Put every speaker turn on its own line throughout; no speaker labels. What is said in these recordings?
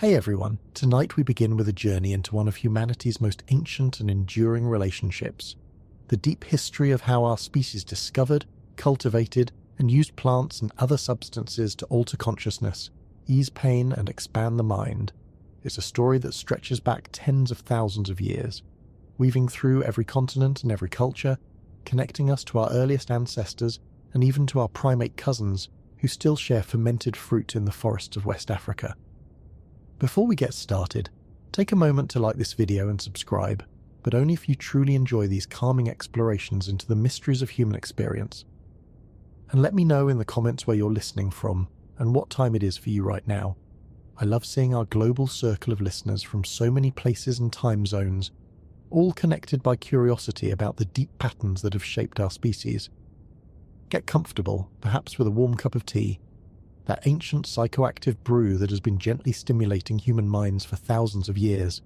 Hey everyone, tonight we begin with a journey into one of humanity's most ancient and enduring relationships, the deep history of how our species discovered, cultivated, and used plants and other substances to alter consciousness, ease pain, and expand the mind. It's a story that stretches back tens of thousands of years, weaving through every continent and every culture, connecting us to our earliest ancestors and even to our primate cousins who still share fermented fruit in the forests of West Africa. Before we get started, take a moment to like this video and subscribe, but only if you truly enjoy these calming explorations into the mysteries of human experience. And let me know in the comments where you're listening from and what time it is for you right now. I love seeing our global circle of listeners from so many places and time zones, all connected by curiosity about the deep patterns that have shaped our species. Get comfortable, perhaps with a warm cup of tea, that ancient psychoactive brew that has been gently stimulating human minds for thousands of years.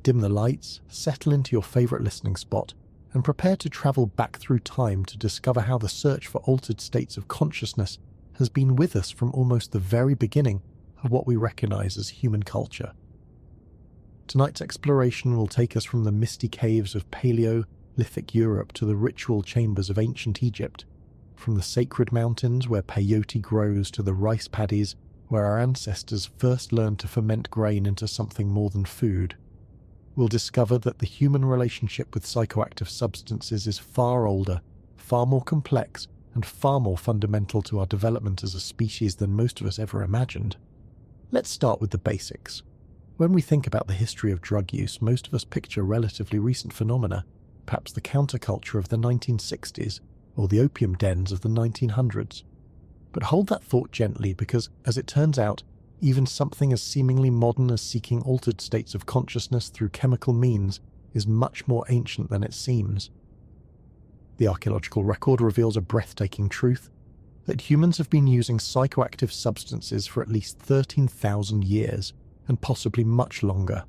Dim the lights, settle into your favourite listening spot, and prepare to travel back through time to discover how the search for altered states of consciousness has been with us from almost the very beginning of what we recognise as human culture. Tonight's exploration will take us from the misty caves of Paleolithic Europe to the ritual chambers of ancient Egypt, from the sacred mountains where peyote grows to the rice paddies where our ancestors first learned to ferment grain into something more than food. We'll discover that the human relationship with psychoactive substances is far older, far more complex, and far more fundamental to our development as a species than most of us ever imagined. Let's start with the basics. When we think about the history of drug use, most of us picture relatively recent phenomena, perhaps the counterculture of the 1960s, or the opium dens of the 1900s. But hold that thought gently because, as it turns out, even something as seemingly modern as seeking altered states of consciousness through chemical means is much more ancient than it seems. The archaeological record reveals a breathtaking truth, that humans have been using psychoactive substances for at least 13,000 years, and possibly much longer.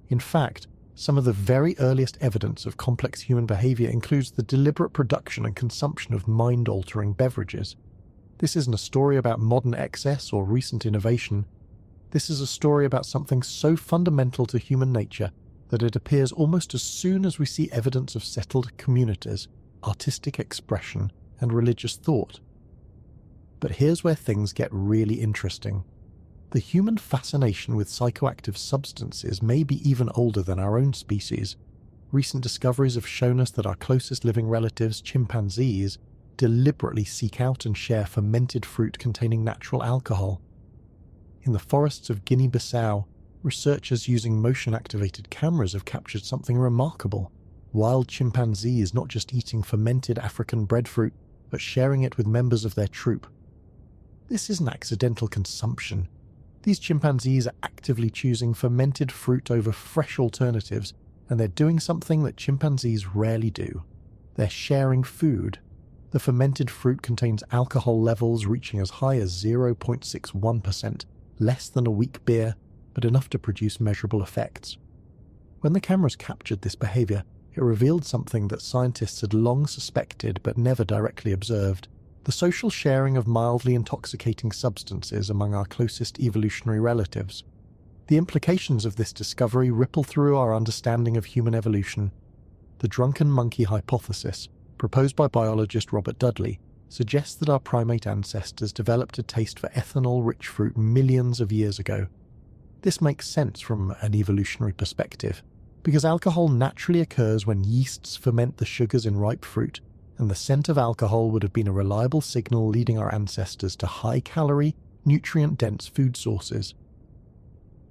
In fact, some of the very earliest evidence of complex human behavior includes the deliberate production and consumption of mind-altering beverages. This isn't a story about modern excess or recent innovation. This is a story about something so fundamental to human nature that it appears almost as soon as we see evidence of settled communities, artistic expression, and religious thought. But here's where things get really interesting. The human fascination with psychoactive substances may be even older than our own species. Recent discoveries have shown us that our closest living relatives, chimpanzees, deliberately seek out and share fermented fruit containing natural alcohol. In the forests of Guinea-Bissau, researchers using motion-activated cameras have captured something remarkable. Wild chimpanzees not just eating fermented African breadfruit, but sharing it with members of their troop. This isn't accidental consumption. These chimpanzees are actively choosing fermented fruit over fresh alternatives, and they're doing something that chimpanzees rarely do. They're sharing food. The fermented fruit contains alcohol levels reaching as high as 0.61%, less than a weak beer, but enough to produce measurable effects. When the cameras captured this behavior, it revealed something that scientists had long suspected but never directly observed: the social sharing of mildly intoxicating substances among our closest evolutionary relatives. The implications of this discovery ripple through our understanding of human evolution. The drunken monkey hypothesis, proposed by biologist Robert Dudley, suggests that our primate ancestors developed a taste for ethanol-rich fruit millions of years ago. This makes sense from an evolutionary perspective, because alcohol naturally occurs when yeasts ferment the sugars in ripe fruit, and the scent of alcohol would have been a reliable signal leading our ancestors to high-calorie, nutrient-dense food sources.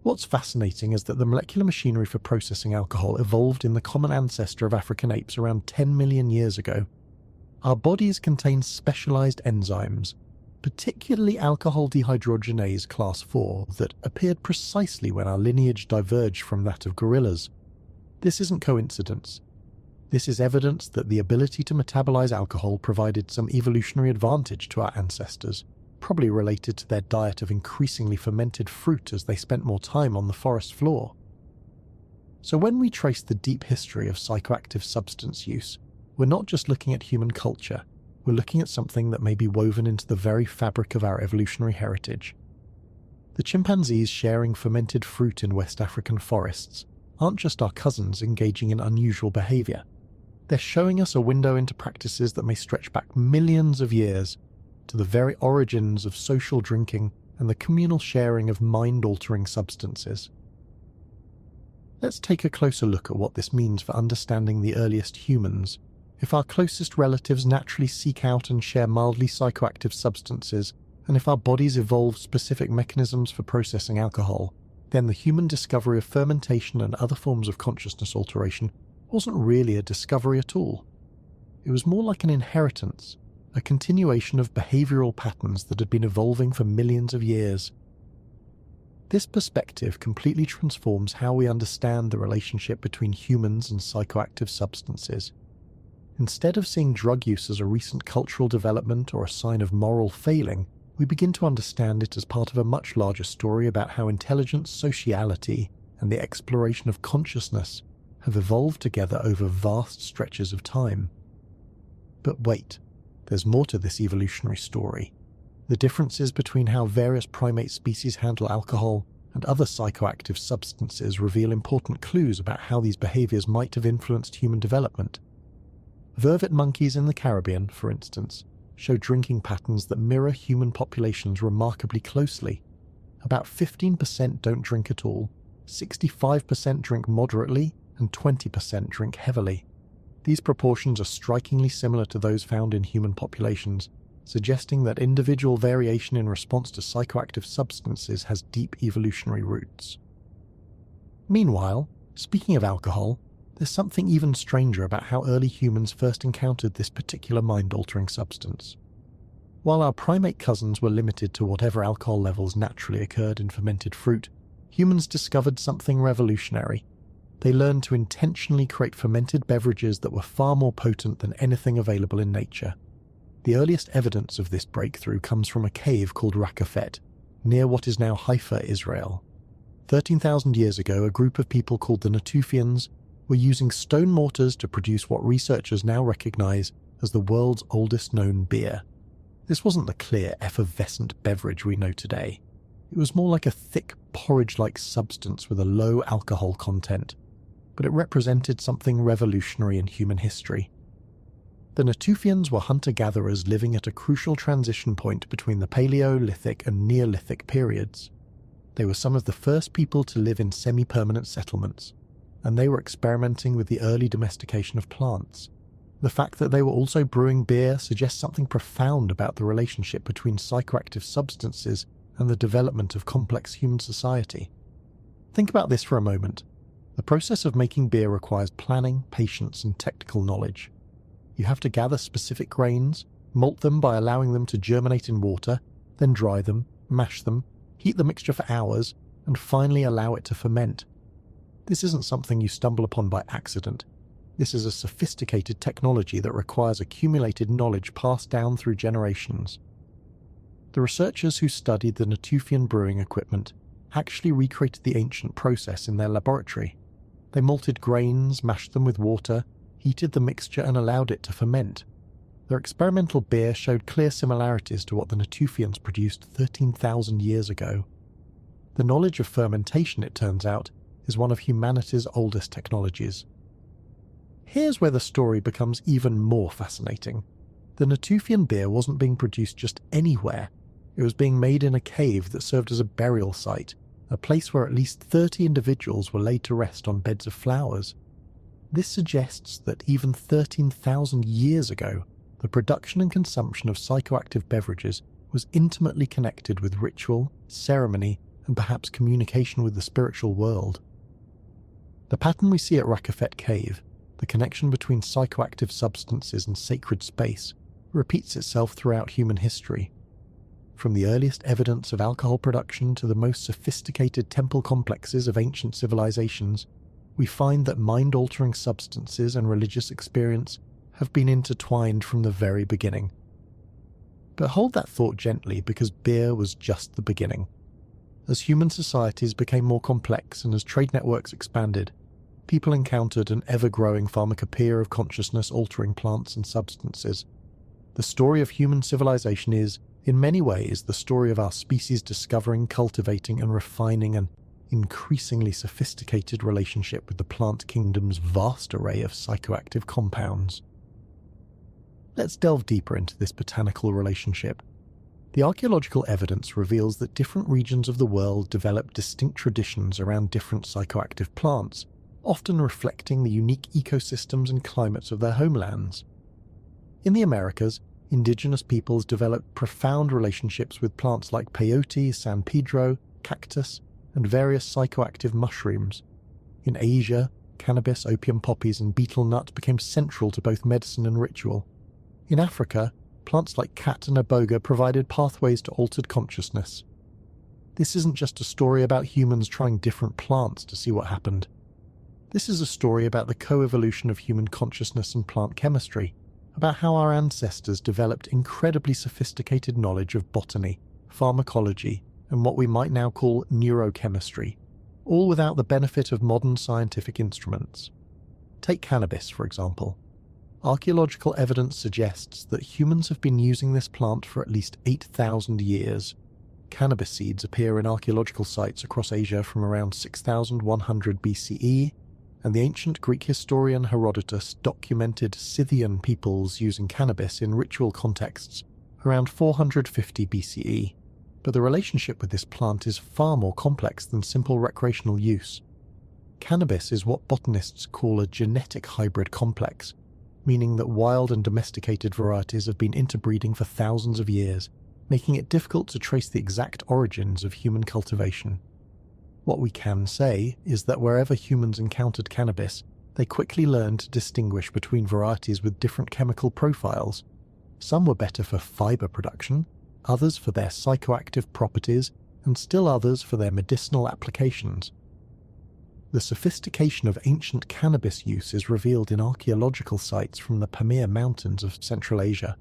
What's fascinating is that the molecular machinery for processing alcohol evolved in the common ancestor of African apes around 10 million years ago. Our bodies contain specialized enzymes, particularly alcohol dehydrogenase class 4, that appeared precisely when our lineage diverged from that of gorillas. This isn't coincidence. This is evidence that the ability to metabolize alcohol provided some evolutionary advantage to our ancestors, probably related to their diet of increasingly fermented fruit as they spent more time on the forest floor. So when we trace the deep history of psychoactive substance use, we're not just looking at human culture, we're looking at something that may be woven into the very fabric of our evolutionary heritage. The chimpanzees sharing fermented fruit in West African forests aren't just our cousins engaging in unusual behaviour. They're showing us a window into practices that may stretch back millions of years to the very origins of social drinking and the communal sharing of mind-altering substances. Let's take a closer look at what this means for understanding the earliest humans. If our closest relatives naturally seek out and share mildly psychoactive substances, and if our bodies evolve specific mechanisms for processing alcohol, then the human discovery of fermentation and other forms of consciousness alteration wasn't really a discovery at all. It was more like an inheritance, a continuation of behavioral patterns that had been evolving for millions of years. This perspective completely transforms how we understand the relationship between humans and psychoactive substances. Instead of seeing drug use as a recent cultural development or a sign of moral failing, we begin to understand it as part of a much larger story about how intelligence, sociality, and the exploration of consciousness have evolved together over vast stretches of time. But wait, there's more to this evolutionary story. The differences between how various primate species handle alcohol and other psychoactive substances reveal important clues about how these behaviors might have influenced human development. Vervet monkeys in the Caribbean, for instance, show drinking patterns that mirror human populations remarkably closely. About 15% don't drink at all, 65% drink moderately, and 20% drink heavily. These proportions are strikingly similar to those found in human populations, suggesting that individual variation in response to psychoactive substances has deep evolutionary roots. Meanwhile, speaking of alcohol, there's something even stranger about how early humans first encountered this particular mind-altering substance. While our primate cousins were limited to whatever alcohol levels naturally occurred in fermented fruit, humans discovered something revolutionary. They learned to intentionally create fermented beverages that were far more potent than anything available in nature. The earliest evidence of this breakthrough comes from a cave called Rakafet, near what is now Haifa, Israel. 13,000 years ago, a group of people called the Natufians were using stone mortars to produce what researchers now recognize as the world's oldest known beer. This wasn't the clear, effervescent beverage we know today. It was more like a thick, porridge-like substance with a low alcohol content, but it represented something revolutionary in human history. The Natufians were hunter-gatherers living at a crucial transition point between the Paleolithic and Neolithic periods. They were some of the first people to live in semi-permanent settlements, and they were experimenting with the early domestication of plants. The fact that they were also brewing beer suggests something profound about the relationship between psychoactive substances and the development of complex human society. Think about this for a moment. The process of making beer requires planning, patience, and technical knowledge. You have to gather specific grains, malt them by allowing them to germinate in water, then dry them, mash them, heat the mixture for hours, and finally allow it to ferment. This isn't something you stumble upon by accident. This is a sophisticated technology that requires accumulated knowledge passed down through generations. The researchers who studied the Natufian brewing equipment actually recreated the ancient process in their laboratory. They malted grains, mashed them with water, heated the mixture and allowed it to ferment. Their experimental beer showed clear similarities to what the Natufians produced 13,000 years ago. The knowledge of fermentation, it turns out, is one of humanity's oldest technologies. Here's where the story becomes even more fascinating. The Natufian beer wasn't being produced just anywhere. It was being made in a cave that served as a burial site, a place where at least 30 individuals were laid to rest on beds of flowers. This suggests that even 13,000 years ago, the production and consumption of psychoactive beverages was intimately connected with ritual, ceremony, and perhaps communication with the spiritual world. The pattern we see at Rakafet Cave, the connection between psychoactive substances and sacred space, repeats itself throughout human history. From the earliest evidence of alcohol production to the most sophisticated temple complexes of ancient civilizations, we find that mind-altering substances and religious experience have been intertwined from the very beginning. But hold that thought gently, because beer was just the beginning. As human societies became more complex and as trade networks expanded, people encountered an ever-growing pharmacopoeia of consciousness-altering plants and substances. The story of human civilization is, In many ways, the story of our species discovering, cultivating, and refining an increasingly sophisticated relationship with the plant kingdom's vast array of psychoactive compounds. Let's delve deeper into this botanical relationship. The archaeological evidence reveals that different regions of the world develop distinct traditions around different psychoactive plants, often reflecting the unique ecosystems and climates of their homelands. In the Americas, indigenous peoples developed profound relationships with plants like peyote, San Pedro, cactus, and various psychoactive mushrooms. In Asia, cannabis, opium poppies, and betel nut became central to both medicine and ritual. In Africa, plants like kat and iboga provided pathways to altered consciousness. This isn't just a story about humans trying different plants to see what happened. This is a story about the co-evolution of human consciousness and plant chemistry, about how our ancestors developed incredibly sophisticated knowledge of botany, pharmacology, and what we might now call neurochemistry, all without the benefit of modern scientific instruments. Take cannabis, for example. Archaeological evidence suggests that humans have been using this plant for at least 8,000 years. Cannabis seeds appear in archaeological sites across Asia from around 6100 BCE, and the ancient Greek historian Herodotus documented Scythian peoples using cannabis in ritual contexts around 450 BCE. But the relationship with this plant is far more complex than simple recreational use. Cannabis is what botanists call a genetic hybrid complex, meaning that wild and domesticated varieties have been interbreeding for thousands of years, making it difficult to trace the exact origins of human cultivation. What we can say is that wherever humans encountered cannabis, they quickly learned to distinguish between varieties with different chemical profiles. Some were better for fiber production, others for their psychoactive properties, and still others for their medicinal applications. The sophistication of ancient cannabis use is revealed in archaeological sites from the Pamir Mountains of Central Asia.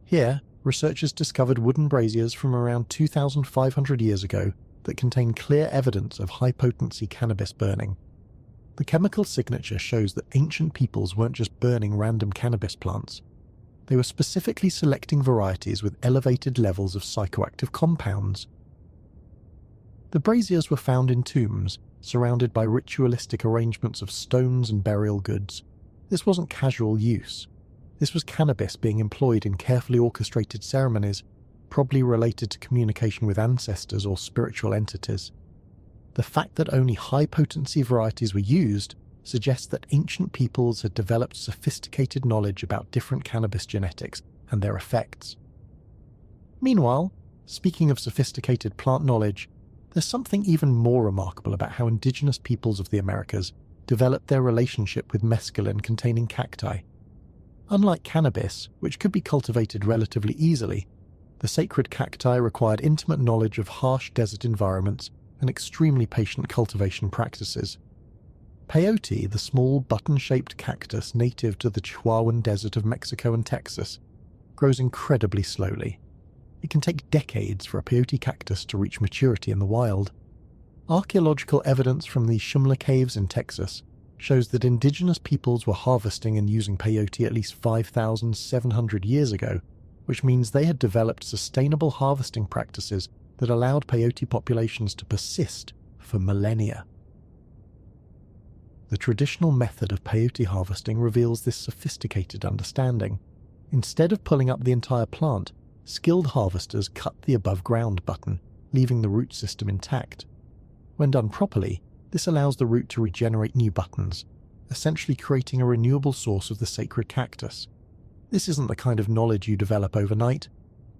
Here, researchers discovered wooden braziers from around 2,500 years ago that contain clear evidence of high-potency cannabis burning. The chemical signature shows that ancient peoples weren't just burning random cannabis plants. They were specifically selecting varieties with elevated levels of psychoactive compounds. The braziers were found in tombs, surrounded by ritualistic arrangements of stones and burial goods. This wasn't casual use. This was cannabis being employed in carefully orchestrated ceremonies, probably related to communication with ancestors or spiritual entities. The fact that only high-potency varieties were used suggests that ancient peoples had developed sophisticated knowledge about different cannabis genetics and their effects. Meanwhile, speaking of sophisticated plant knowledge, there's something even more remarkable about how indigenous peoples of the Americas developed their relationship with mescaline containing cacti. Unlike cannabis, which could be cultivated relatively easily, the sacred cacti required intimate knowledge of harsh desert environments and extremely patient cultivation practices. Peyote, the small button-shaped cactus native to the Chihuahuan Desert of Mexico and Texas, grows incredibly slowly. It can take decades for a peyote cactus to reach maturity in the wild. Archaeological evidence from the Shumla caves in Texas shows that indigenous peoples were harvesting and using peyote at least 5,700 years ago, which means they had developed sustainable harvesting practices that allowed peyote populations to persist for millennia. The traditional method of peyote harvesting reveals this sophisticated understanding. Instead of pulling up the entire plant, skilled harvesters cut the above-ground button, leaving the root system intact. When done properly, this allows the root to regenerate new buttons, essentially creating a renewable source of the sacred cactus. This isn't the kind of knowledge you develop overnight.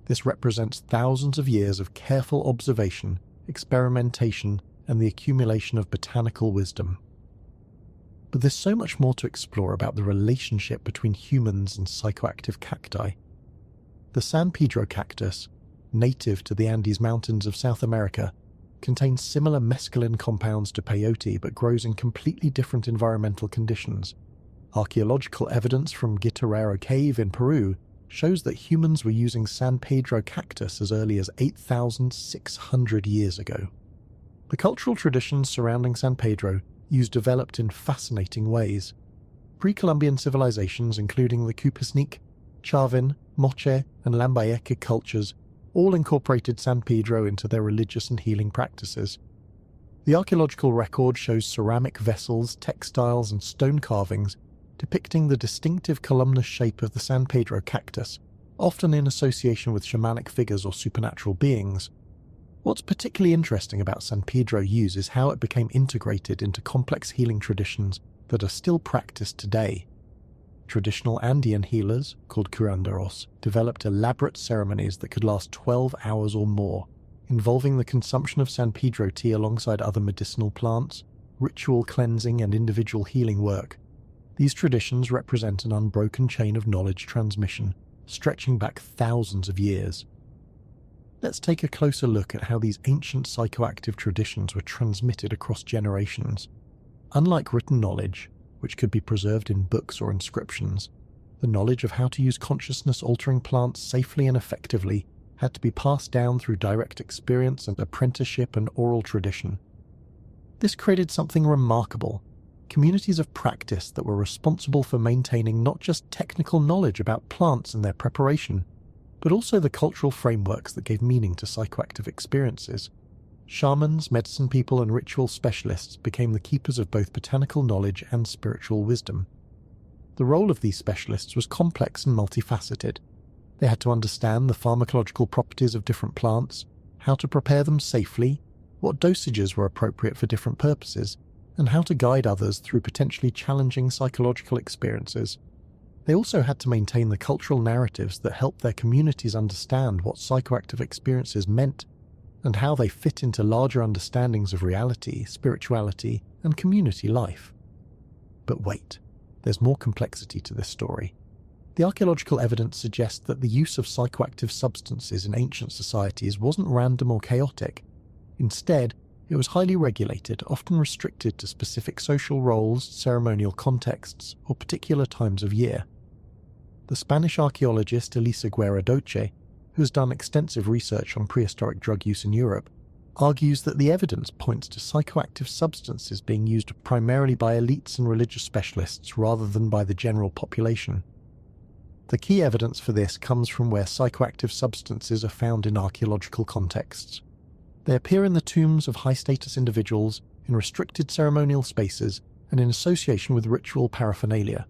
This represents thousands of years of careful observation, experimentation, and the accumulation of botanical wisdom. But there's so much more to explore about the relationship between humans and psychoactive cacti. The San Pedro cactus, native to the Andes Mountains of South America, contains similar mescaline compounds to peyote but grows in completely different environmental conditions. Archaeological evidence from Guitarrero Cave in Peru shows that humans were using San Pedro cactus as early as 8,600 years ago. The cultural traditions surrounding San Pedro use developed in fascinating ways. Pre-Columbian civilizations, including the Kupasnik, Chavin, Moche, and Lambayeque cultures, all incorporated San Pedro into their religious and healing practices. The archaeological record shows ceramic vessels, textiles, and stone carvings depicting the distinctive columnous shape of the San Pedro cactus, often in association with shamanic figures or supernatural beings. What's particularly interesting about San Pedro use is how it became integrated into complex healing traditions that are still practiced today. Traditional Andean healers, called curanderos, developed elaborate ceremonies that could last 12 hours or more, involving the consumption of San Pedro tea alongside other medicinal plants, ritual cleansing, and individual healing work. These traditions represent an unbroken chain of knowledge transmission, stretching back thousands of years. Let's take a closer look at how these ancient psychoactive traditions were transmitted across generations. Unlike written knowledge, which could be preserved in books or inscriptions, the knowledge of how to use consciousness-altering plants safely and effectively had to be passed down through direct experience and apprenticeship and oral tradition. This created something remarkable: communities of practice that were responsible for maintaining not just technical knowledge about plants and their preparation, but also the cultural frameworks that gave meaning to psychoactive experiences. Shamans, medicine people, and ritual specialists became the keepers of both botanical knowledge and spiritual wisdom. The role of these specialists was complex and multifaceted. They had to understand the pharmacological properties of different plants, how to prepare them safely, what dosages were appropriate for different purposes, and how to guide others through potentially challenging psychological experiences. They also had to maintain the cultural narratives that helped their communities understand what psychoactive experiences meant and how they fit into larger understandings of reality, spirituality, and community life. But wait, there's more complexity to this story. The archaeological evidence suggests that the use of psychoactive substances in ancient societies wasn't random or chaotic. Instead, it was highly regulated, often restricted to specific social roles, ceremonial contexts, or particular times of year. The Spanish archaeologist Elisa Guerradoce, who has done extensive research on prehistoric drug use in Europe, argues that the evidence points to psychoactive substances being used primarily by elites and religious specialists rather than by the general population. The key evidence for this comes from where psychoactive substances are found in archaeological contexts. They appear in the tombs of high-status individuals, in restricted ceremonial spaces, and in association with ritual paraphernalia.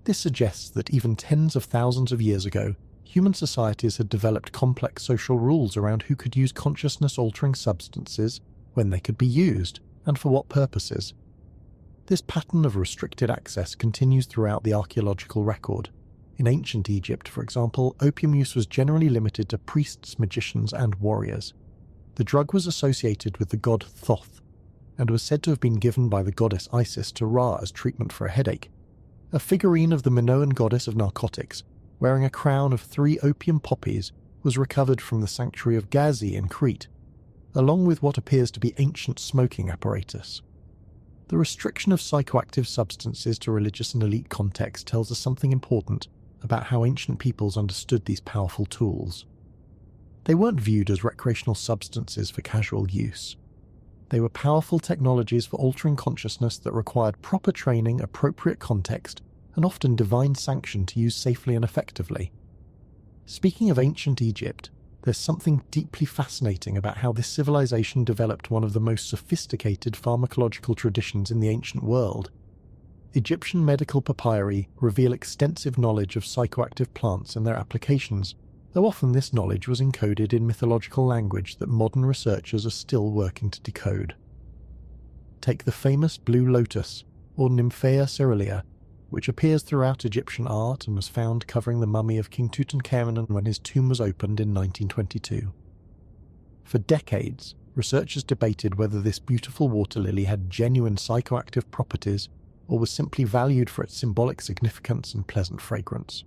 This suggests that even tens of thousands of years ago, human societies had developed complex social rules around who could use consciousness-altering substances, when they could be used, and for what purposes. This pattern of restricted access continues throughout the archaeological record. In ancient Egypt, for example, opium use was generally limited to priests, magicians, and warriors. The drug was associated with the god Thoth, and was said to have been given by the goddess Isis to Ra as treatment for a headache. A figurine of the Minoan goddess of narcotics, wearing a crown of 3 opium poppies, was recovered from the sanctuary of Gazi in Crete, along with what appears to be ancient smoking apparatus. The restriction of psychoactive substances to religious and elite contexts tells us something important about how ancient peoples understood these powerful tools. They weren't viewed as recreational substances for casual use. They were powerful technologies for altering consciousness that required proper training, appropriate context, and often divine sanction to use safely and effectively. Speaking of ancient Egypt, there's something deeply fascinating about how this civilization developed one of the most sophisticated pharmacological traditions in the ancient world. Egyptian medical papyri reveal extensive knowledge of psychoactive plants and their applications, though often this knowledge was encoded in mythological language that modern researchers are still working to decode. Take the famous blue lotus, or Nymphaea cerulea, which appears throughout Egyptian art and was found covering the mummy of King Tutankhamun when his tomb was opened in 1922. For decades, researchers debated whether this beautiful water lily had genuine psychoactive properties or was simply valued for its symbolic significance and pleasant fragrance.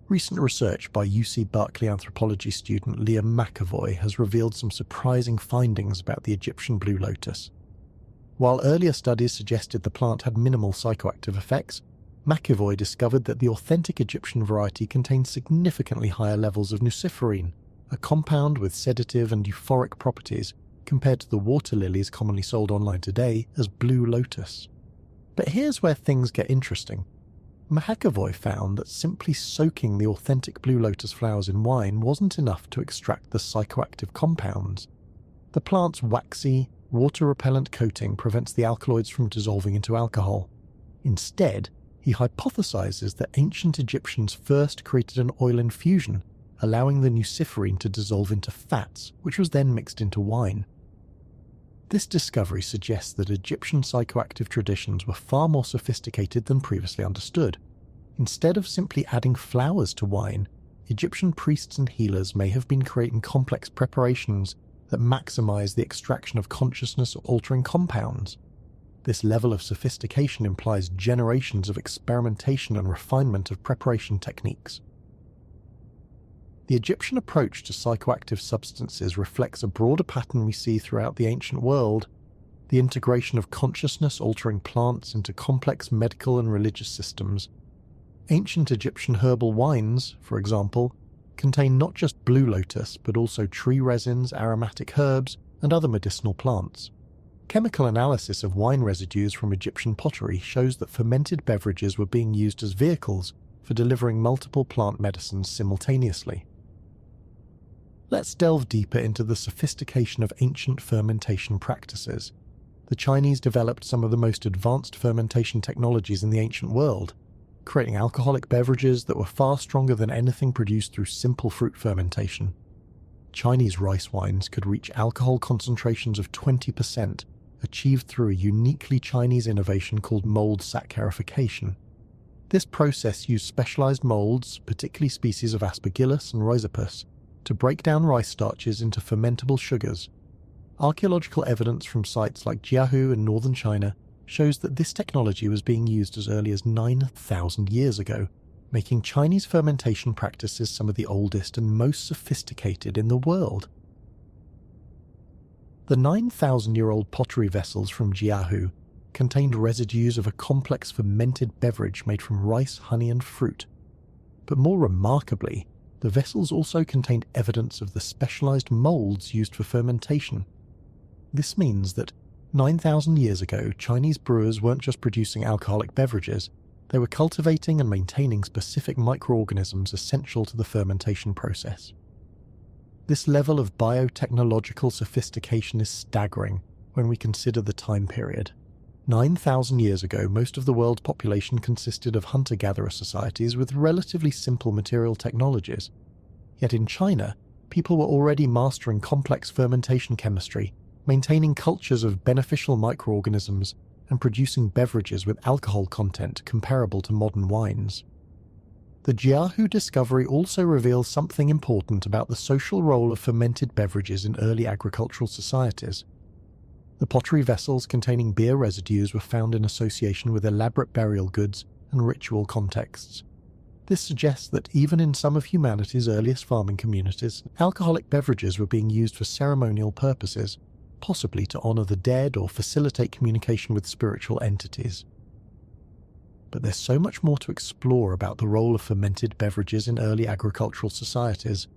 Recent research by UC Berkeley anthropology student Liam McAvoy has revealed some surprising findings about the Egyptian blue lotus. While earlier studies suggested the plant had minimal psychoactive effects, McAvoy discovered that the authentic Egyptian variety contained significantly higher levels of nuciferine, a compound with sedative and euphoric properties, compared to the water lilies commonly sold online today as blue lotus. But here's where things get interesting. McAvoy found that simply soaking the authentic blue lotus flowers in wine wasn't enough to extract the psychoactive compounds. The plant's waxy, water-repellent coating prevents the alkaloids from dissolving into alcohol. Instead, he hypothesizes that ancient Egyptians first created an oil infusion, allowing the nuciferine to dissolve into fats, which was then mixed into wine. This discovery suggests that Egyptian psychoactive traditions were far more sophisticated than previously understood. Instead of simply adding flowers to wine, Egyptian priests and healers may have been creating complex preparations that maximize the extraction of consciousness-altering compounds. This level of sophistication implies generations of experimentation and refinement of preparation techniques. The Egyptian approach to psychoactive substances reflects a broader pattern we see throughout the ancient world: the integration of consciousness-altering plants into complex medical and religious systems. Ancient Egyptian herbal wines, for example, contain not just blue lotus but also tree resins, aromatic herbs, and other medicinal plants. Chemical analysis of wine residues from Egyptian pottery shows that fermented beverages were being used as vehicles for delivering multiple plant medicines simultaneously. Let's delve deeper into the sophistication of ancient fermentation practices. The Chinese developed some of the most advanced fermentation technologies in the ancient world, creating alcoholic beverages that were far stronger than anything produced through simple fruit fermentation. Chinese rice wines could reach alcohol concentrations of 20%, achieved through a uniquely Chinese innovation called mold saccharification. This process used specialized molds, particularly species of Aspergillus and Rhizopus, to break down rice starches into fermentable sugars. Archaeological evidence from sites like Jiahu in northern China shows that this technology was being used as early as 9,000 years ago, making Chinese fermentation practices some of the oldest and most sophisticated in the world. The 9,000-year-old pottery vessels from Jiahu contained residues of a complex fermented beverage made from rice, honey, and fruit. But more remarkably, the vessels also contained evidence of the specialized molds used for fermentation. This means that 9,000 years ago, Chinese brewers weren't just producing alcoholic beverages, they were cultivating and maintaining specific microorganisms essential to the fermentation process. This level of biotechnological sophistication is staggering when we consider the time period. 9,000 years ago, most of the world's population consisted of hunter-gatherer societies with relatively simple material technologies. Yet in China, people were already mastering complex fermentation chemistry, maintaining cultures of beneficial microorganisms, and producing beverages with alcohol content comparable to modern wines. The Jiahu discovery also reveals something important about the social role of fermented beverages in early agricultural societies. The pottery vessels containing beer residues were found in association with elaborate burial goods and ritual contexts. This suggests that even in some of humanity's earliest farming communities, alcoholic beverages were being used for ceremonial purposes, possibly to honor the dead or facilitate communication with spiritual entities. But there's so much more to explore about the role of fermented beverages in early agricultural societies.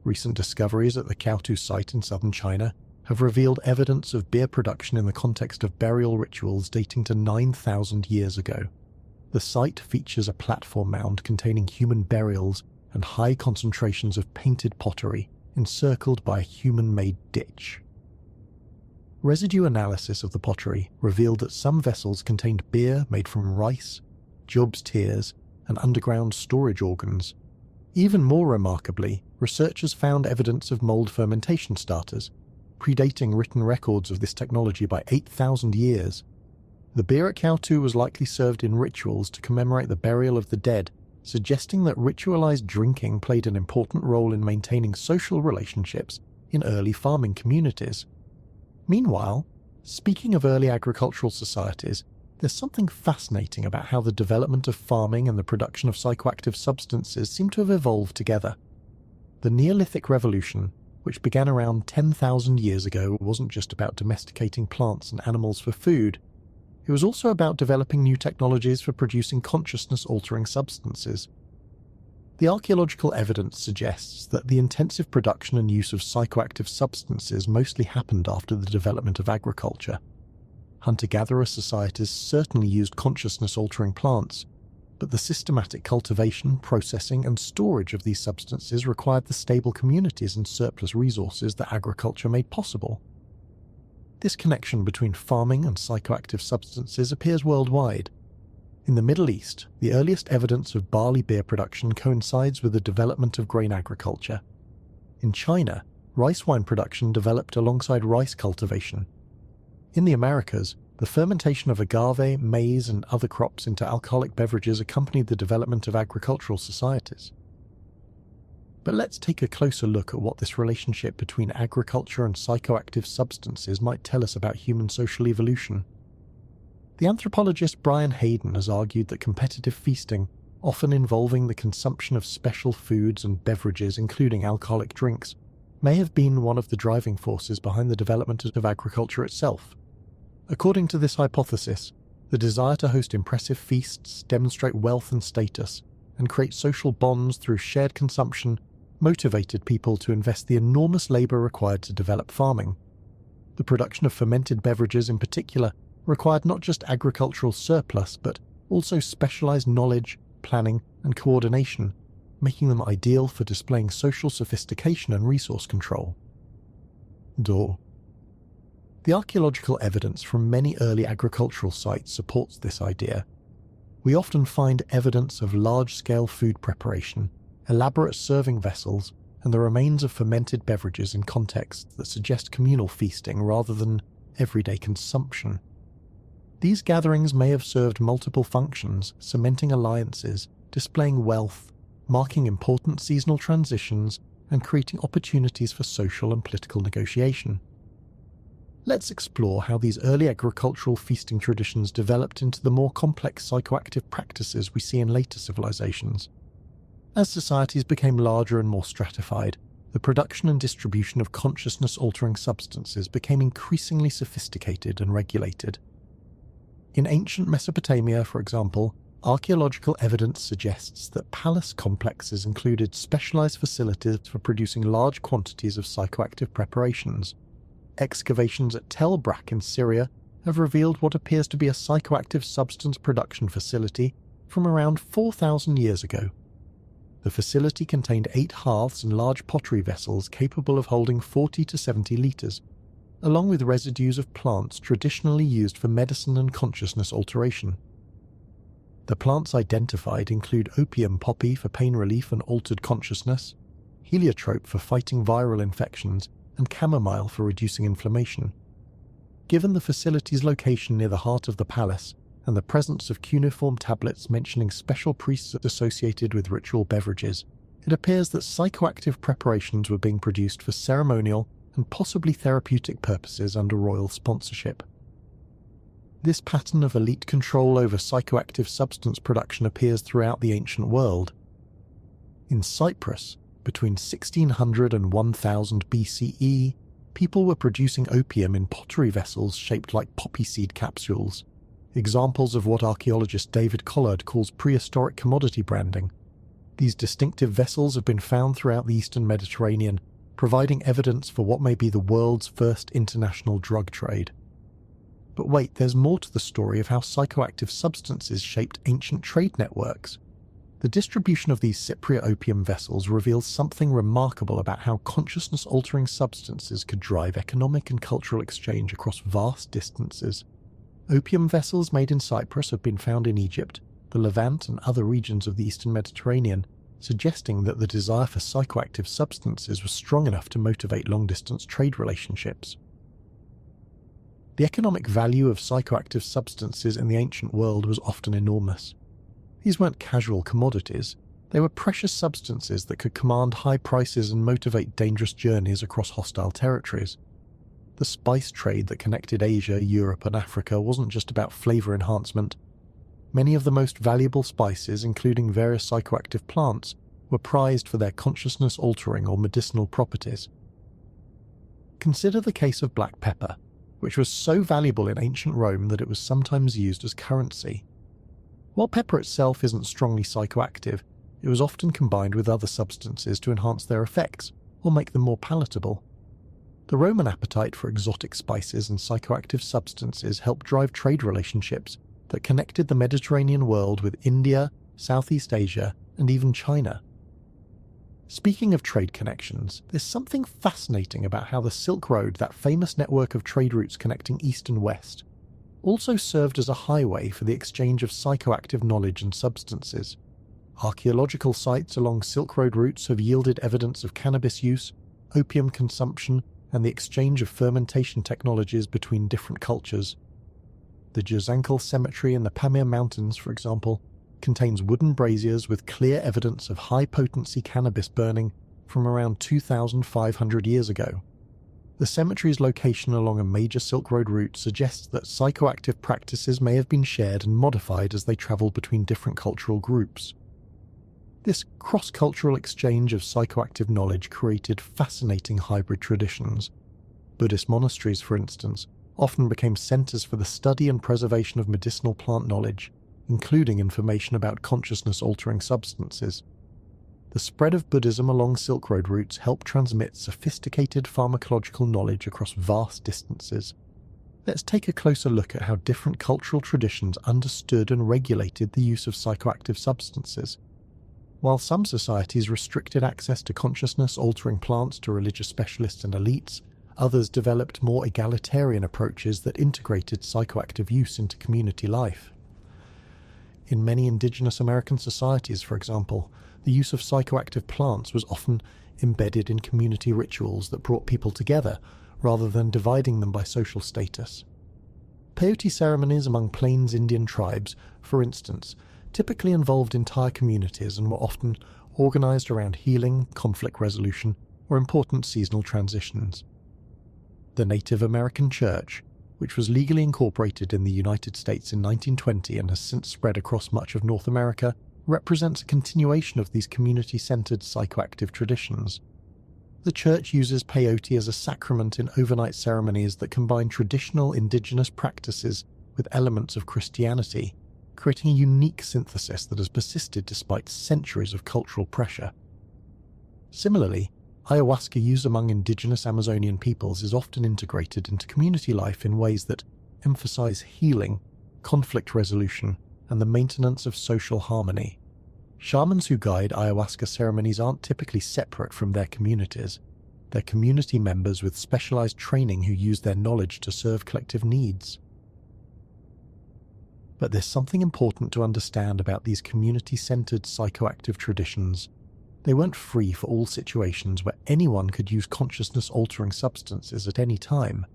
Recent discoveries at the Kiaotu site in southern China have revealed evidence of beer production in the context of burial rituals dating to 9,000 years ago. The site features a platform mound containing human burials and high concentrations of painted pottery encircled by a human-made ditch. Residue analysis of the pottery revealed that some vessels contained beer made from rice, Job's tears, and underground storage organs. Even more remarkably, researchers found evidence of mold fermentation starters, predating written records of this technology by 8,000 years. The beer at Kiaotu was likely served in rituals to commemorate the burial of the dead, suggesting that ritualized drinking played an important role in maintaining social relationships in early farming communities. Meanwhile, speaking of early agricultural societies, there's something fascinating about how the development of farming and the production of psychoactive substances seem to have evolved together. The Neolithic Revolution, which began around 10,000 years ago, wasn't just about domesticating plants and animals for food. It was also about developing new technologies for producing consciousness-altering substances. The archaeological evidence suggests that the intensive production and use of psychoactive substances mostly happened after the development of agriculture. Hunter-gatherer societies certainly used consciousness-altering plants, but the systematic cultivation, processing, and storage of these substances required the stable communities and surplus resources that agriculture made possible. This connection between farming and psychoactive substances appears worldwide. In the Middle East, the earliest evidence of barley beer production coincides with the development of grain agriculture. In China, rice wine production developed alongside rice cultivation. In the Americas, the fermentation of agave, maize, and other crops into alcoholic beverages accompanied the development of agricultural societies. But let's take a closer look at what this relationship between agriculture and psychoactive substances might tell us about human social evolution. The anthropologist Brian Hayden has argued that competitive feasting, often involving the consumption of special foods and beverages including alcoholic drinks, may have been one of the driving forces behind the development of agriculture itself. According to this hypothesis, the desire to host impressive feasts, demonstrate wealth and status, and create social bonds through shared consumption motivated people to invest the enormous labor required to develop farming. The production of fermented beverages in particular required not just agricultural surplus, but also specialized knowledge, planning, and coordination, making them ideal for displaying social sophistication and resource control. The archaeological evidence from many early agricultural sites supports this idea. We often find evidence of large-scale food preparation, elaborate serving vessels, and the remains of fermented beverages in contexts that suggest communal feasting rather than everyday consumption. These gatherings may have served multiple functions, cementing alliances, displaying wealth, marking important seasonal transitions, and creating opportunities for social and political negotiation. Let's explore how these early agricultural feasting traditions developed into the more complex psychoactive practices we see in later civilizations. As societies became larger and more stratified, the production and distribution of consciousness-altering substances became increasingly sophisticated and regulated. In ancient Mesopotamia, for example, archaeological evidence suggests that palace complexes included specialized facilities for producing large quantities of psychoactive preparations. Excavations at Tel Brak in Syria have revealed what appears to be a psychoactive substance production facility from around 4,000 years ago. The facility contained 8 hearths and large pottery vessels capable of holding 40 to 70 litres, along with residues of plants traditionally used for medicine and consciousness alteration. The plants identified include opium poppy for pain relief and altered consciousness, heliotrope for fighting viral infections, and chamomile for reducing inflammation. Given the facility's location near the heart of the palace, and the presence of cuneiform tablets mentioning special priests associated with ritual beverages, it appears that psychoactive preparations were being produced for ceremonial and possibly therapeutic purposes under royal sponsorship. This pattern of elite control over psychoactive substance production appears throughout the ancient world. In Cyprus, between 1600 and 1000 BCE, people were producing opium in pottery vessels shaped like poppy seed capsules, examples of what archaeologist David Collard calls prehistoric commodity branding. These distinctive vessels have been found throughout the eastern Mediterranean, providing evidence for what may be the world's first international drug trade. But wait, there's more to the story of how psychoactive substances shaped ancient trade networks. The distribution of these Cypriot opium vessels reveals something remarkable about how consciousness-altering substances could drive economic and cultural exchange across vast distances. Opium vessels made in Cyprus have been found in Egypt, the Levant, and other regions of the eastern Mediterranean, suggesting that the desire for psychoactive substances was strong enough to motivate long-distance trade relationships. The economic value of psychoactive substances in the ancient world was often enormous. These weren't casual commodities, they were precious substances that could command high prices and motivate dangerous journeys across hostile territories. The spice trade that connected Asia, Europe, and Africa wasn't just about flavor enhancement. Many of the most valuable spices, including various psychoactive plants, were prized for their consciousness-altering or medicinal properties. Consider the case of black pepper, which was so valuable in ancient Rome that it was sometimes used as currency. While pepper itself isn't strongly psychoactive, it was often combined with other substances to enhance their effects or make them more palatable. The Roman appetite for exotic spices and psychoactive substances helped drive trade relationships that connected the Mediterranean world with India, Southeast Asia, and even China. Speaking of trade connections, there's something fascinating about how the Silk Road, that famous network of trade routes connecting East and West, also served as a highway for the exchange of psychoactive knowledge and substances. Archaeological sites along Silk Road routes have yielded evidence of cannabis use, opium consumption, and the exchange of fermentation technologies between different cultures. The Juzankel Cemetery in the Pamir Mountains, for example, contains wooden braziers with clear evidence of high-potency cannabis burning from around 2,500 years ago. The cemetery's location along a major Silk Road route suggests that psychoactive practices may have been shared and modified as they travelled between different cultural groups. This cross-cultural exchange of psychoactive knowledge created fascinating hybrid traditions. Buddhist monasteries, for instance, often became centres for the study and preservation of medicinal plant knowledge, including information about consciousness-altering substances. The spread of Buddhism along Silk Road routes helped transmit sophisticated pharmacological knowledge across vast distances. Let's take a closer look at how different cultural traditions understood and regulated the use of psychoactive substances. While some societies restricted access to consciousness-altering plants to religious specialists and elites, others developed more egalitarian approaches that integrated psychoactive use into community life. In many indigenous American societies, for example, the use of psychoactive plants was often embedded in community rituals that brought people together, rather than dividing them by social status. Peyote ceremonies among Plains Indian tribes, for instance, typically involved entire communities and were often organized around healing, conflict resolution, or important seasonal transitions. The Native American Church, which was legally incorporated in the United States in 1920 and has since spread across much of North America, represents a continuation of these community-centered psychoactive traditions. The church uses peyote as a sacrament in overnight ceremonies that combine traditional indigenous practices with elements of Christianity, creating a unique synthesis that has persisted despite centuries of cultural pressure. Similarly, ayahuasca used among indigenous Amazonian peoples is often integrated into community life in ways that emphasize healing, conflict resolution, and the maintenance of social harmony. Shamans who guide ayahuasca ceremonies aren't typically separate from their communities. They're community members with specialized training who use their knowledge to serve collective needs. But there's something important to understand about these community-centered psychoactive traditions. They weren't free for all situations where anyone could use consciousness-altering substances at any time.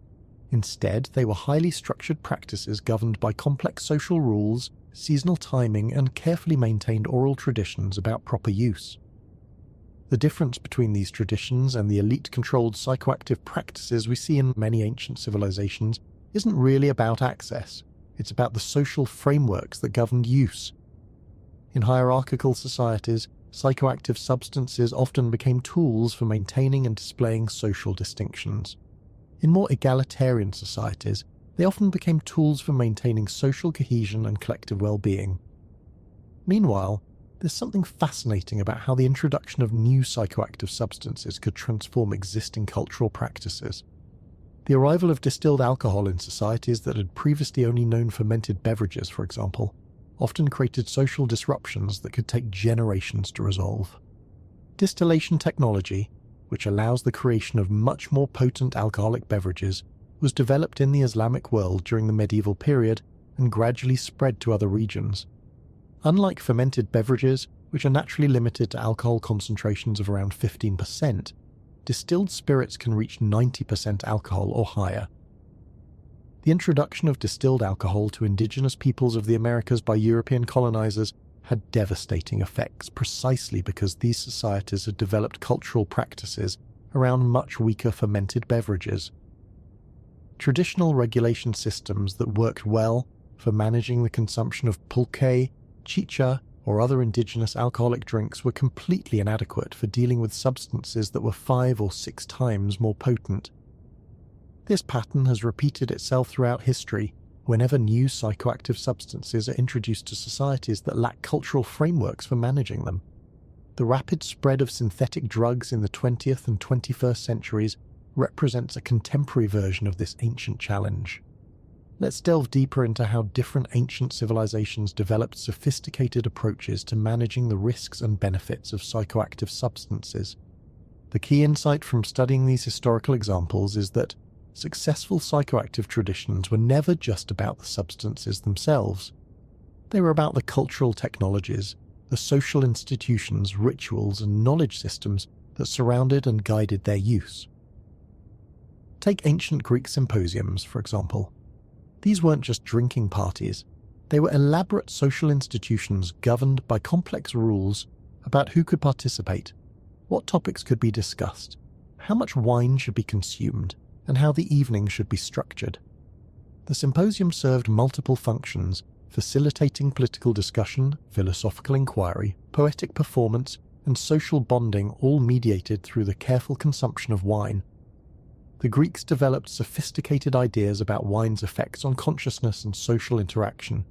Instead, they were highly structured practices governed by complex social rules, seasonal timing, and carefully maintained oral traditions about proper use. The difference between these traditions and the elite-controlled psychoactive practices we see in many ancient civilizations isn't really about access. It's about the social frameworks that governed use. In hierarchical societies, psychoactive substances often became tools for maintaining and displaying social distinctions. In more egalitarian societies, they often became tools for maintaining social cohesion and collective well-being. Meanwhile, there's something fascinating about how the introduction of new psychoactive substances could transform existing cultural practices. The arrival of distilled alcohol in societies that had previously only known fermented beverages, for example, often created social disruptions that could take generations to resolve. Distillation technology, which allows the creation of much more potent alcoholic beverages, was developed in the Islamic world during the medieval period and gradually spread to other regions. Unlike fermented beverages, which are naturally limited to alcohol concentrations of around 15%, distilled spirits can reach 90% alcohol or higher. The introduction of distilled alcohol to indigenous peoples of the Americas by European colonizers had devastating effects precisely because these societies had developed cultural practices around much weaker fermented beverages. Traditional regulation systems that worked well for managing the consumption of pulque, chicha, or other indigenous alcoholic drinks were completely inadequate for dealing with substances that were 5 or 6 times more potent. This pattern has repeated itself throughout history whenever new psychoactive substances are introduced to societies that lack cultural frameworks for managing them. The rapid spread of synthetic drugs in the 20th and 21st centuries represents a contemporary version of this ancient challenge. let's delve deeper into how different ancient civilizations developed sophisticated approaches to managing the risks and benefits of psychoactive substances. The key insight from studying these historical examples is that successful psychoactive traditions were never just about the substances themselves. They were about the cultural technologies, the social institutions, rituals, and knowledge systems that surrounded and guided their use. Take ancient Greek symposiums, for example. These weren't just drinking parties. They were elaborate social institutions governed by complex rules about who could participate, what topics could be discussed, how much wine should be consumed, and how the evening should be structured. The symposium served multiple functions, facilitating political discussion, philosophical inquiry, poetic performance, and social bonding, all mediated through the careful consumption of wine. The Greeks developed sophisticated ideas about wine's effects on consciousness and social interaction.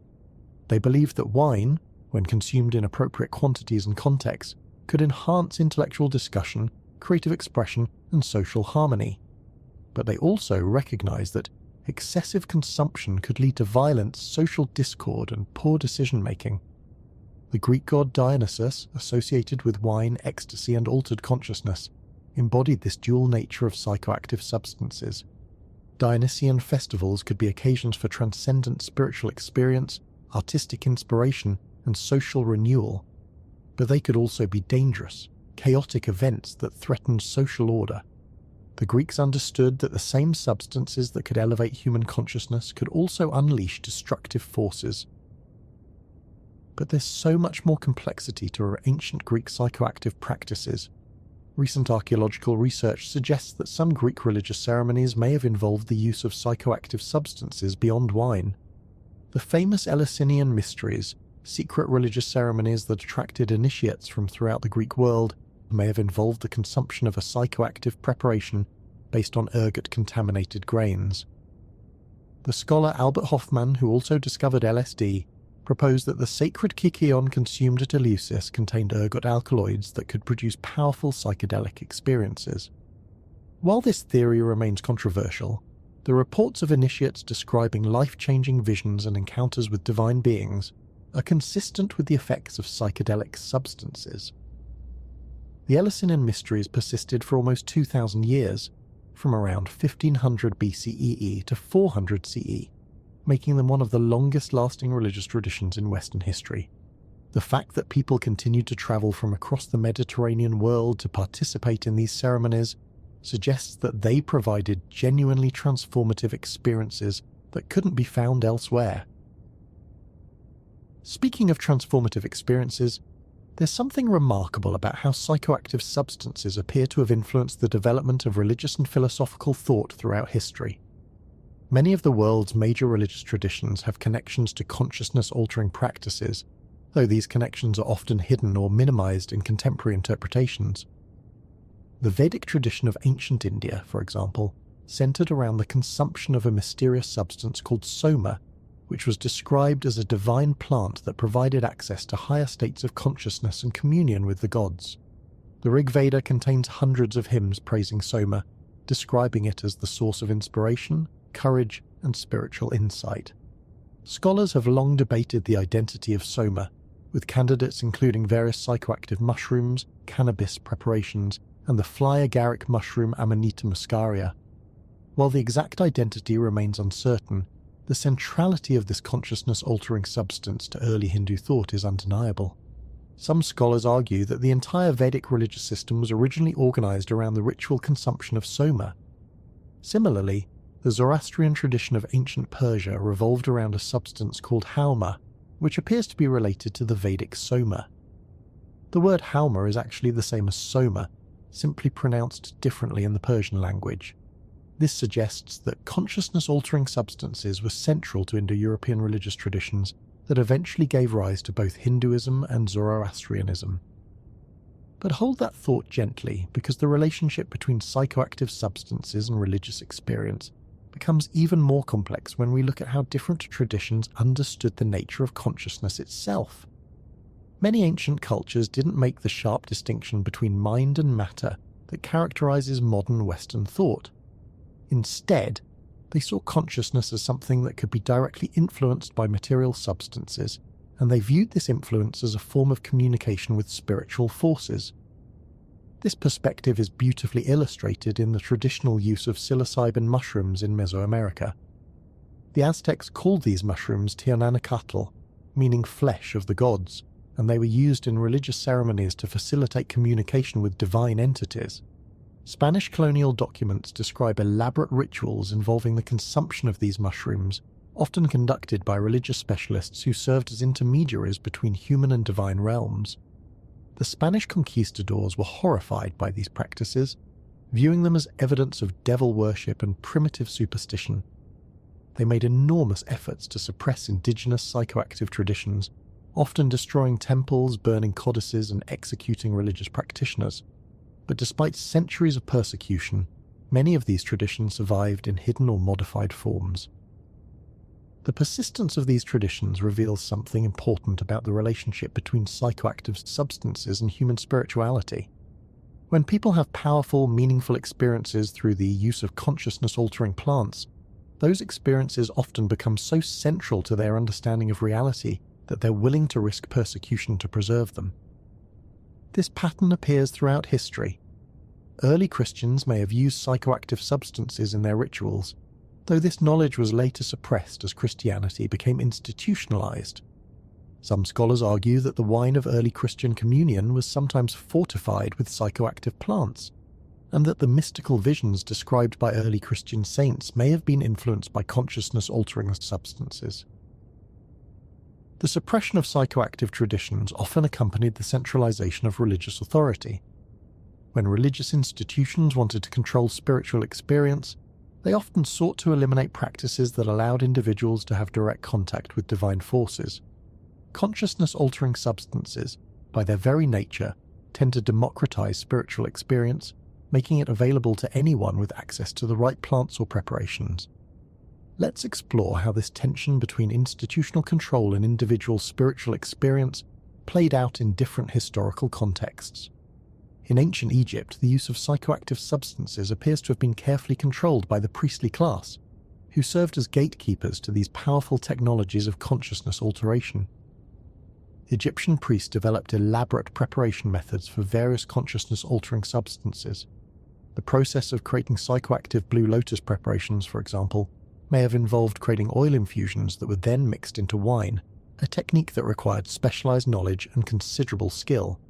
They believed that wine, when consumed in appropriate quantities and contexts, could enhance intellectual discussion, creative expression, and social harmony. But they also recognized that excessive consumption could lead to violence, social discord, and poor decision-making. The Greek god Dionysus, associated with wine, ecstasy, and altered consciousness, embodied this dual nature of psychoactive substances. Dionysian festivals could be occasions for transcendent spiritual experience, artistic inspiration, and social renewal. But they could also be dangerous, chaotic events that threatened social order. The Greeks understood that the same substances that could elevate human consciousness could also unleash destructive forces. But there's so much more complexity to our ancient Greek psychoactive practices. Recent archaeological research suggests that some Greek religious ceremonies may have involved the use of psychoactive substances beyond wine. The famous Eleusinian mysteries, secret religious ceremonies that attracted initiates from throughout the Greek world, may have involved the consumption of a psychoactive preparation based on ergot-contaminated grains. The scholar Albert Hofmann, who also discovered LSD, proposed that the sacred kykeon consumed at Eleusis contained ergot alkaloids that could produce powerful psychedelic experiences. While this theory remains controversial, the reports of initiates describing life-changing visions and encounters with divine beings are consistent with the effects of psychedelic substances. The Eleusinian mysteries persisted for almost 2,000 years, from around 1500 BCE to 400 CE, making them one of the longest-lasting religious traditions in Western history. The fact that people continued to travel from across the Mediterranean world to participate in these ceremonies suggests that they provided genuinely transformative experiences that couldn't be found elsewhere. Speaking of transformative experiences, there's something remarkable about how psychoactive substances appear to have influenced the development of religious and philosophical thought throughout history. Many of the world's major religious traditions have connections to consciousness-altering practices, though these connections are often hidden or minimized in contemporary interpretations. The Vedic tradition of ancient India, for example, centered around the consumption of a mysterious substance called soma, which was described as a divine plant that provided access to higher states of consciousness and communion with the gods. The Rig Veda contains hundreds of hymns praising soma, describing it as the source of inspiration, courage, and spiritual insight. Scholars have long debated the identity of soma, with candidates including various psychoactive mushrooms, cannabis preparations, and the fly agaric mushroom Amanita muscaria. While the exact identity remains uncertain, the centrality of this consciousness-altering substance to early Hindu thought is undeniable. Some scholars argue that the entire Vedic religious system was originally organized around the ritual consumption of soma. Similarly, the Zoroastrian tradition of ancient Persia revolved around a substance called hauma, which appears to be related to the Vedic soma. The word hauma is actually the same as soma, simply pronounced differently in the Persian language. This suggests that consciousness-altering substances were central to Indo-European religious traditions that eventually gave rise to both Hinduism and Zoroastrianism. But hold that thought gently, because the relationship between psychoactive substances and religious experience becomes even more complex when we look at how different traditions understood the nature of consciousness itself. Many ancient cultures didn't make the sharp distinction between mind and matter that characterizes modern Western thought. Instead, They saw consciousness as something that could be directly influenced by material substances, and they viewed this influence as a form of communication with spiritual forces. This perspective is beautifully illustrated in the traditional use of psilocybin mushrooms in Mesoamerica. The Aztecs called these mushrooms Tiananacatl, meaning flesh of the gods, and they were used in religious ceremonies to facilitate communication with divine entities. Spanish colonial documents describe elaborate rituals involving the consumption of these mushrooms, often conducted by religious specialists who served as intermediaries between human and divine realms. The Spanish conquistadors were horrified by these practices, viewing them as evidence of devil worship and primitive superstition. They made enormous efforts to suppress indigenous psychoactive traditions, often destroying temples, burning codices, and executing religious practitioners. But despite centuries of persecution, many of these traditions survived in hidden or modified forms. The persistence of these traditions reveals something important about the relationship between psychoactive substances and human spirituality. When people have powerful, meaningful experiences through the use of consciousness-altering plants, those experiences often become so central to their understanding of reality that they're willing to risk persecution to preserve them. This pattern appears throughout history. Early Christians may have used psychoactive substances in their rituals, though this knowledge was later suppressed as Christianity became institutionalized. Some scholars argue that the wine of early Christian communion was sometimes fortified with psychoactive plants, and that the mystical visions described by early Christian saints may have been influenced by consciousness-altering substances. The suppression of psychoactive traditions often accompanied the centralization of religious authority. When religious institutions wanted to control spiritual experience, they often sought to eliminate practices that allowed individuals to have direct contact with divine forces. Consciousness-altering substances, by their very nature, tend to democratize spiritual experience, making it available to anyone with access to the right plants or preparations. Let's explore how this tension between institutional control and individual spiritual experience played out in different historical contexts. In ancient Egypt, the use of psychoactive substances appears to have been carefully controlled by the priestly class, who served as gatekeepers to these powerful technologies of consciousness alteration. Egyptian priests developed elaborate preparation methods for various consciousness-altering substances. The process of creating psychoactive blue lotus preparations, for example, may have involved creating oil infusions that were then mixed into wine, a technique that required specialized knowledge and considerable skill.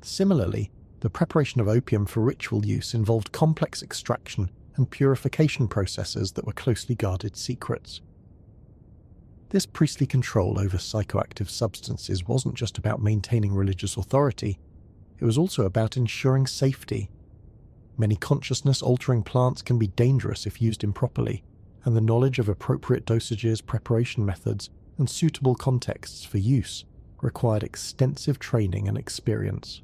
Similarly, the preparation of opium for ritual use involved complex extraction and purification processes that were closely guarded secrets. This priestly control over psychoactive substances wasn't just about maintaining religious authority, it was also about ensuring safety. Many consciousness-altering plants can be dangerous if used improperly, and the knowledge of appropriate dosages, preparation methods, and suitable contexts for use required extensive training and experience.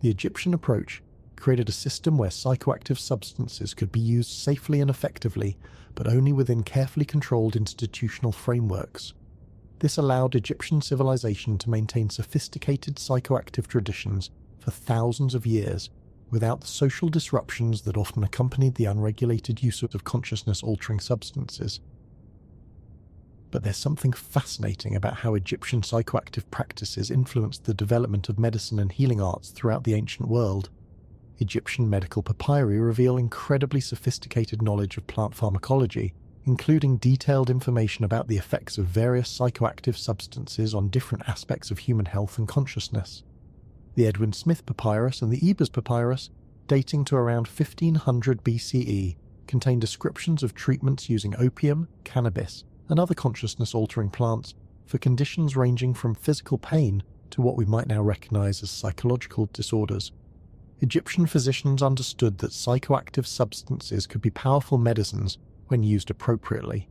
The Egyptian approach created a system where psychoactive substances could be used safely and effectively, but only within carefully controlled institutional frameworks. This allowed Egyptian civilization to maintain sophisticated psychoactive traditions for thousands of years without the social disruptions that often accompanied the unregulated use of consciousness-altering substances. But there's something fascinating about how Egyptian psychoactive practices influenced the development of medicine and healing arts throughout the ancient world. Egyptian medical papyri reveal incredibly sophisticated knowledge of plant pharmacology, including detailed information about the effects of various psychoactive substances on different aspects of human health and consciousness. The Edwin Smith Papyrus and the Ebers Papyrus, dating to around 1500 BCE, contain descriptions of treatments using opium, cannabis, and other consciousness-altering plants for conditions ranging from physical pain to what we might now recognize as psychological disorders. Egyptian physicians understood that psychoactive substances could be powerful medicines when used appropriately.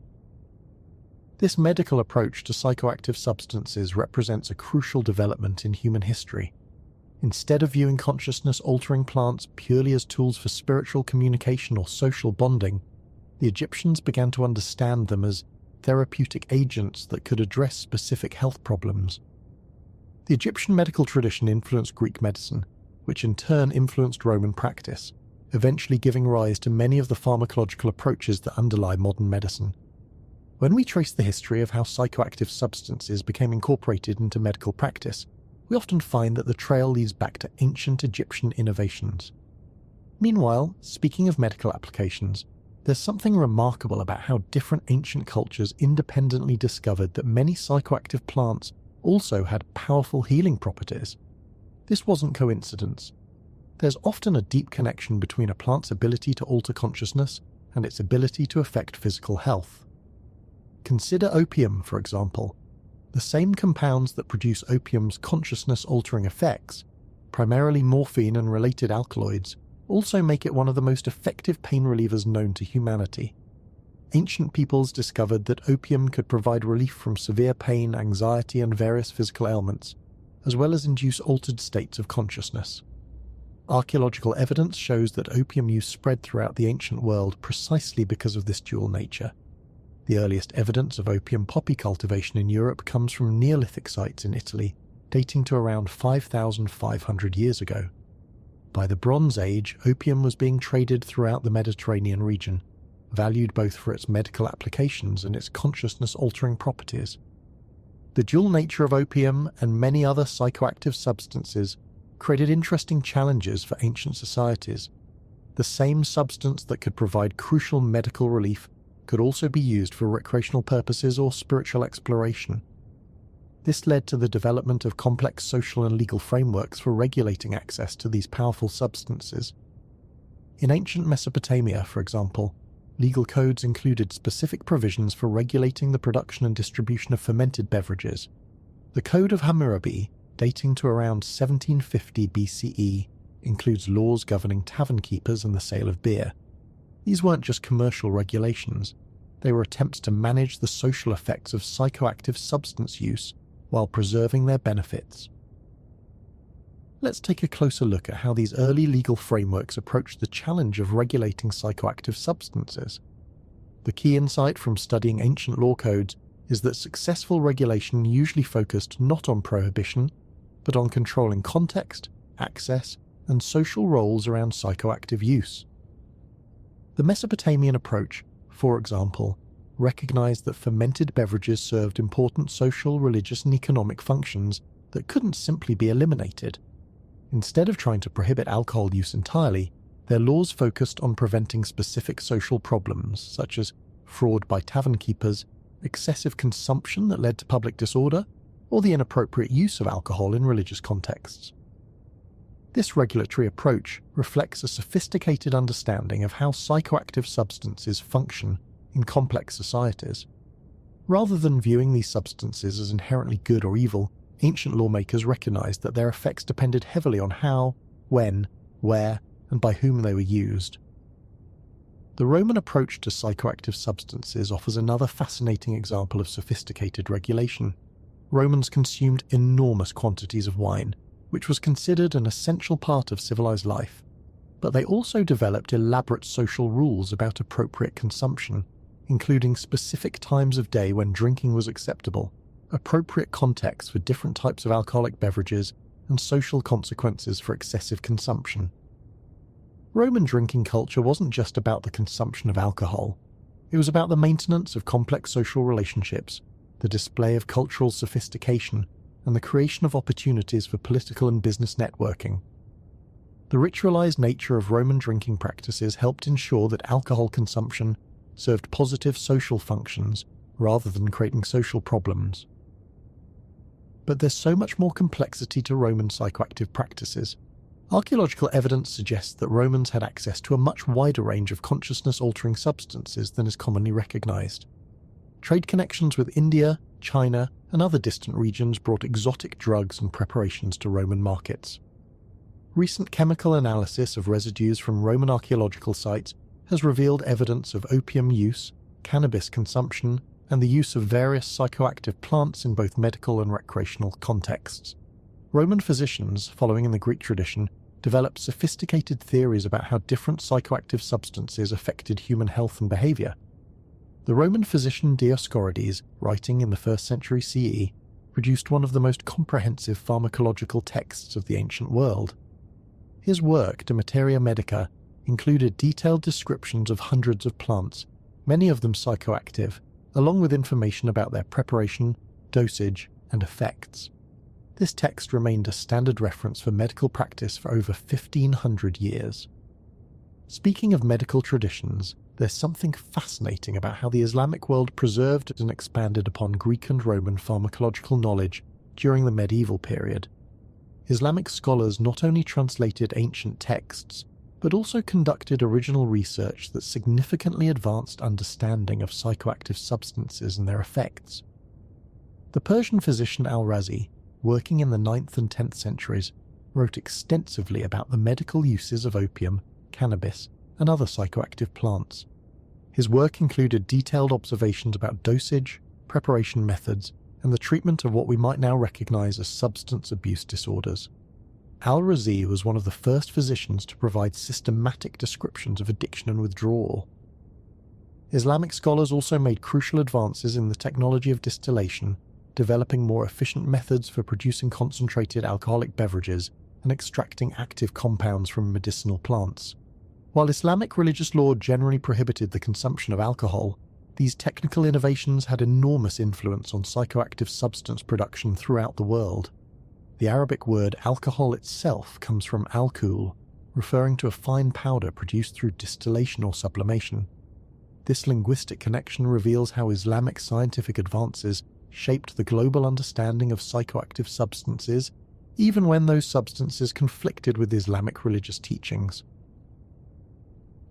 This medical approach to psychoactive substances represents a crucial development in human history. Instead of viewing consciousness-altering plants purely as tools for spiritual communication or social bonding, the Egyptians began to understand them as therapeutic agents that could address specific health problems. The Egyptian medical tradition influenced Greek medicine, which in turn influenced Roman practice, eventually giving rise to many of the pharmacological approaches that underlie modern medicine. When we trace the history of how psychoactive substances became incorporated into medical practice, we often find that the trail leads back to ancient Egyptian innovations. Meanwhile, speaking of medical applications, there's something remarkable about how different ancient cultures independently discovered that many psychoactive plants also had powerful healing properties. This wasn't coincidence. There's often a deep connection between a plant's ability to alter consciousness and its ability to affect physical health. Consider opium, for example. The same compounds that produce opium's consciousness-altering effects, primarily morphine and related alkaloids, also make it one of the most effective pain relievers known to humanity. Ancient peoples discovered that opium could provide relief from severe pain, anxiety, and various physical ailments, as well as induce altered states of consciousness. Archaeological evidence shows that opium use spread throughout the ancient world precisely because of this dual nature. The earliest evidence of opium poppy cultivation in Europe comes from Neolithic sites in Italy, dating to around 5,500 years ago. By the Bronze Age, opium was being traded throughout the Mediterranean region, valued both for its medical applications and its consciousness-altering properties. The dual nature of opium and many other psychoactive substances created interesting challenges for ancient societies. The same substance that could provide crucial medical relief could also be used for recreational purposes or spiritual exploration. This led to the development of complex social and legal frameworks for regulating access to these powerful substances. In ancient Mesopotamia, for example, legal codes included specific provisions for regulating the production and distribution of fermented beverages. The Code of Hammurabi, dating to around 1750 BCE, includes laws governing tavern keepers and the sale of beer. These weren't just commercial regulations, they were attempts to manage the social effects of psychoactive substance use while preserving their benefits. Let's take a closer look at how these early legal frameworks approached the challenge of regulating psychoactive substances. The key insight from studying ancient law codes is that successful regulation usually focused not on prohibition, but on controlling context, access, and social roles around psychoactive use. The Mesopotamian approach, for example, recognized that fermented beverages served important social, religious, and economic functions that couldn't simply be eliminated. Instead of trying to prohibit alcohol use entirely, their laws focused on preventing specific social problems, such as fraud by tavern keepers, excessive consumption that led to public disorder, or the inappropriate use of alcohol in religious contexts. This regulatory approach reflects a sophisticated understanding of how psychoactive substances function in complex societies. Rather than viewing these substances as inherently good or evil, ancient lawmakers recognized that their effects depended heavily on how, when, where, and by whom they were used. The Roman approach to psychoactive substances offers another fascinating example of sophisticated regulation. Romans consumed enormous quantities of wine, which was considered an essential part of civilized life, but they also developed elaborate social rules about appropriate consumption, including specific times of day when drinking was acceptable, appropriate contexts for different types of alcoholic beverages, and social consequences for excessive consumption. Roman drinking culture wasn't just about the consumption of alcohol. It was about the maintenance of complex social relationships, the display of cultural sophistication, and the creation of opportunities for political and business networking. The ritualized nature of Roman drinking practices helped ensure that alcohol consumption served positive social functions rather than creating social problems. But there's so much more complexity to Roman psychoactive practices. Archaeological evidence suggests that Romans had access to a much wider range of consciousness-altering substances than is commonly recognized. Trade connections with India, China, and other distant regions brought exotic drugs and preparations to Roman markets. Recent chemical analysis of residues from Roman archaeological sites has revealed evidence of opium use, cannabis consumption, and the use of various psychoactive plants in both medical and recreational contexts. Roman physicians, following in the Greek tradition, developed sophisticated theories about how different psychoactive substances affected human health and behavior. The Roman physician Dioscorides, writing in the 1st century CE, produced one of the most comprehensive pharmacological texts of the ancient world. His work, De Materia Medica, included detailed descriptions of hundreds of plants, many of them psychoactive, along with information about their preparation, dosage, and effects. This text remained a standard reference for medical practice for over 1,500 years. Speaking of medical traditions, there's something fascinating about how the Islamic world preserved and expanded upon Greek and Roman pharmacological knowledge during the medieval period. Islamic scholars not only translated ancient texts, but also conducted original research that significantly advanced understanding of psychoactive substances and their effects. The Persian physician al-Razi, working in the 9th and 10th centuries, wrote extensively about the medical uses of opium, cannabis, and other psychoactive plants. His work included detailed observations about dosage, preparation methods, and the treatment of what we might now recognize as substance abuse disorders. Al-Razi was one of the first physicians to provide systematic descriptions of addiction and withdrawal. Islamic scholars also made crucial advances in the technology of distillation, developing more efficient methods for producing concentrated alcoholic beverages and extracting active compounds from medicinal plants. While Islamic religious law generally prohibited the consumption of alcohol, these technical innovations had enormous influence on psychoactive substance production throughout the world. The Arabic word alcohol itself comes from alcohol, referring to a fine powder produced through distillation or sublimation. This linguistic connection reveals how Islamic scientific advances shaped the global understanding of psychoactive substances, even when those substances conflicted with Islamic religious teachings.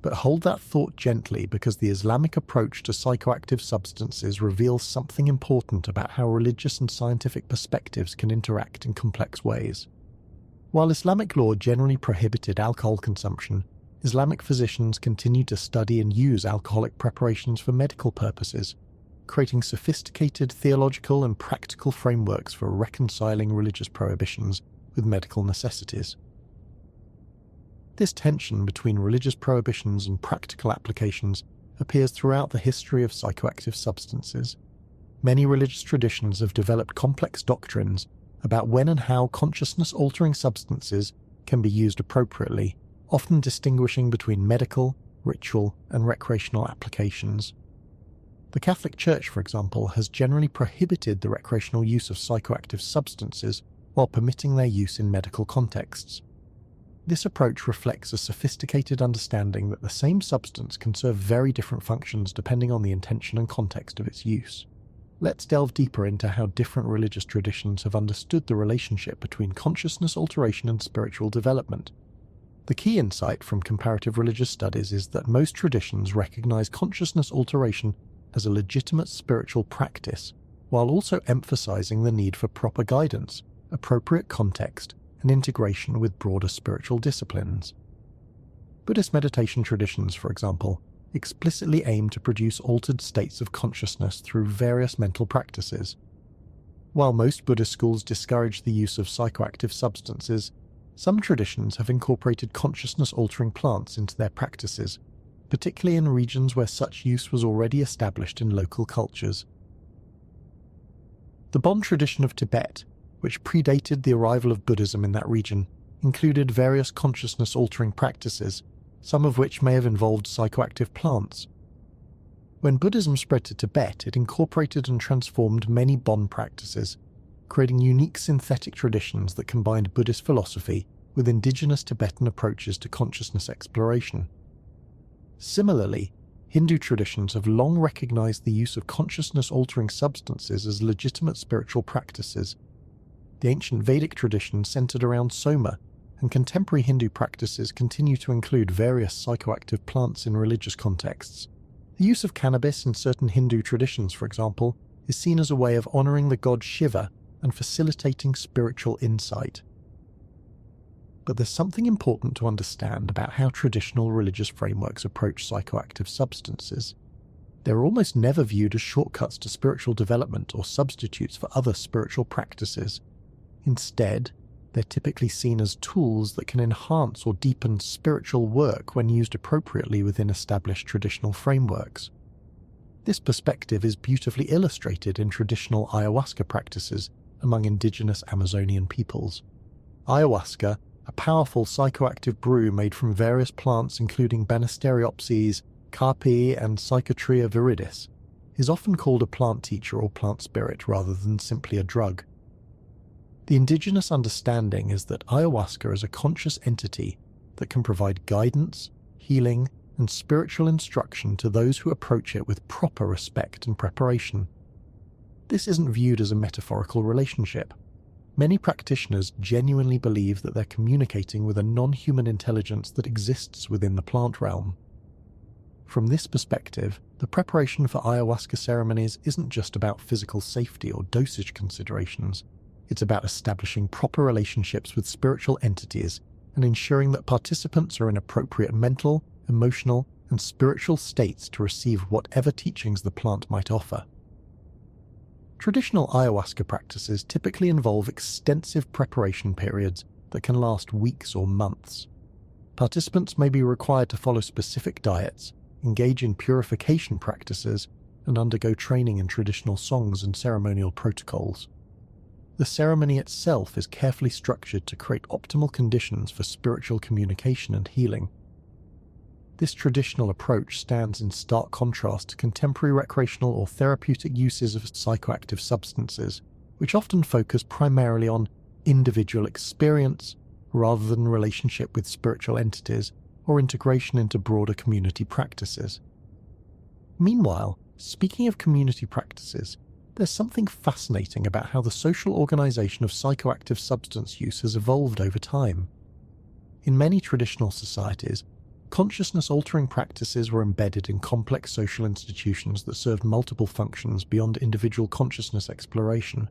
But hold that thought gently, because the Islamic approach to psychoactive substances reveals something important about how religious and scientific perspectives can interact in complex ways. While Islamic law generally prohibited alcohol consumption, Islamic physicians continued to study and use alcoholic preparations for medical purposes, creating sophisticated theological and practical frameworks for reconciling religious prohibitions with medical necessities. This tension between religious prohibitions and practical applications appears throughout the history of psychoactive substances. Many religious traditions have developed complex doctrines about when and how consciousness-altering substances can be used appropriately, often distinguishing between medical, ritual, and recreational applications. The Catholic Church, for example, has generally prohibited the recreational use of psychoactive substances while permitting their use in medical contexts. This approach reflects a sophisticated understanding that the same substance can serve very different functions depending on the intention and context of its use. Let's delve deeper into how different religious traditions have understood the relationship between consciousness alteration and spiritual development. The key insight from comparative religious studies is that most traditions recognize consciousness alteration as a legitimate spiritual practice, while also emphasizing the need for proper guidance, appropriate context, and integration with broader spiritual disciplines. Buddhist meditation traditions, for example, explicitly aim to produce altered states of consciousness through various mental practices. While most Buddhist schools discourage the use of psychoactive substances, some traditions have incorporated consciousness-altering plants into their practices, particularly in regions where such use was already established in local cultures. The Bon tradition of Tibet, which predated the arrival of Buddhism in that region, included various consciousness-altering practices, some of which may have involved psychoactive plants. When Buddhism spread to Tibet, it incorporated and transformed many Bon practices, creating unique synthetic traditions that combined Buddhist philosophy with indigenous Tibetan approaches to consciousness exploration. Similarly, Hindu traditions have long recognized the use of consciousness-altering substances as legitimate spiritual practices. The ancient Vedic tradition centered around Soma, and contemporary Hindu practices continue to include various psychoactive plants in religious contexts. The use of cannabis in certain Hindu traditions, for example, is seen as a way of honoring the god Shiva and facilitating spiritual insight. But there's something important to understand about how traditional religious frameworks approach psychoactive substances. They're almost never viewed as shortcuts to spiritual development or substitutes for other spiritual practices. Instead, they're typically seen as tools that can enhance or deepen spiritual work when used appropriately within established traditional frameworks. This perspective is beautifully illustrated in traditional ayahuasca practices among indigenous Amazonian peoples. Ayahuasca, a powerful psychoactive brew made from various plants including Banisteriopsis, Carpi, and Psychotria viridis, is often called a plant teacher or plant spirit rather than simply a drug. The indigenous understanding is that ayahuasca is a conscious entity that can provide guidance, healing, and spiritual instruction to those who approach it with proper respect and preparation. This isn't viewed as a metaphorical relationship. Many practitioners genuinely believe that they're communicating with a non-human intelligence that exists within the plant realm. From this perspective, the preparation for ayahuasca ceremonies isn't just about physical safety or dosage considerations. It's about establishing proper relationships with spiritual entities and ensuring that participants are in appropriate mental, emotional, and spiritual states to receive whatever teachings the plant might offer. Traditional ayahuasca practices typically involve extensive preparation periods that can last weeks or months. Participants may be required to follow specific diets, engage in purification practices, and undergo training in traditional songs and ceremonial protocols. The ceremony itself is carefully structured to create optimal conditions for spiritual communication and healing. This traditional approach stands in stark contrast to contemporary recreational or therapeutic uses of psychoactive substances, which often focus primarily on individual experience rather than relationship with spiritual entities or integration into broader community practices. Meanwhile, speaking of community practices, there's something fascinating about how the social organization of psychoactive substance use has evolved over time. In many traditional societies, consciousness-altering practices were embedded in complex social institutions that served multiple functions beyond individual consciousness exploration.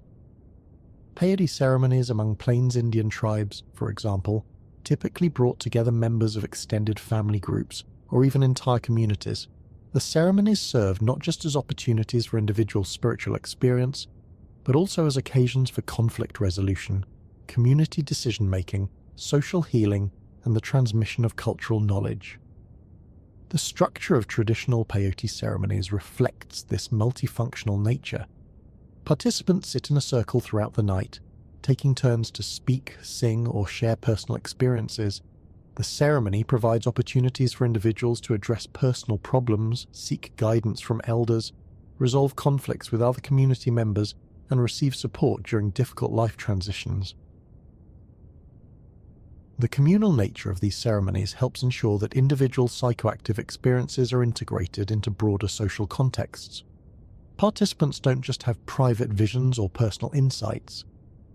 Peyote ceremonies among Plains Indian tribes, for example, typically brought together members of extended family groups or even entire communities. The ceremonies served not just as opportunities for individual spiritual experience, but also as occasions for conflict resolution, community decision-making, social healing, and the transmission of cultural knowledge. The structure of traditional peyote ceremonies reflects this multifunctional nature. Participants sit in a circle throughout the night, taking turns to speak, sing, or share personal experiences. The ceremony provides opportunities for individuals to address personal problems, seek guidance from elders, resolve conflicts with other community members, and receive support during difficult life transitions. The communal nature of these ceremonies helps ensure that individual psychoactive experiences are integrated into broader social contexts. Participants don't just have private visions or personal insights.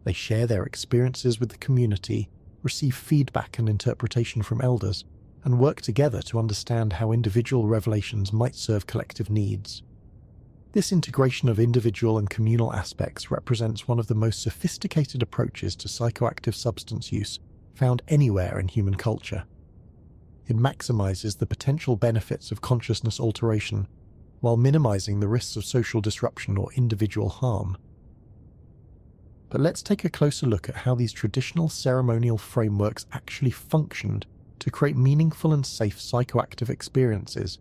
They share their experiences with the community, receive feedback and interpretation from elders, and work together to understand how individual revelations might serve collective needs. This integration of individual and communal aspects represents one of the most sophisticated approaches to psychoactive substance use found anywhere in human culture. It maximizes the potential benefits of consciousness alteration while minimizing the risks of social disruption or individual harm. But let's take a closer look at how these traditional ceremonial frameworks actually functioned to create meaningful and safe psychoactive experiences.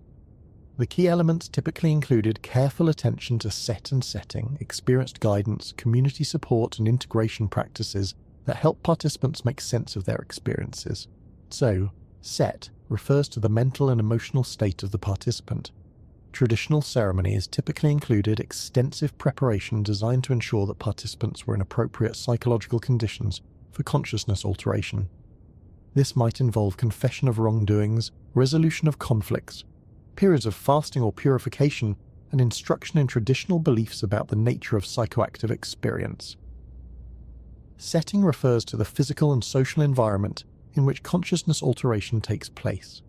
The key elements typically included careful attention to set and setting, experienced guidance, community support, and integration practices that help participants make sense of their experiences. So, set refers to the mental and emotional state of the participant. Traditional ceremonies typically included extensive preparation designed to ensure that participants were in appropriate psychological conditions for consciousness alteration. This might involve confession of wrongdoings, resolution of conflicts, periods of fasting or purification, and instruction in traditional beliefs about the nature of psychoactive experience. Setting refers to the physical and social environment in which consciousness alteration takes place.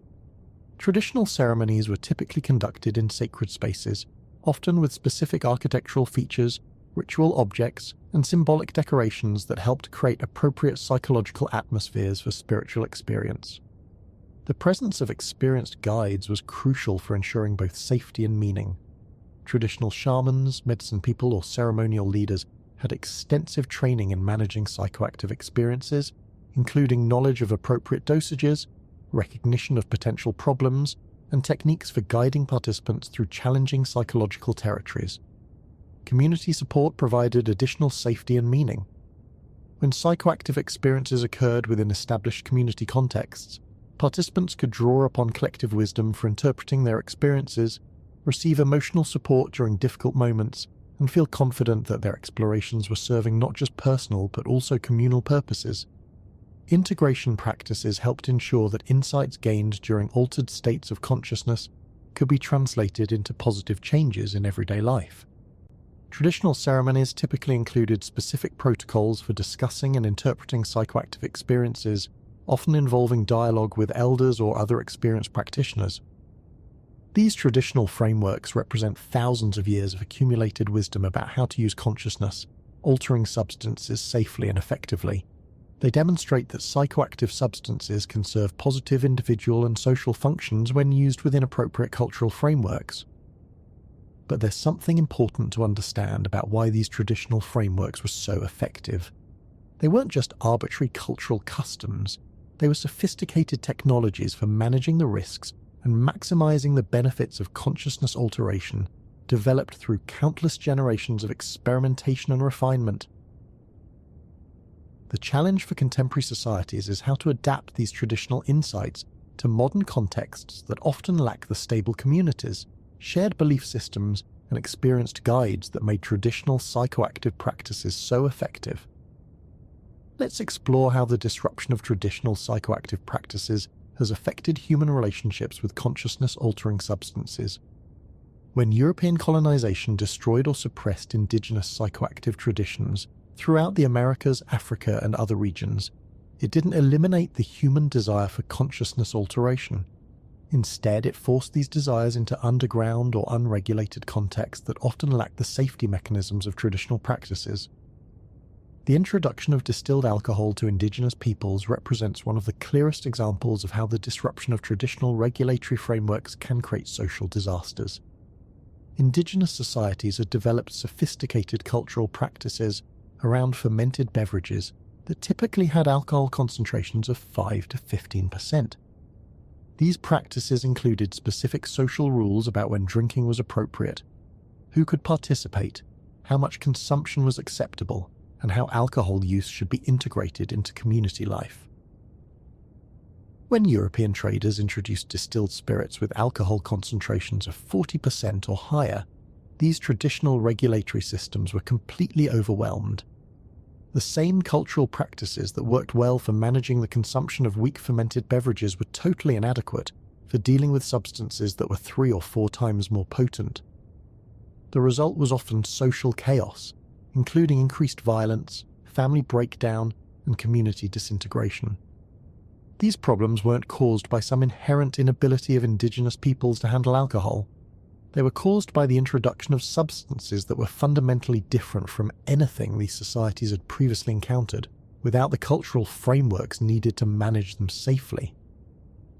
Traditional ceremonies were typically conducted in sacred spaces, often with specific architectural features, ritual objects, and symbolic decorations that helped create appropriate psychological atmospheres for spiritual experience. The presence of experienced guides was crucial for ensuring both safety and meaning. Traditional shamans, medicine people, or ceremonial leaders had extensive training in managing psychoactive experiences, including knowledge of appropriate dosages, recognition of potential problems, and techniques for guiding participants through challenging psychological territories. Community support provided additional safety and meaning. When psychoactive experiences occurred within established community contexts, participants could draw upon collective wisdom for interpreting their experiences, receive emotional support during difficult moments, and feel confident that their explorations were serving not just personal but also communal purposes. Integration practices helped ensure that insights gained during altered states of consciousness could be translated into positive changes in everyday life. Traditional ceremonies typically included specific protocols for discussing and interpreting psychoactive experiences, often involving dialogue with elders or other experienced practitioners. These traditional frameworks represent thousands of years of accumulated wisdom about how to use consciousness, altering substances safely and effectively. They demonstrate that psychoactive substances can serve positive individual and social functions when used within appropriate cultural frameworks. But there's something important to understand about why these traditional frameworks were so effective. They weren't just arbitrary cultural customs, they were sophisticated technologies for managing the risks and maximizing the benefits of consciousness alteration, developed through countless generations of experimentation and refinement. The challenge for contemporary societies is how to adapt these traditional insights to modern contexts that often lack the stable communities, shared belief systems, and experienced guides that made traditional psychoactive practices so effective. Let's explore how the disruption of traditional psychoactive practices has affected human relationships with consciousness-altering substances. When European colonization destroyed or suppressed indigenous psychoactive traditions throughout the Americas, Africa, and other regions, it didn't eliminate the human desire for consciousness alteration. Instead, it forced these desires into underground or unregulated contexts that often lack the safety mechanisms of traditional practices. The introduction of distilled alcohol to indigenous peoples represents one of the clearest examples of how the disruption of traditional regulatory frameworks can create social disasters. Indigenous societies had developed sophisticated cultural practices around fermented beverages that typically had alcohol concentrations of 5 to 15%. These practices included specific social rules about when drinking was appropriate, who could participate, how much consumption was acceptable, and how alcohol use should be integrated into community life. When European traders introduced distilled spirits with alcohol concentrations of 40% or higher, these traditional regulatory systems were completely overwhelmed. The same cultural practices that worked well for managing the consumption of weak fermented beverages were totally inadequate for dealing with substances that were 3 or 4 times more potent. The result was often social chaos, including increased violence, family breakdown, and community disintegration. These problems weren't caused by some inherent inability of indigenous peoples to handle alcohol. They were caused by the introduction of substances that were fundamentally different from anything these societies had previously encountered, without the cultural frameworks needed to manage them safely.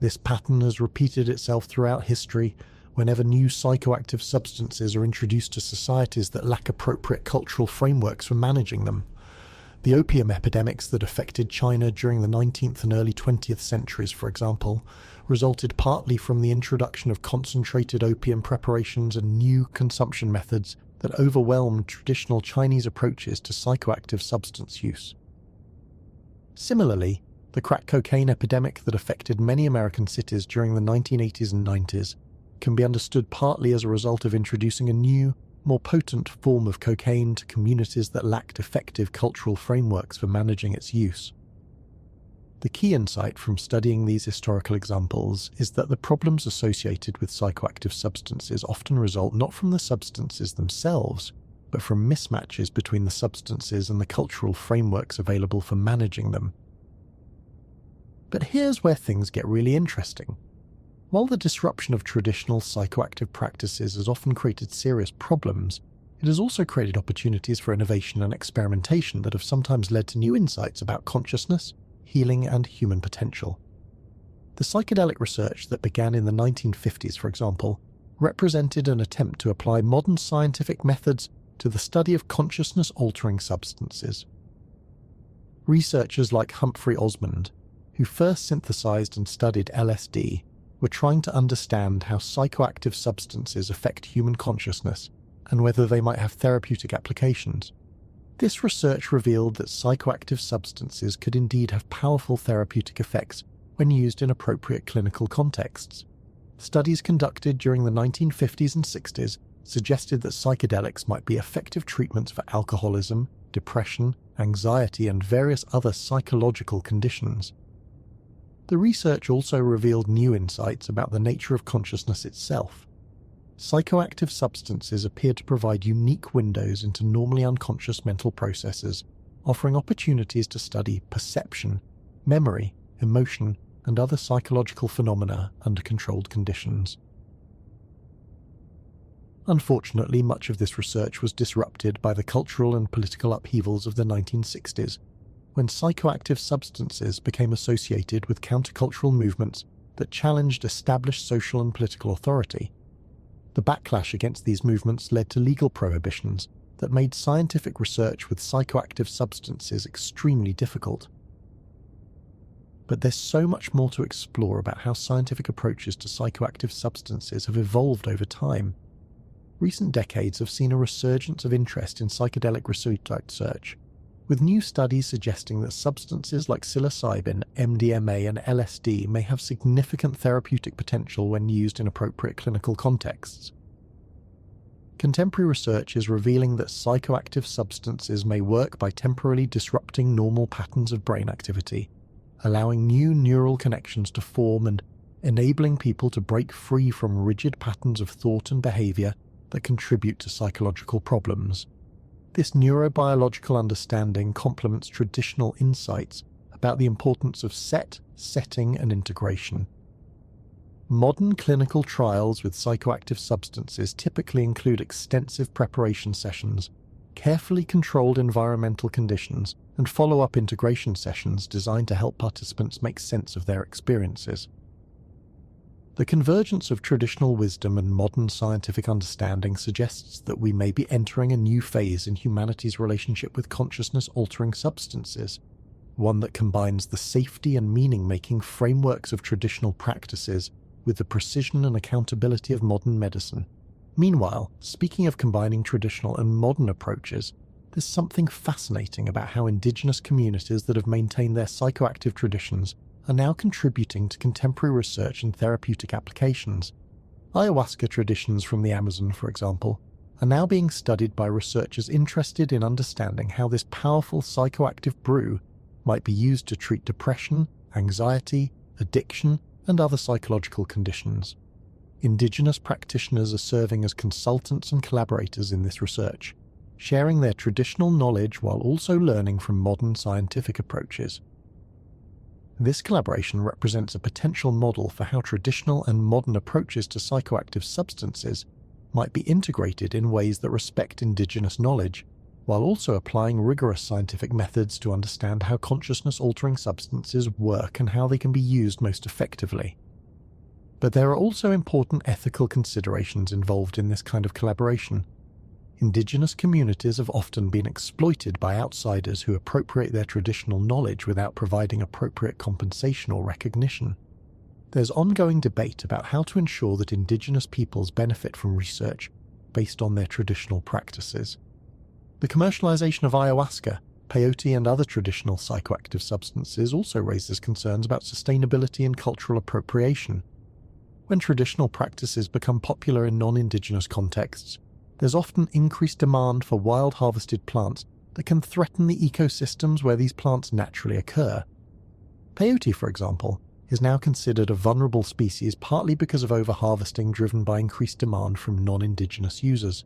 This pattern has repeated itself throughout history whenever new psychoactive substances are introduced to societies that lack appropriate cultural frameworks for managing them. The opium epidemics that affected China during the 19th and early 20th centuries, for example, resulted partly from the introduction of concentrated opium preparations and new consumption methods that overwhelmed traditional Chinese approaches to psychoactive substance use. Similarly, the crack cocaine epidemic that affected many American cities during the 1980s and 90s can be understood partly as a result of introducing a new, more potent form of cocaine to communities that lacked effective cultural frameworks for managing its use. The key insight from studying these historical examples is that the problems associated with psychoactive substances often result not from the substances themselves, but from mismatches between the substances and the cultural frameworks available for managing them. But here's where things get really interesting. While the disruption of traditional psychoactive practices has often created serious problems, it has also created opportunities for innovation and experimentation that have sometimes led to new insights about consciousness, healing, and human potential. The psychedelic research that began in the 1950s, for example, represented an attempt to apply modern scientific methods to the study of consciousness-altering substances. Researchers like Humphrey Osmond, who first synthesized and studied LSD, were trying to understand how psychoactive substances affect human consciousness and whether they might have therapeutic applications. This research revealed that psychoactive substances could indeed have powerful therapeutic effects when used in appropriate clinical contexts. Studies conducted during the 1950s and 60s suggested that psychedelics might be effective treatments for alcoholism, depression, anxiety, and various other psychological conditions. The research also revealed new insights about the nature of consciousness itself. Psychoactive substances appeared to provide unique windows into normally unconscious mental processes, offering opportunities to study perception, memory, emotion, and other psychological phenomena under controlled conditions. Unfortunately, much of this research was disrupted by the cultural and political upheavals of the 1960s, when psychoactive substances became associated with countercultural movements that challenged established social and political authority. The backlash against these movements led to legal prohibitions that made scientific research with psychoactive substances extremely difficult. But there's so much more to explore about how scientific approaches to psychoactive substances have evolved over time. Recent decades have seen a resurgence of interest in psychedelic research, with new studies suggesting that substances like psilocybin, MDMA, and LSD may have significant therapeutic potential when used in appropriate clinical contexts. Contemporary research is revealing that psychoactive substances may work by temporarily disrupting normal patterns of brain activity, allowing new neural connections to form and enabling people to break free from rigid patterns of thought and behavior that contribute to psychological problems. This neurobiological understanding complements traditional insights about the importance of setting, and integration. Modern clinical trials with psychoactive substances typically include extensive preparation sessions, carefully controlled environmental conditions, and follow-up integration sessions designed to help participants make sense of their experiences. The convergence of traditional wisdom and modern scientific understanding suggests that we may be entering a new phase in humanity's relationship with consciousness-altering substances, one that combines the safety and meaning-making frameworks of traditional practices with the precision and accountability of modern medicine. Meanwhile, speaking of combining traditional and modern approaches, there's something fascinating about how indigenous communities that have maintained their psychoactive traditions are now contributing to contemporary research and therapeutic applications. Ayahuasca traditions from the Amazon, for example, are now being studied by researchers interested in understanding how this powerful psychoactive brew might be used to treat depression, anxiety, addiction, and other psychological conditions. Indigenous practitioners are serving as consultants and collaborators in this research, sharing their traditional knowledge while also learning from modern scientific approaches. This collaboration represents a potential model for how traditional and modern approaches to psychoactive substances might be integrated in ways that respect indigenous knowledge, while also applying rigorous scientific methods to understand how consciousness-altering substances work and how they can be used most effectively. But there are also important ethical considerations involved in this kind of collaboration. Indigenous communities have often been exploited by outsiders who appropriate their traditional knowledge without providing appropriate compensation or recognition. There's ongoing debate about how to ensure that indigenous peoples benefit from research based on their traditional practices. The commercialization of ayahuasca, peyote, and other traditional psychoactive substances also raises concerns about sustainability and cultural appropriation. When traditional practices become popular in non-indigenous contexts, there's often increased demand for wild harvested plants that can threaten the ecosystems where these plants naturally occur. Peyote, for example, is now considered a vulnerable species partly because of overharvesting driven by increased demand from non-indigenous users.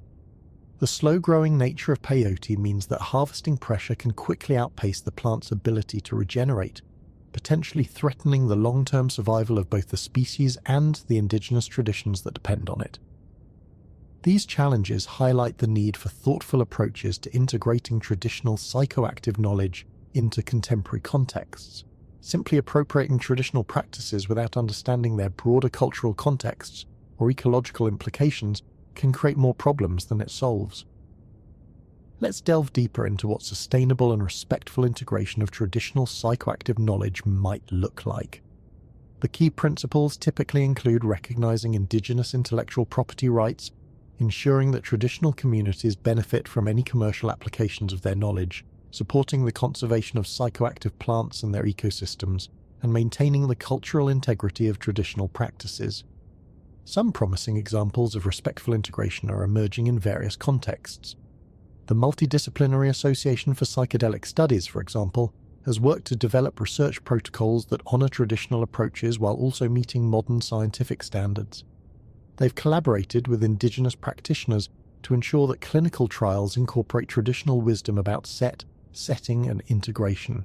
The slow-growing nature of peyote means that harvesting pressure can quickly outpace the plant's ability to regenerate, potentially threatening the long-term survival of both the species and the indigenous traditions that depend on it. These challenges highlight the need for thoughtful approaches to integrating traditional psychoactive knowledge into contemporary contexts. Simply appropriating traditional practices without understanding their broader cultural contexts or ecological implications can create more problems than it solves. Let's delve deeper into what sustainable and respectful integration of traditional psychoactive knowledge might look like. The key principles typically include recognizing indigenous intellectual property rights, ensuring that traditional communities benefit from any commercial applications of their knowledge, supporting the conservation of psychoactive plants and their ecosystems, and maintaining the cultural integrity of traditional practices. Some promising examples of respectful integration are emerging in various contexts. The Multidisciplinary Association for Psychedelic Studies, for example, has worked to develop research protocols that honor traditional approaches while also meeting modern scientific standards. They've collaborated with indigenous practitioners to ensure that clinical trials incorporate traditional wisdom about setting, and integration.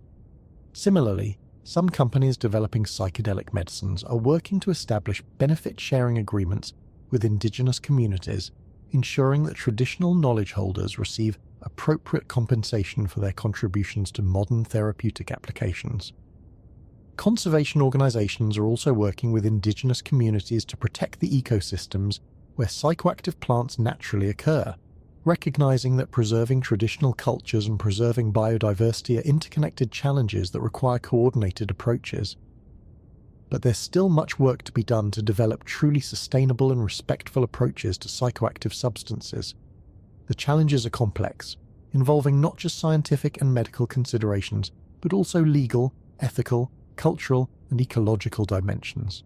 Similarly, some companies developing psychedelic medicines are working to establish benefit-sharing agreements with indigenous communities, ensuring that traditional knowledge holders receive appropriate compensation for their contributions to modern therapeutic applications. Conservation organizations are also working with indigenous communities to protect the ecosystems where psychoactive plants naturally occur, recognizing that preserving traditional cultures and preserving biodiversity are interconnected challenges that require coordinated approaches. But there's still much work to be done to develop truly sustainable and respectful approaches to psychoactive substances. The challenges are complex, involving not just scientific and medical considerations, but also legal, ethical, cultural, and ecological dimensions.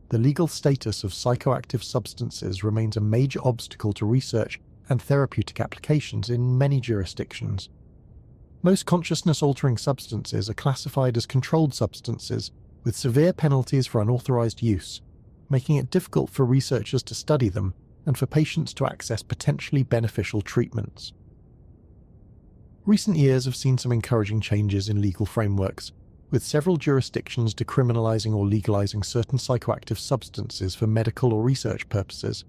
The legal status of psychoactive substances remains a major obstacle to research and therapeutic applications in many jurisdictions. Most consciousness-altering substances are classified as controlled substances, with severe penalties for unauthorized use, making it difficult for researchers to study them and for patients to access potentially beneficial treatments. Recent years have seen some encouraging changes in legal frameworks, with several jurisdictions decriminalizing or legalizing certain psychoactive substances for medical or research purposes.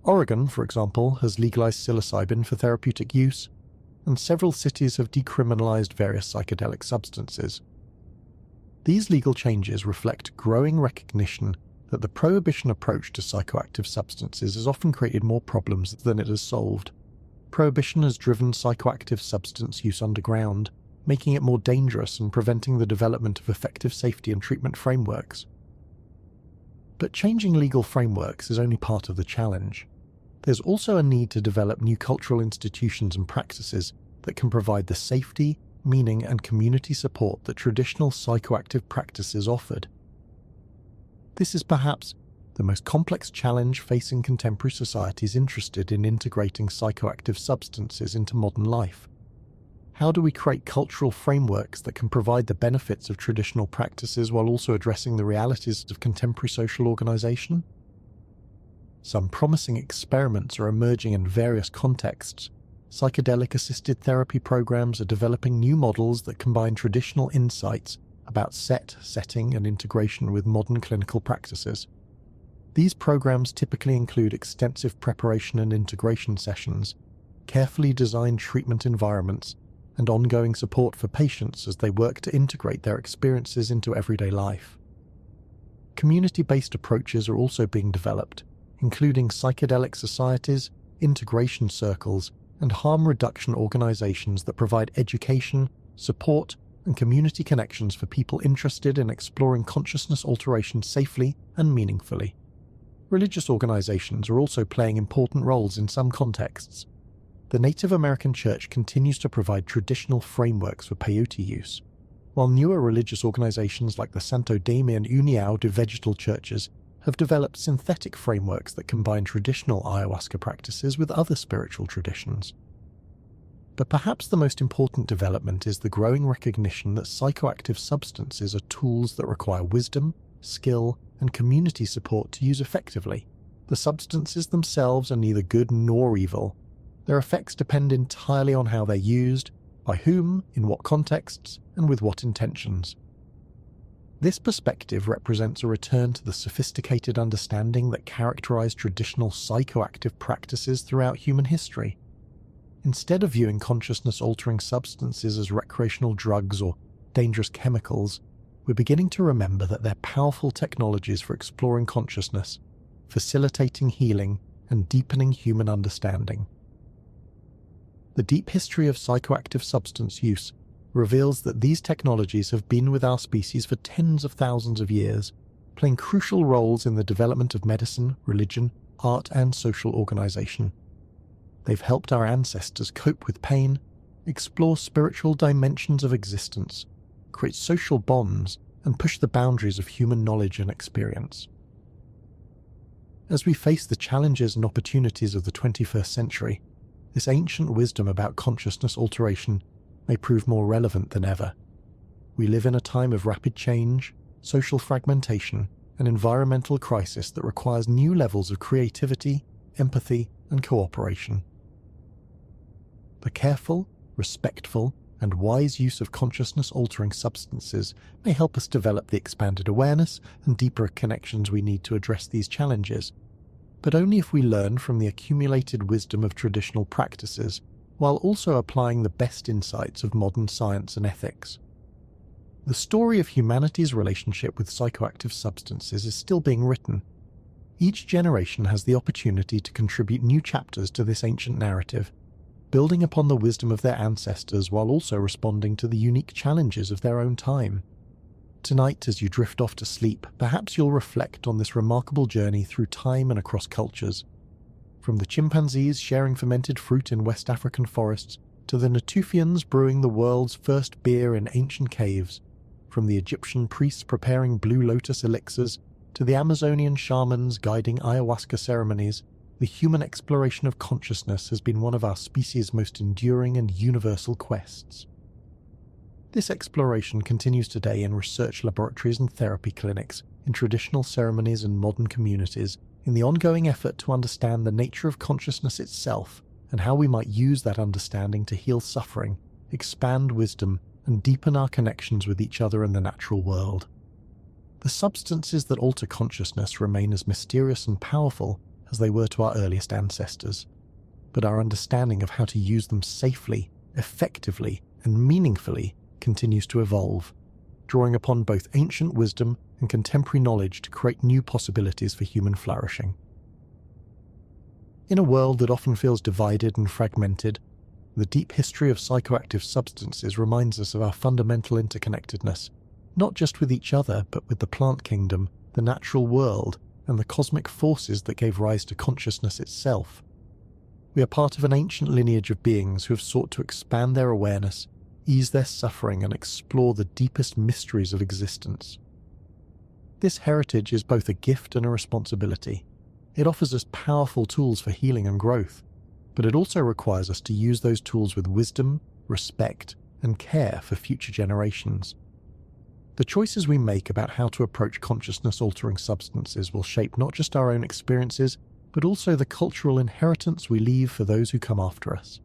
Oregon, for example, has legalized psilocybin for therapeutic use, and several cities have decriminalized various psychedelic substances. These legal changes reflect growing recognition that the prohibition approach to psychoactive substances has often created more problems than it has solved. Prohibition has driven psychoactive substance use underground, making it more dangerous and preventing the development of effective safety and treatment frameworks. But changing legal frameworks is only part of the challenge. There's also a need to develop new cultural institutions and practices that can provide the safety, meaning, and community support that traditional psychoactive practices offered. This is perhaps the most complex challenge facing contemporary societies interested in integrating psychoactive substances into modern life. How do we create cultural frameworks that can provide the benefits of traditional practices while also addressing the realities of contemporary social organization? Some promising experiments are emerging in various contexts. Psychedelic-assisted therapy programs are developing new models that combine traditional insights about setting, and integration with modern clinical practices. These programs typically include extensive preparation and integration sessions, carefully designed treatment environments, and ongoing support for patients as they work to integrate their experiences into everyday life. Community-based approaches are also being developed, including psychedelic societies, integration circles, and harm reduction organizations that provide education, support, and community connections for people interested in exploring consciousness alteration safely and meaningfully. Religious organizations are also playing important roles in some contexts. The Native American Church continues to provide traditional frameworks for peyote use, while newer religious organizations like the Santo Daime and União de Vegetal churches have developed synthetic frameworks that combine traditional ayahuasca practices with other spiritual traditions. But perhaps the most important development is the growing recognition that psychoactive substances are tools that require wisdom, skill, and community support to use effectively. The substances themselves are neither good nor evil. Their effects depend entirely on how they're used, by whom, in what contexts, and with what intentions. This perspective represents a return to the sophisticated understanding that characterized traditional psychoactive practices throughout human history. Instead of viewing consciousness-altering substances as recreational drugs or dangerous chemicals, we're beginning to remember that they're powerful technologies for exploring consciousness, facilitating healing, and deepening human understanding. The deep history of psychoactive substance use reveals that these technologies have been with our species for tens of thousands of years, playing crucial roles in the development of medicine, religion, art, and social organization. They've helped our ancestors cope with pain, explore spiritual dimensions of existence, create social bonds, and push the boundaries of human knowledge and experience. As we face the challenges and opportunities of the 21st century, this ancient wisdom about consciousness alteration may prove more relevant than ever. We live in a time of rapid change, social fragmentation, and environmental crisis that requires new levels of creativity, empathy, and cooperation. The careful, respectful, and wise use of consciousness-altering substances may help us develop the expanded awareness and deeper connections we need to address these challenges, but only if we learn from the accumulated wisdom of traditional practices, while also applying the best insights of modern science and ethics. The story of humanity's relationship with psychoactive substances is still being written. Each generation has the opportunity to contribute new chapters to this ancient narrative, building upon the wisdom of their ancestors while also responding to the unique challenges of their own time. Tonight, as you drift off to sleep, perhaps you'll reflect on this remarkable journey through time and across cultures. From the chimpanzees sharing fermented fruit in West African forests, to the Natufians brewing the world's first beer in ancient caves, from the Egyptian priests preparing blue lotus elixirs, to the Amazonian shamans guiding ayahuasca ceremonies, the human exploration of consciousness has been one of our species' most enduring and universal quests. This exploration continues today in research laboratories and therapy clinics, in traditional ceremonies and modern communities, in the ongoing effort to understand the nature of consciousness itself and how we might use that understanding to heal suffering, expand wisdom, and deepen our connections with each other and the natural world. The substances that alter consciousness remain as mysterious and powerful as they were to our earliest ancestors, but our understanding of how to use them safely, effectively, and meaningfully continues to evolve, drawing upon both ancient wisdom and contemporary knowledge to create new possibilities for human flourishing. In a world that often feels divided and fragmented, the deep history of psychoactive substances reminds us of our fundamental interconnectedness, not just with each other, but with the plant kingdom, the natural world, and the cosmic forces that gave rise to consciousness itself. We are part of an ancient lineage of beings who have sought to expand their awareness, ease their suffering, and explore the deepest mysteries of existence. This heritage is both a gift and a responsibility. It offers us powerful tools for healing and growth, but it also requires us to use those tools with wisdom, respect, and care for future generations. The choices we make about how to approach consciousness-altering substances will shape not just our own experiences, but also the cultural inheritance we leave for those who come after us.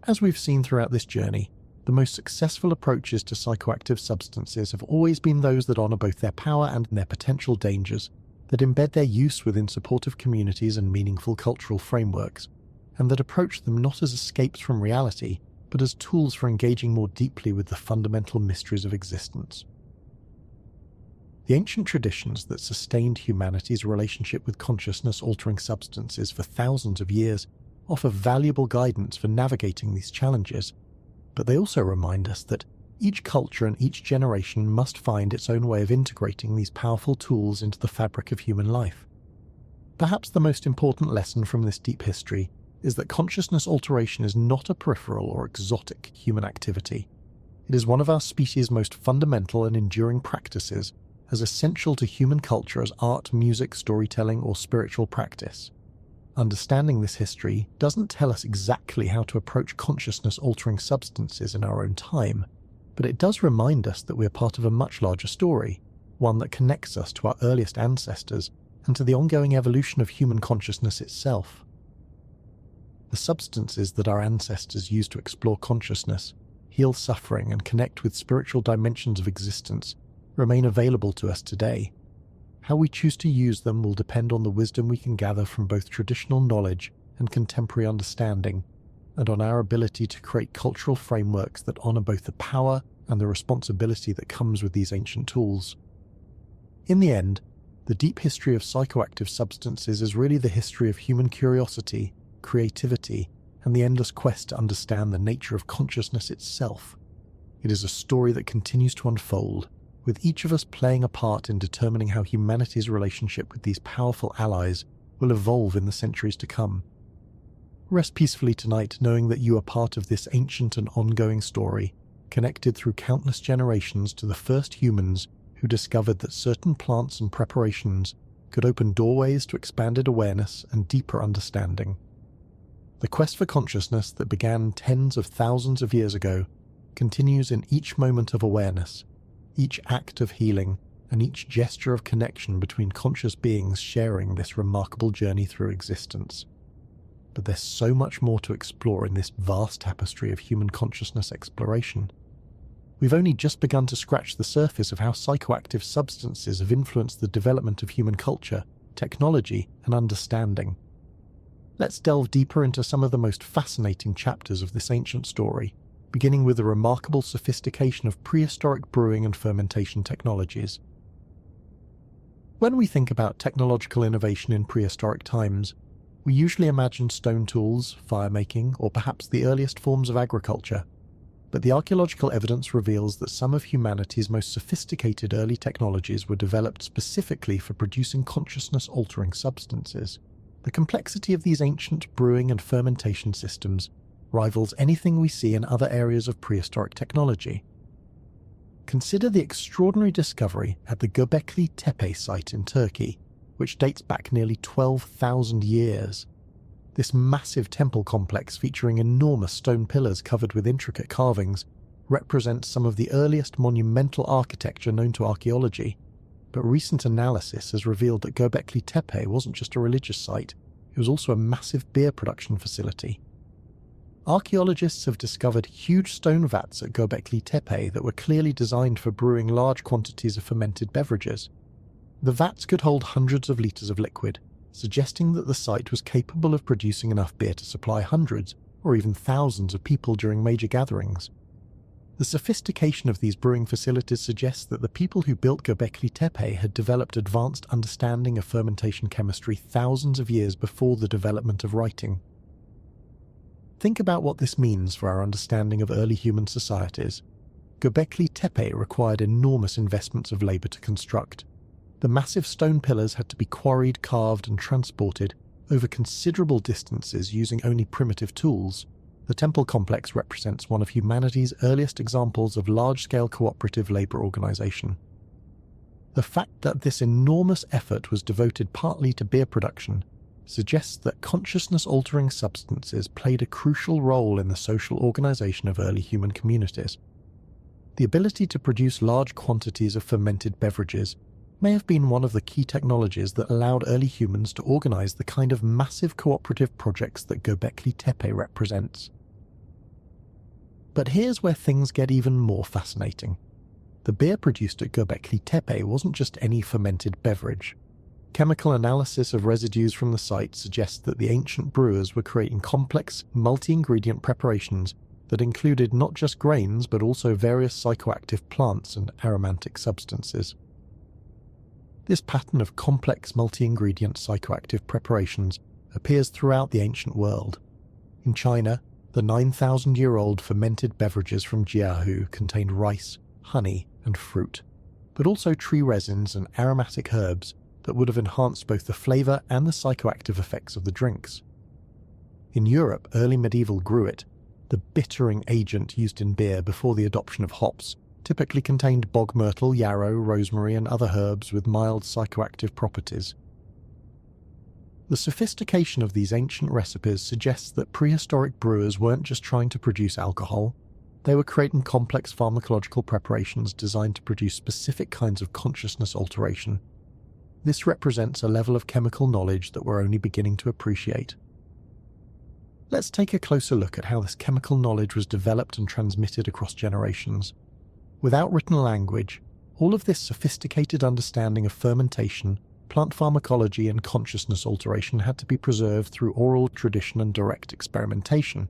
As we've seen throughout this journey, the most successful approaches to psychoactive substances have always been those that honor both their power and their potential dangers, that embed their use within supportive communities and meaningful cultural frameworks, and that approach them not as escapes from reality, but as tools for engaging more deeply with the fundamental mysteries of existence. The ancient traditions that sustained humanity's relationship with consciousness-altering substances for thousands of years offer valuable guidance for navigating these challenges, but they also remind us that each culture and each generation must find its own way of integrating these powerful tools into the fabric of human life. Perhaps the most important lesson from this deep history is that consciousness alteration is not a peripheral or exotic human activity. It is one of our species' most fundamental and enduring practices, as essential to human culture as art, music, storytelling, or spiritual practice. Understanding this history doesn't tell us exactly how to approach consciousness-altering substances in our own time, but it does remind us that we are part of a much larger story, one that connects us to our earliest ancestors and to the ongoing evolution of human consciousness itself. The substances that our ancestors used to explore consciousness, heal suffering, and connect with spiritual dimensions of existence remain available to us today. How we choose to use them will depend on the wisdom we can gather from both traditional knowledge and contemporary understanding, and on our ability to create cultural frameworks that honor both the power and the responsibility that comes with these ancient tools. In the end, the deep history of psychoactive substances is really the history of human curiosity, creativity, and the endless quest to understand the nature of consciousness itself. It is a story that continues to unfold, with each of us playing a part in determining how humanity's relationship with these powerful allies will evolve in the centuries to come. Rest peacefully tonight knowing that you are part of this ancient and ongoing story, connected through countless generations to the first humans who discovered that certain plants and preparations could open doorways to expanded awareness and deeper understanding. The quest for consciousness that began tens of thousands of years ago continues in each moment of awareness, each act of healing, and each gesture of connection between conscious beings sharing this remarkable journey through existence. But there's so much more to explore in this vast tapestry of human consciousness exploration. We've only just begun to scratch the surface of how psychoactive substances have influenced the development of human culture, technology, and understanding. Let's delve deeper into some of the most fascinating chapters of this ancient story, beginning with the remarkable sophistication of prehistoric brewing and fermentation technologies. When we think about technological innovation in prehistoric times, we usually imagine stone tools, fire-making, or perhaps the earliest forms of agriculture. But the archaeological evidence reveals that some of humanity's most sophisticated early technologies were developed specifically for producing consciousness-altering substances. The complexity of these ancient brewing and fermentation systems rivals anything we see in other areas of prehistoric technology. Consider the extraordinary discovery at the Göbekli Tepe site in Turkey, which dates back nearly 12,000 years. This massive temple complex featuring enormous stone pillars covered with intricate carvings represents some of the earliest monumental architecture known to archaeology, but recent analysis has revealed that Göbekli Tepe wasn't just a religious site, it was also a massive beer production facility. Archaeologists have discovered huge stone vats at Göbekli Tepe that were clearly designed for brewing large quantities of fermented beverages. The vats could hold hundreds of litres of liquid, suggesting that the site was capable of producing enough beer to supply hundreds or even thousands of people during major gatherings. The sophistication of these brewing facilities suggests that the people who built Göbekli Tepe had developed advanced understanding of fermentation chemistry thousands of years before the development of writing. Think about what this means for our understanding of early human societies. Göbekli Tepe required enormous investments of labour to construct. The massive stone pillars had to be quarried, carved, and transported over considerable distances using only primitive tools. The temple complex represents one of humanity's earliest examples of large-scale cooperative labour organisation. The fact that this enormous effort was devoted partly to beer production suggests that consciousness-altering substances played a crucial role in the social organisation of early human communities. The ability to produce large quantities of fermented beverages may have been one of the key technologies that allowed early humans to organise the kind of massive cooperative projects that Göbekli Tepe represents. But here's where things get even more fascinating. The beer produced at Göbekli Tepe wasn't just any fermented beverage. Chemical analysis of residues from the site suggests that the ancient brewers were creating complex, multi-ingredient preparations that included not just grains but also various psychoactive plants and aromatic substances. This pattern of complex multi-ingredient psychoactive preparations appears throughout the ancient world. In China, the 9,000-year-old fermented beverages from Jiahu contained rice, honey, and fruit, but also tree resins and aromatic herbs that would have enhanced both the flavour and the psychoactive effects of the drinks. In Europe, early medieval gruit, the bittering agent used in beer before the adoption of hops, typically contained bog myrtle, yarrow, rosemary, and other herbs with mild psychoactive properties. The sophistication of these ancient recipes suggests that prehistoric brewers weren't just trying to produce alcohol, they were creating complex pharmacological preparations designed to produce specific kinds of consciousness alteration. This represents a level of chemical knowledge that we're only beginning to appreciate. Let's take a closer look at how this chemical knowledge was developed and transmitted across generations. Without written language, all of this sophisticated understanding of fermentation, plant pharmacology, and consciousness alteration had to be preserved through oral tradition and direct experimentation.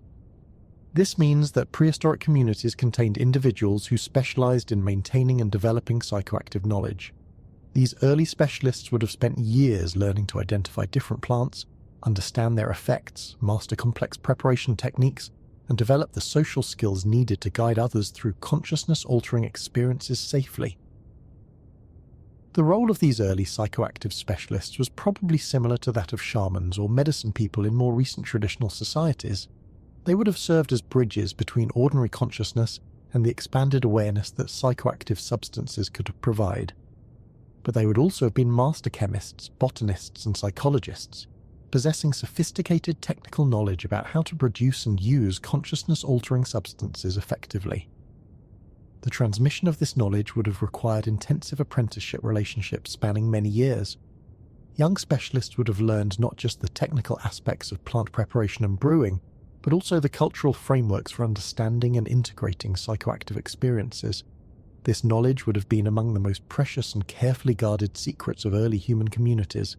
This means that prehistoric communities contained individuals who specialized in maintaining and developing psychoactive knowledge. These early specialists would have spent years learning to identify different plants, understand their effects, master complex preparation techniques, and develop the social skills needed to guide others through consciousness-altering experiences safely. The role of these early psychoactive specialists was probably similar to that of shamans or medicine people in more recent traditional societies. They would have served as bridges between ordinary consciousness and the expanded awareness that psychoactive substances could provide. But they would also have been master chemists, botanists, and psychologists, possessing sophisticated technical knowledge about how to produce and use consciousness-altering substances effectively. The transmission of this knowledge would have required intensive apprenticeship relationships spanning many years. Young specialists would have learned not just the technical aspects of plant preparation and brewing, but also the cultural frameworks for understanding and integrating psychoactive experiences. This knowledge would have been among the most precious and carefully guarded secrets of early human communities.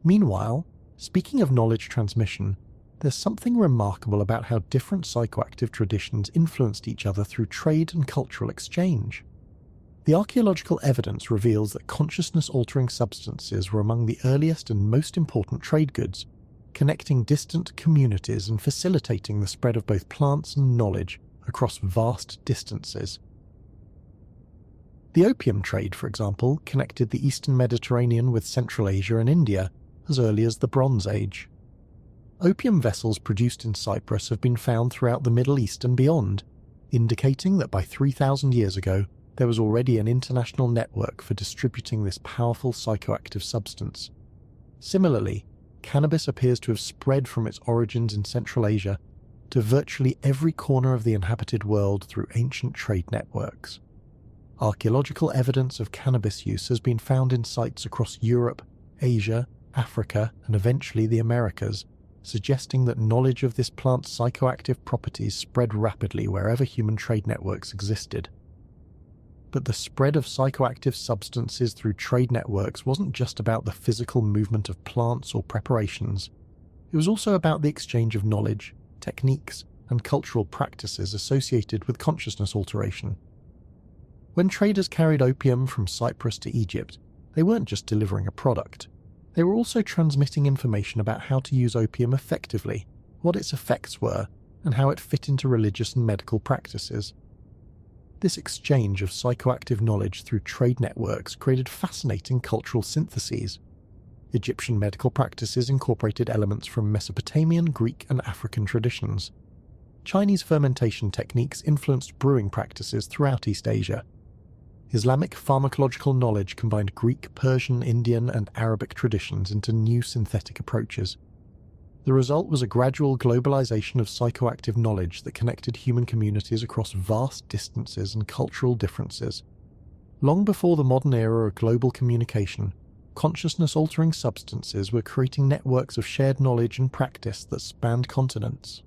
Meanwhile, speaking of knowledge transmission, there's something remarkable about how different psychoactive traditions influenced each other through trade and cultural exchange. The archaeological evidence reveals that consciousness-altering substances were among the earliest and most important trade goods, connecting distant communities and facilitating the spread of both plants and knowledge across vast distances. The opium trade, for example, connected the Eastern Mediterranean with Central Asia and India as early as the Bronze Age. Opium vessels produced in Cyprus have been found throughout the Middle East and beyond, indicating that by 3,000 years ago there was already an international network for distributing this powerful psychoactive substance. Similarly, cannabis appears to have spread from its origins in Central Asia to virtually every corner of the inhabited world through ancient trade networks. Archaeological evidence of cannabis use has been found in sites across Europe, Asia, Africa, and eventually the Americas, suggesting that knowledge of this plant's psychoactive properties spread rapidly wherever human trade networks existed. But the spread of psychoactive substances through trade networks wasn't just about the physical movement of plants or preparations. It was also about the exchange of knowledge, techniques, and cultural practices associated with consciousness alteration. When traders carried opium from Cyprus to Egypt, they weren't just delivering a product. They were also transmitting information about how to use opium effectively, what its effects were, and how it fit into religious and medical practices. This exchange of psychoactive knowledge through trade networks created fascinating cultural syntheses. Egyptian medical practices incorporated elements from Mesopotamian, Greek, and African traditions. Chinese fermentation techniques influenced brewing practices throughout East Asia. Islamic pharmacological knowledge combined Greek, Persian, Indian, and Arabic traditions into new synthetic approaches. The result was a gradual globalization of psychoactive knowledge that connected human communities across vast distances and cultural differences. Long before the modern era of global communication, consciousness-altering substances were creating networks of shared knowledge and practice that spanned continents.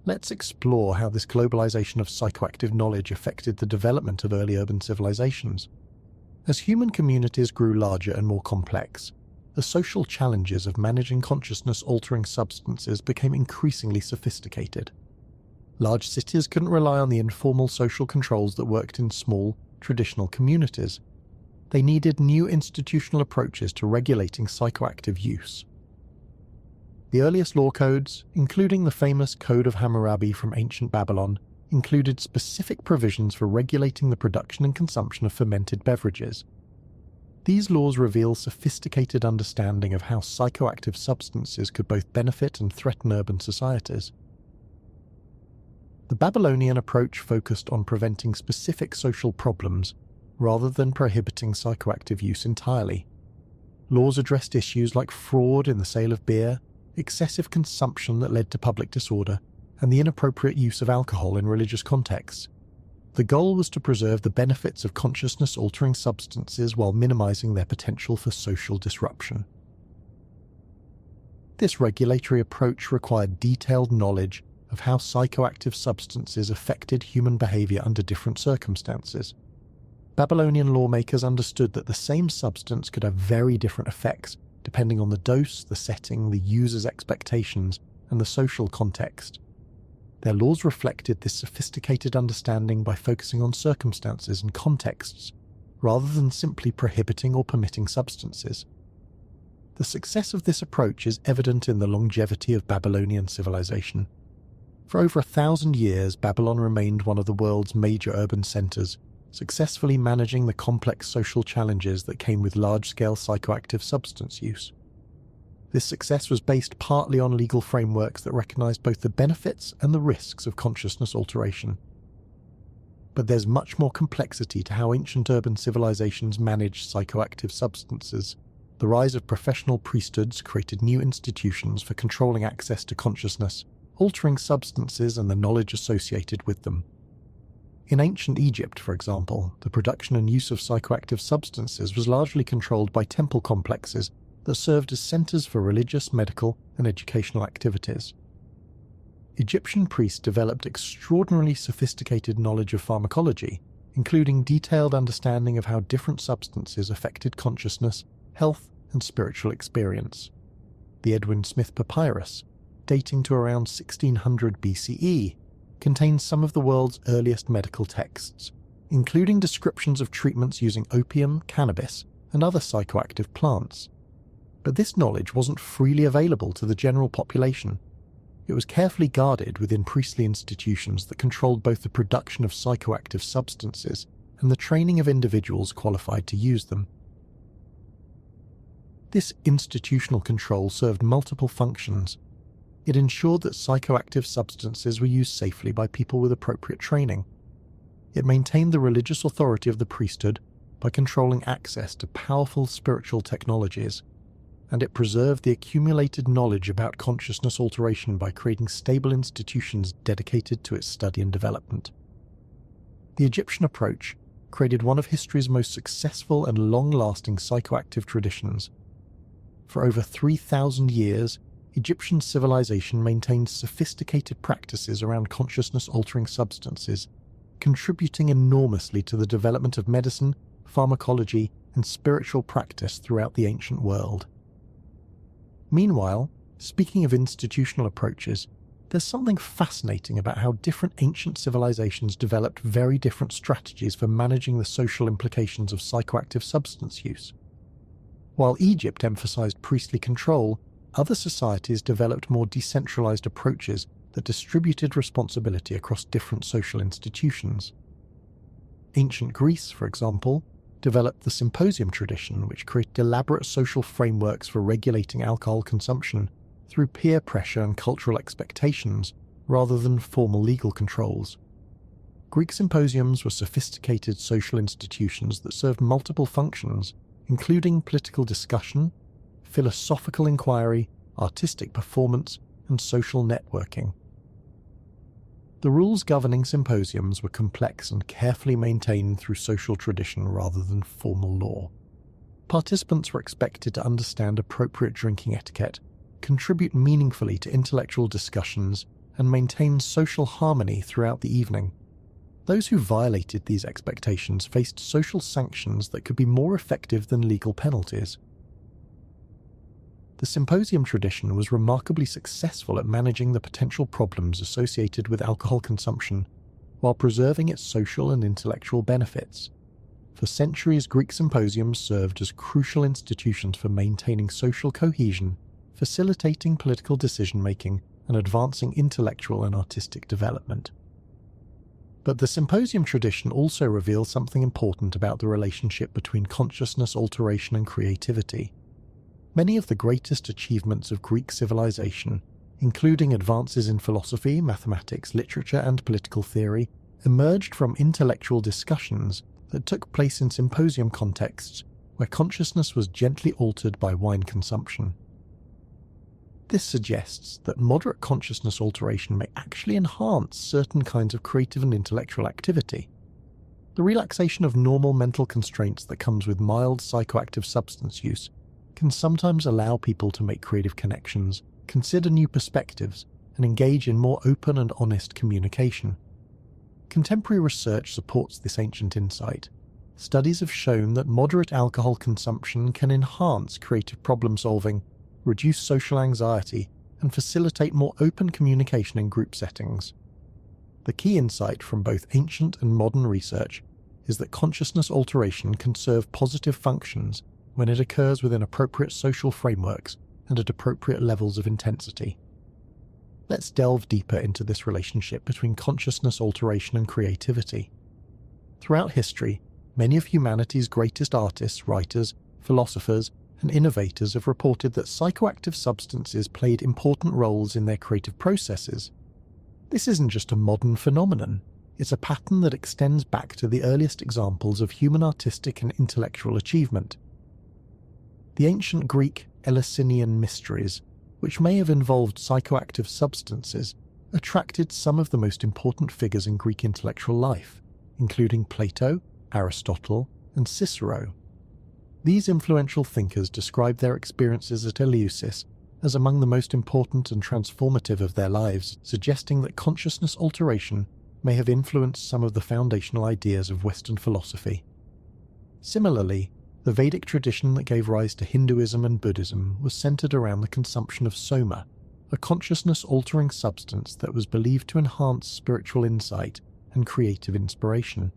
Let's explore how this globalization of psychoactive knowledge affected the development of early urban civilizations. As human communities grew larger and more complex, the social challenges of managing consciousness-altering substances became increasingly sophisticated. Large cities couldn't rely on the informal social controls that worked in small, traditional communities. They needed new institutional approaches to regulating psychoactive use. The earliest law codes, including the famous Code of Hammurabi from ancient Babylon, included specific provisions for regulating the production and consumption of fermented beverages. These laws reveal sophisticated understanding of how psychoactive substances could both benefit and threaten urban societies. The Babylonian approach focused on preventing specific social problems rather than prohibiting psychoactive use entirely. Laws addressed issues like fraud in the sale of beer, excessive consumption that led to public disorder, and the inappropriate use of alcohol in religious contexts. The goal was to preserve the benefits of consciousness-altering substances while minimizing their potential for social disruption. This regulatory approach required detailed knowledge of how psychoactive substances affected human behavior under different circumstances. Babylonian lawmakers understood that the same substance could have very different effects depending on the dose, the setting, the user's expectations, and the social context. Their laws reflected this sophisticated understanding by focusing on circumstances and contexts, rather than simply prohibiting or permitting substances. The success of this approach is evident in the longevity of Babylonian civilization. For over 1,000 years, Babylon remained one of the world's major urban centers, successfully managing the complex social challenges that came with large-scale psychoactive substance use. This success was based partly on legal frameworks that recognized both the benefits and the risks of consciousness alteration. But there's much more complexity to how ancient urban civilizations managed psychoactive substances. The rise of professional priesthoods created new institutions for controlling access to consciousness, altering substances and the knowledge associated with them. In ancient Egypt, for example, the production and use of psychoactive substances was largely controlled by temple complexes that served as centers for religious, medical, and educational activities. Egyptian priests developed extraordinarily sophisticated knowledge of pharmacology, including detailed understanding of how different substances affected consciousness, health, and spiritual experience. The Edwin Smith Papyrus, dating to around 1600 BCE, contains some of the world's earliest medical texts, including descriptions of treatments using opium, cannabis, and other psychoactive plants. But this knowledge wasn't freely available to the general population. It was carefully guarded within priestly institutions that controlled both the production of psychoactive substances and the training of individuals qualified to use them. This institutional control served multiple functions. It ensured that psychoactive substances were used safely by people with appropriate training. It maintained the religious authority of the priesthood by controlling access to powerful spiritual technologies, and it preserved the accumulated knowledge about consciousness alteration by creating stable institutions dedicated to its study and development. The Egyptian approach created one of history's most successful and long-lasting psychoactive traditions. For over 3,000 years, Egyptian civilization maintained sophisticated practices around consciousness-altering substances, contributing enormously to the development of medicine, pharmacology, and spiritual practice throughout the ancient world. Meanwhile, speaking of institutional approaches, there's something fascinating about how different ancient civilizations developed very different strategies for managing the social implications of psychoactive substance use. While Egypt emphasized priestly control, other societies developed more decentralized approaches that distributed responsibility across different social institutions. Ancient Greece, for example, developed the symposium tradition, which created elaborate social frameworks for regulating alcohol consumption through peer pressure and cultural expectations, rather than formal legal controls. Greek symposiums were sophisticated social institutions that served multiple functions, including political discussion, philosophical inquiry, artistic performance, and social networking. The rules governing symposiums were complex and carefully maintained through social tradition rather than formal law. Participants were expected to understand appropriate drinking etiquette, contribute meaningfully to intellectual discussions, and maintain social harmony throughout the evening. Those who violated these expectations faced social sanctions that could be more effective than legal penalties. The symposium tradition was remarkably successful at managing the potential problems associated with alcohol consumption, while preserving its social and intellectual benefits. For centuries, Greek symposiums served as crucial institutions for maintaining social cohesion, facilitating political decision-making, and advancing intellectual and artistic development. But the symposium tradition also reveals something important about the relationship between consciousness alteration and creativity. Many of the greatest achievements of Greek civilization, including advances in philosophy, mathematics, literature, and political theory, emerged from intellectual discussions that took place in symposium contexts where consciousness was gently altered by wine consumption. This suggests that moderate consciousness alteration may actually enhance certain kinds of creative and intellectual activity. The relaxation of normal mental constraints that comes with mild psychoactive substance use can sometimes allow people to make creative connections, consider new perspectives, and engage in more open and honest communication. Contemporary research supports this ancient insight. Studies have shown that moderate alcohol consumption can enhance creative problem-solving, reduce social anxiety, and facilitate more open communication in group settings. The key insight from both ancient and modern research is that consciousness alteration can serve positive functions when it occurs within appropriate social frameworks and at appropriate levels of intensity. Let's delve deeper into this relationship between consciousness alteration and creativity. Throughout history, many of humanity's greatest artists, writers, philosophers, and innovators have reported that psychoactive substances played important roles in their creative processes. This isn't just a modern phenomenon, it's a pattern that extends back to the earliest examples of human artistic and intellectual achievement. The ancient Greek Eleusinian mysteries, which may have involved psychoactive substances, attracted some of the most important figures in Greek intellectual life, including Plato, Aristotle, and Cicero. These influential thinkers described their experiences at Eleusis as among the most important and transformative of their lives, suggesting that consciousness alteration may have influenced some of the foundational ideas of Western philosophy. Similarly, the Vedic tradition that gave rise to Hinduism and Buddhism was centered around the consumption of soma, a consciousness-altering substance that was believed to enhance spiritual insight and creative inspiration.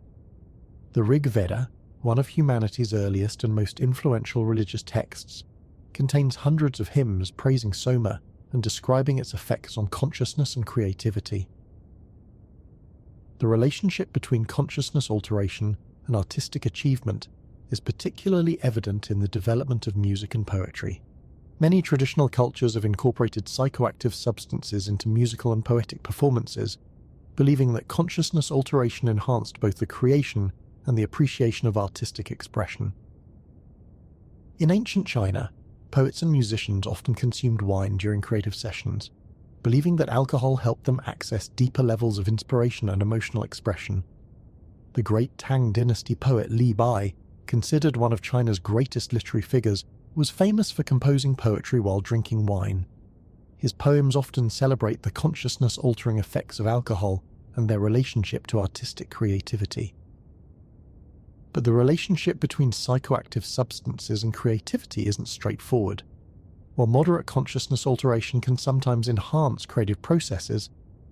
The Rig Veda, one of humanity's earliest and most influential religious texts, contains hundreds of hymns praising soma and describing its effects on consciousness and creativity. The relationship between consciousness alteration and artistic achievement is particularly evident in the development of music and poetry. Many traditional cultures have incorporated psychoactive substances into musical and poetic performances, believing that consciousness alteration enhanced both the creation and the appreciation of artistic expression. In ancient China, poets and musicians often consumed wine during creative sessions, believing that alcohol helped them access deeper levels of inspiration and emotional expression. The great Tang dynasty poet Li Bai, considered one of China's greatest literary figures, was famous for composing poetry while drinking wine. His poems often celebrate the consciousness-altering effects of alcohol and their relationship to artistic creativity. But the relationship between psychoactive substances and creativity isn't straightforward. While moderate consciousness alteration can sometimes enhance creative processes,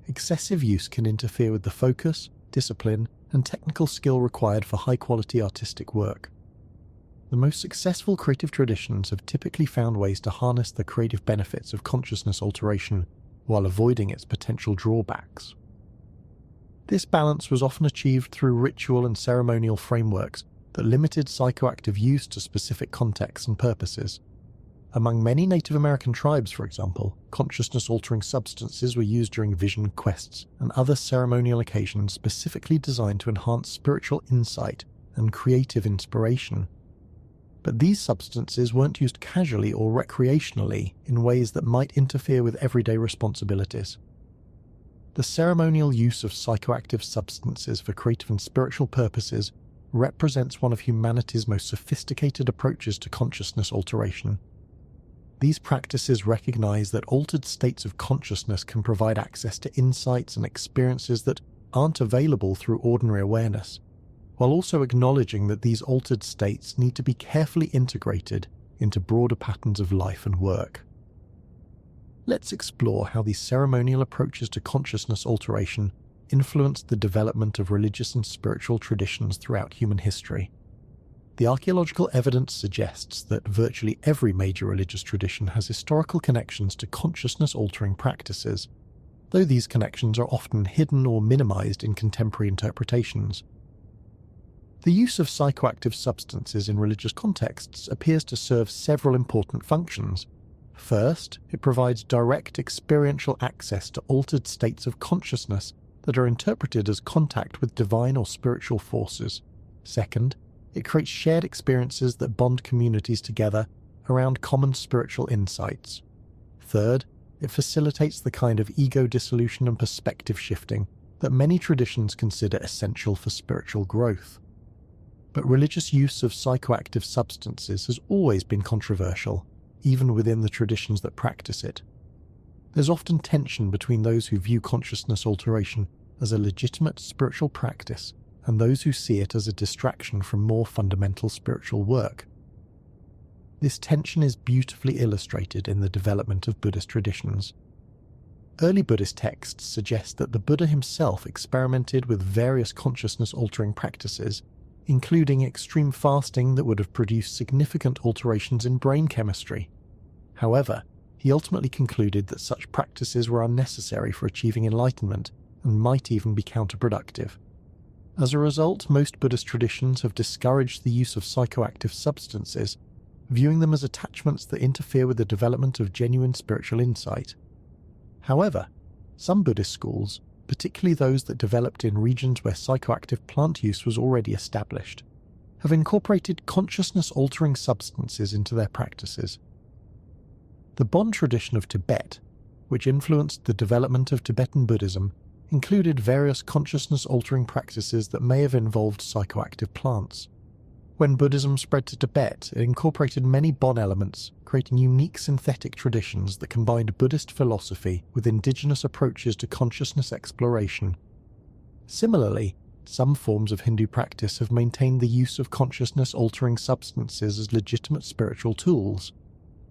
excessive use can interfere with the focus, discipline, and technical skill required for high-quality artistic work. The most successful creative traditions have typically found ways to harness the creative benefits of consciousness alteration while avoiding its potential drawbacks. This balance was often achieved through ritual and ceremonial frameworks that limited psychoactive use to specific contexts and purposes. Among many Native American tribes, for example, consciousness-altering substances were used during vision quests and other ceremonial occasions specifically designed to enhance spiritual insight and creative inspiration. But these substances weren't used casually or recreationally in ways that might interfere with everyday responsibilities. The ceremonial use of psychoactive substances for creative and spiritual purposes represents one of humanity's most sophisticated approaches to consciousness alteration. These practices recognize that altered states of consciousness can provide access to insights and experiences that aren't available through ordinary awareness, while also acknowledging that these altered states need to be carefully integrated into broader patterns of life and work. Let's explore how these ceremonial approaches to consciousness alteration influenced the development of religious and spiritual traditions throughout human history. The archaeological evidence suggests that virtually every major religious tradition has historical connections to consciousness-altering practices, though these connections are often hidden or minimized in contemporary interpretations. The use of psychoactive substances in religious contexts appears to serve several important functions. First, it provides direct experiential access to altered states of consciousness that are interpreted as contact with divine or spiritual forces. Second, it creates shared experiences that bond communities together around common spiritual insights. Third, it facilitates the kind of ego dissolution and perspective shifting that many traditions consider essential for spiritual growth. But religious use of psychoactive substances has always been controversial, even within the traditions that practice it. There's often tension between those who view consciousness alteration as a legitimate spiritual practice and those who see it as a distraction from more fundamental spiritual work. This tension is beautifully illustrated in the development of Buddhist traditions. Early Buddhist texts suggest that the Buddha himself experimented with various consciousness-altering practices, including extreme fasting that would have produced significant alterations in brain chemistry. However, he ultimately concluded that such practices were unnecessary for achieving enlightenment and might even be counterproductive. As a result, most Buddhist traditions have discouraged the use of psychoactive substances, viewing them as attachments that interfere with the development of genuine spiritual insight. However, some Buddhist schools, particularly those that developed in regions where psychoactive plant use was already established, have incorporated consciousness-altering substances into their practices. The Bon tradition of Tibet, which influenced the development of Tibetan Buddhism, included various consciousness-altering practices that may have involved psychoactive plants. When Buddhism spread to Tibet, it incorporated many Bon elements, creating unique synthetic traditions that combined Buddhist philosophy with indigenous approaches to consciousness exploration. Similarly, some forms of Hindu practice have maintained the use of consciousness-altering substances as legitimate spiritual tools.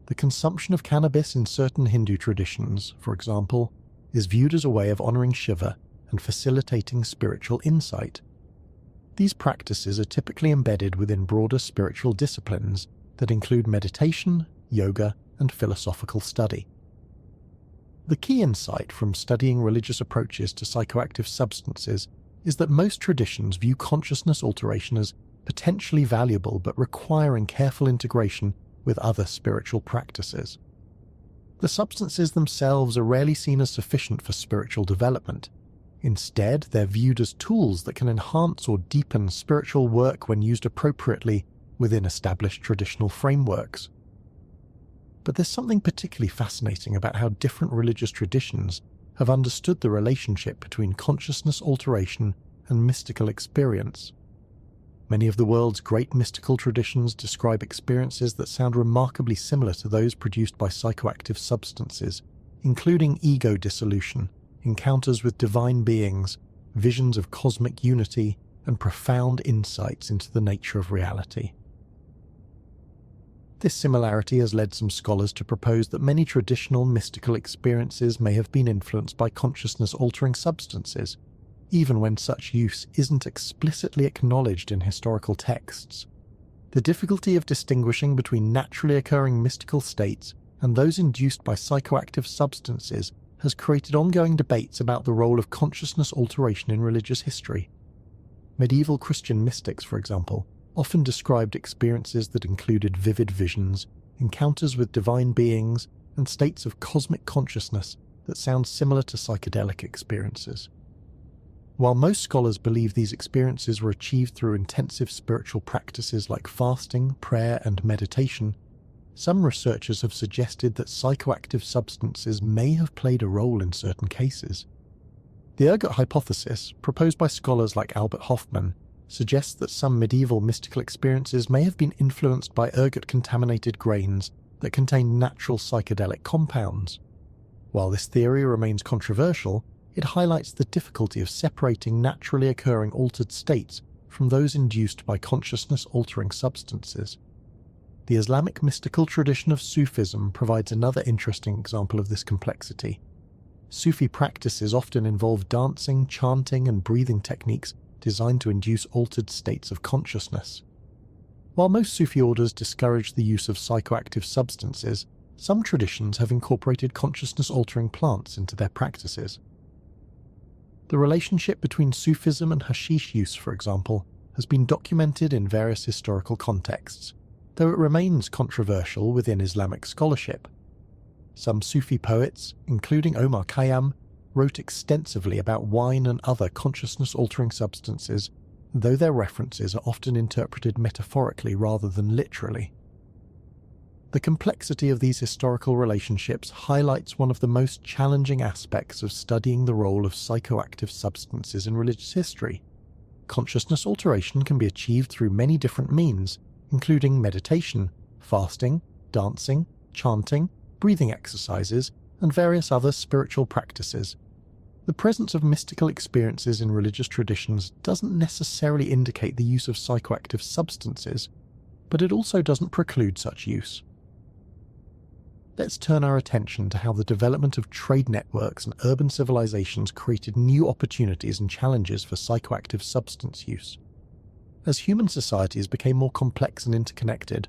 The consumption of cannabis in certain Hindu traditions, for example, is viewed as a way of honoring Shiva and facilitating spiritual insight. These practices are typically embedded within broader spiritual disciplines that include meditation, yoga, and philosophical study. The key insight from studying religious approaches to psychoactive substances is that most traditions view consciousness alteration as potentially valuable but requiring careful integration with other spiritual practices. The substances themselves are rarely seen as sufficient for spiritual development. Instead, they're viewed as tools that can enhance or deepen spiritual work when used appropriately within established traditional frameworks. But there's something particularly fascinating about how different religious traditions have understood the relationship between consciousness alteration and mystical experience. Many of the world's great mystical traditions describe experiences that sound remarkably similar to those produced by psychoactive substances, including ego dissolution, encounters with divine beings, visions of cosmic unity, and profound insights into the nature of reality. This similarity has led some scholars to propose that many traditional mystical experiences may have been influenced by consciousness-altering substances, even when such use isn't explicitly acknowledged in historical texts. The difficulty of distinguishing between naturally occurring mystical states and those induced by psychoactive substances has created ongoing debates about the role of consciousness alteration in religious history. Medieval Christian mystics, for example, often described experiences that included vivid visions, encounters with divine beings, and states of cosmic consciousness that sound similar to psychedelic experiences. While most scholars believe these experiences were achieved through intensive spiritual practices like fasting, prayer, and meditation, some researchers have suggested that psychoactive substances may have played a role in certain cases. The ergot hypothesis, proposed by scholars like Albert Hofmann, suggests that some medieval mystical experiences may have been influenced by ergot-contaminated grains that contained natural psychedelic compounds. While this theory remains controversial, it highlights the difficulty of separating naturally occurring altered states from those induced by consciousness-altering substances. The Islamic mystical tradition of Sufism provides another interesting example of this complexity. Sufi practices often involve dancing, chanting, and breathing techniques designed to induce altered states of consciousness. While most Sufi orders discourage the use of psychoactive substances, some traditions have incorporated consciousness-altering plants into their practices. The relationship between Sufism and hashish use, for example, has been documented in various historical contexts, though it remains controversial within Islamic scholarship. Some Sufi poets, including Omar Khayyam, wrote extensively about wine and other consciousness-altering substances, though their references are often interpreted metaphorically rather than literally. The complexity of these historical relationships highlights one of the most challenging aspects of studying the role of psychoactive substances in religious history. Consciousness alteration can be achieved through many different means, including meditation, fasting, dancing, chanting, breathing exercises, and various other spiritual practices. The presence of mystical experiences in religious traditions doesn't necessarily indicate the use of psychoactive substances, but it also doesn't preclude such use. Let's turn our attention to how the development of trade networks and urban civilizations created new opportunities and challenges for psychoactive substance use. As human societies became more complex and interconnected,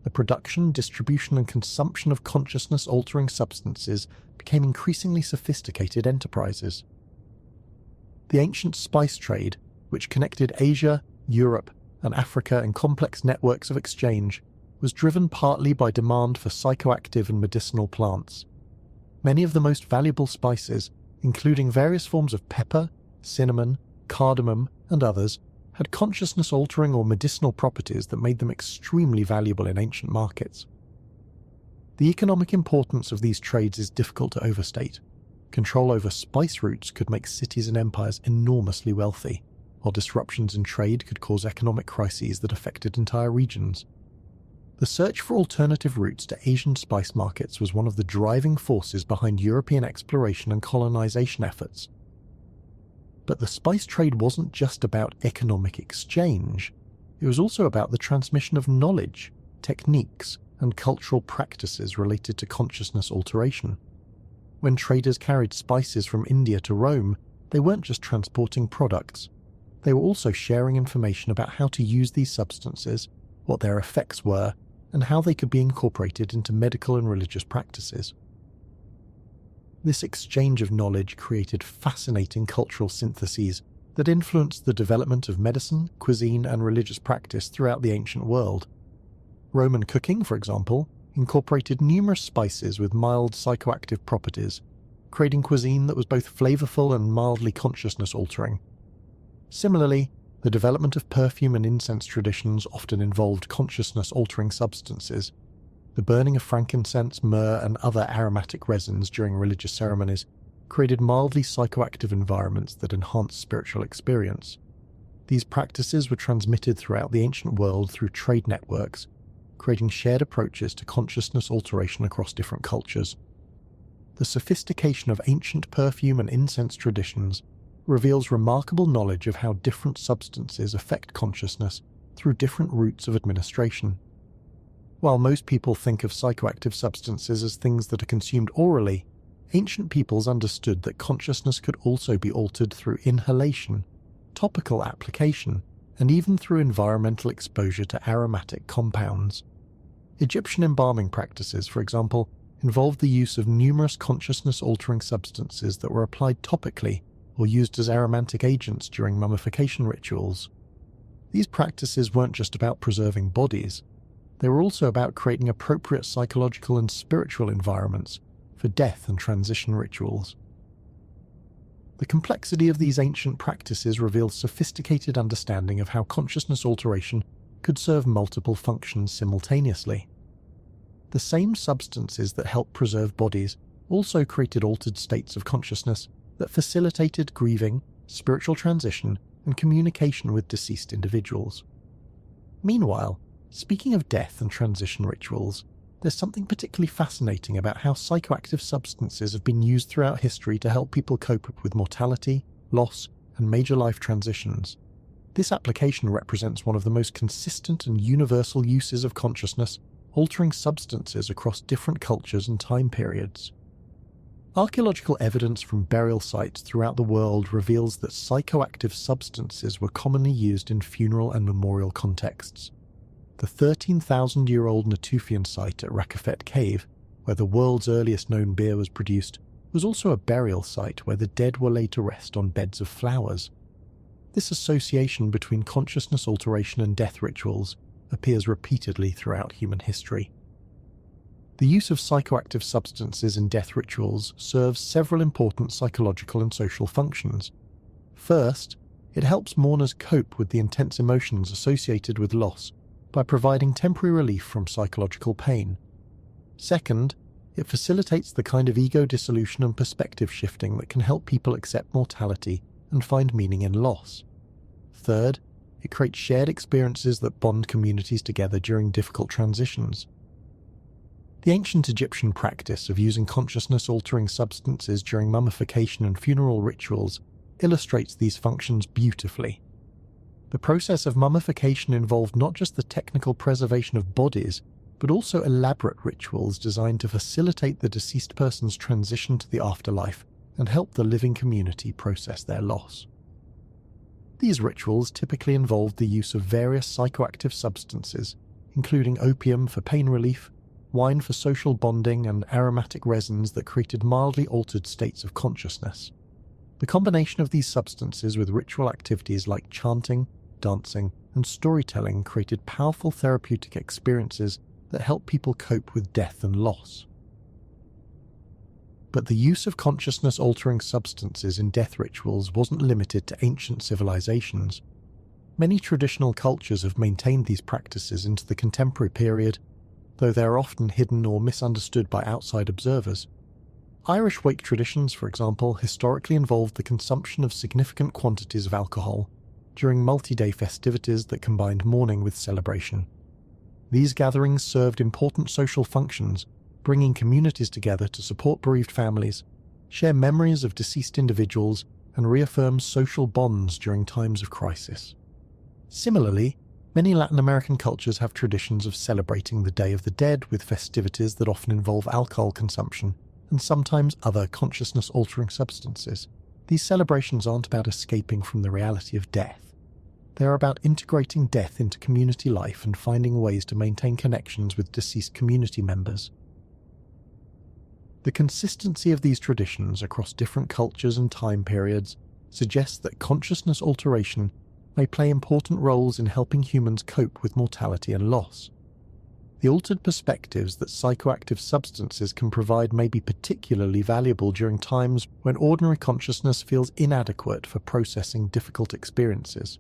the production, distribution, and consumption of consciousness-altering substances became increasingly sophisticated enterprises. The ancient spice trade, which connected Asia, Europe, and Africa in complex networks of exchange, was driven partly by demand for psychoactive and medicinal plants. Many of the most valuable spices, including various forms of pepper, cinnamon, cardamom, and others, had consciousness-altering or medicinal properties that made them extremely valuable in ancient markets. The economic importance of these trades is difficult to overstate. Control over spice routes could make cities and empires enormously wealthy, while disruptions in trade could cause economic crises that affected entire regions. The search for alternative routes to Asian spice markets was one of the driving forces behind European exploration and colonization efforts. But the spice trade wasn't just about economic exchange. It was also about the transmission of knowledge, techniques, and cultural practices related to consciousness alteration. When traders carried spices from India to Rome, they weren't just transporting products. They were also sharing information about how to use these substances, what their effects were, and how they could be incorporated into medical and religious practices. This exchange of knowledge created fascinating cultural syntheses that influenced the development of medicine, cuisine, and religious practice throughout the ancient world. Roman cooking, for example, incorporated numerous spices with mild psychoactive properties, creating cuisine that was both flavorful and mildly consciousness-altering. Similarly, the development of perfume and incense traditions often involved consciousness-altering substances. The burning of frankincense, myrrh, and other aromatic resins during religious ceremonies created mildly psychoactive environments that enhanced spiritual experience. These practices were transmitted throughout the ancient world through trade networks, creating shared approaches to consciousness alteration across different cultures. The sophistication of ancient perfume and incense traditions reveals remarkable knowledge of how different substances affect consciousness through different routes of administration. While most people think of psychoactive substances as things that are consumed orally, ancient peoples understood that consciousness could also be altered through inhalation, topical application, and even through environmental exposure to aromatic compounds. Egyptian embalming practices, for example, involved the use of numerous consciousness-altering substances that were applied topically or used as aromatic agents during mummification rituals. These practices weren't just about preserving bodies, they were also about creating appropriate psychological and spiritual environments for death and transition rituals. The complexity of these ancient practices reveals sophisticated understanding of how consciousness alteration could serve multiple functions simultaneously. The same substances that help preserve bodies also created altered states of consciousness that facilitated grieving, spiritual transition, and communication with deceased individuals. Meanwhile, speaking of death and transition rituals, there's something particularly fascinating about how psychoactive substances have been used throughout history to help people cope with mortality, loss, and major life transitions. This application represents one of the most consistent and universal uses of consciousness, altering substances across different cultures and time periods. Archaeological evidence from burial sites throughout the world reveals that psychoactive substances were commonly used in funeral and memorial contexts. The 13,000-year-old Natufian site at Rakafet Cave, where the world's earliest known beer was produced, was also a burial site where the dead were laid to rest on beds of flowers. This association between consciousness alteration and death rituals appears repeatedly throughout human history. The use of psychoactive substances in death rituals serves several important psychological and social functions. First, it helps mourners cope with the intense emotions associated with loss by providing temporary relief from psychological pain. Second, it facilitates the kind of ego dissolution and perspective shifting that can help people accept mortality and find meaning in loss. Third, it creates shared experiences that bond communities together during difficult transitions. The ancient Egyptian practice of using consciousness-altering substances during mummification and funeral rituals illustrates these functions beautifully. The process of mummification involved not just the technical preservation of bodies, but also elaborate rituals designed to facilitate the deceased person's transition to the afterlife and help the living community process their loss. These rituals typically involved the use of various psychoactive substances, including opium for pain relief, wine for social bonding, and aromatic resins that created mildly altered states of consciousness. The combination of these substances with ritual activities like chanting, dancing, and storytelling created powerful therapeutic experiences that help people cope with death and loss. But the use of consciousness-altering substances in death rituals wasn't limited to ancient civilizations. Many traditional cultures have maintained these practices into the contemporary period, though they are often hidden or misunderstood by outside observers. Irish wake traditions, for example, historically involved the consumption of significant quantities of alcohol during multi-day festivities that combined mourning with celebration. These gatherings served important social functions, bringing communities together to support bereaved families, share memories of deceased individuals, and reaffirm social bonds during times of crisis. Similarly, many Latin American cultures have traditions of celebrating the Day of the Dead with festivities that often involve alcohol consumption and sometimes other consciousness-altering substances. These celebrations aren't about escaping from the reality of death. They are about integrating death into community life and finding ways to maintain connections with deceased community members. The consistency of these traditions across different cultures and time periods suggests that consciousness alteration may play important roles in helping humans cope with mortality and loss. The altered perspectives that psychoactive substances can provide may be particularly valuable during times when ordinary consciousness feels inadequate for processing difficult experiences.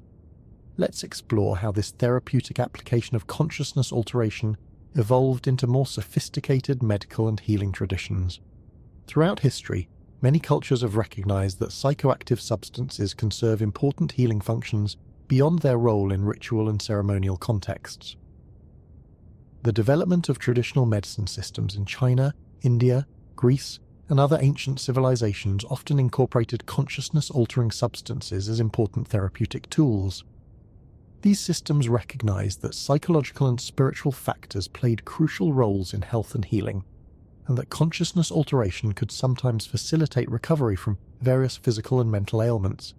Let's explore how this therapeutic application of consciousness alteration evolved into more sophisticated medical and healing traditions. Throughout history, many cultures have recognized that psychoactive substances can serve important healing functions beyond their role in ritual and ceremonial contexts. The development of traditional medicine systems in China, India, Greece, and other ancient civilizations often incorporated consciousness-altering substances as important therapeutic tools. These systems recognized that psychological and spiritual factors played crucial roles in health and healing, and that consciousness alteration could sometimes facilitate recovery from various physical and mental ailments.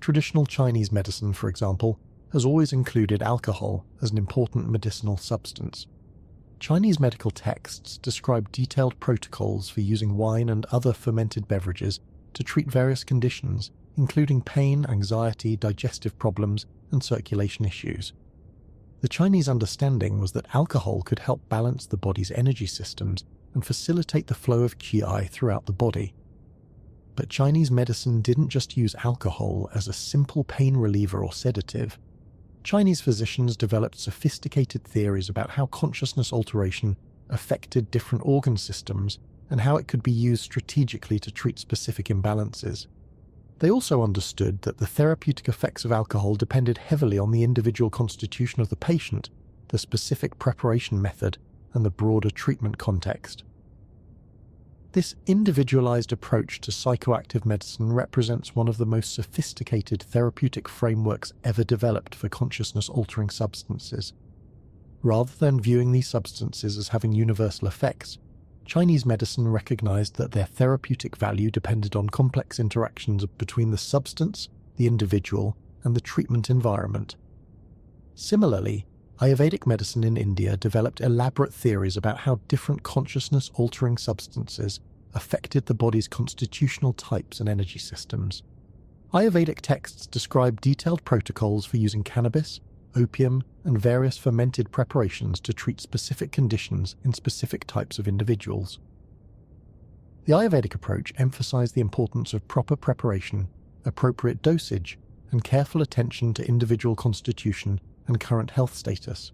Traditional Chinese medicine, for example, has always included alcohol as an important medicinal substance. Chinese medical texts describe detailed protocols for using wine and other fermented beverages to treat various conditions, including pain, anxiety, digestive problems, and circulation issues. The Chinese understanding was that alcohol could help balance the body's energy systems and facilitate the flow of qi throughout the body. But Chinese medicine didn't just use alcohol as a simple pain reliever or sedative. Chinese physicians developed sophisticated theories about how consciousness alteration affected different organ systems and how it could be used strategically to treat specific imbalances. They also understood that the therapeutic effects of alcohol depended heavily on the individual constitution of the patient, the specific preparation method, and the broader treatment context. This individualized approach to psychoactive medicine represents one of the most sophisticated therapeutic frameworks ever developed for consciousness-altering substances. Rather than viewing these substances as having universal effects, Chinese medicine recognized that their therapeutic value depended on complex interactions between the substance, the individual, and the treatment environment. Similarly, Ayurvedic medicine in India developed elaborate theories about how different consciousness-altering substances affected the body's constitutional types and energy systems. Ayurvedic texts describe detailed protocols for using cannabis, opium, and various fermented preparations to treat specific conditions in specific types of individuals. The Ayurvedic approach emphasized the importance of proper preparation, appropriate dosage, and careful attention to individual constitution and current health status.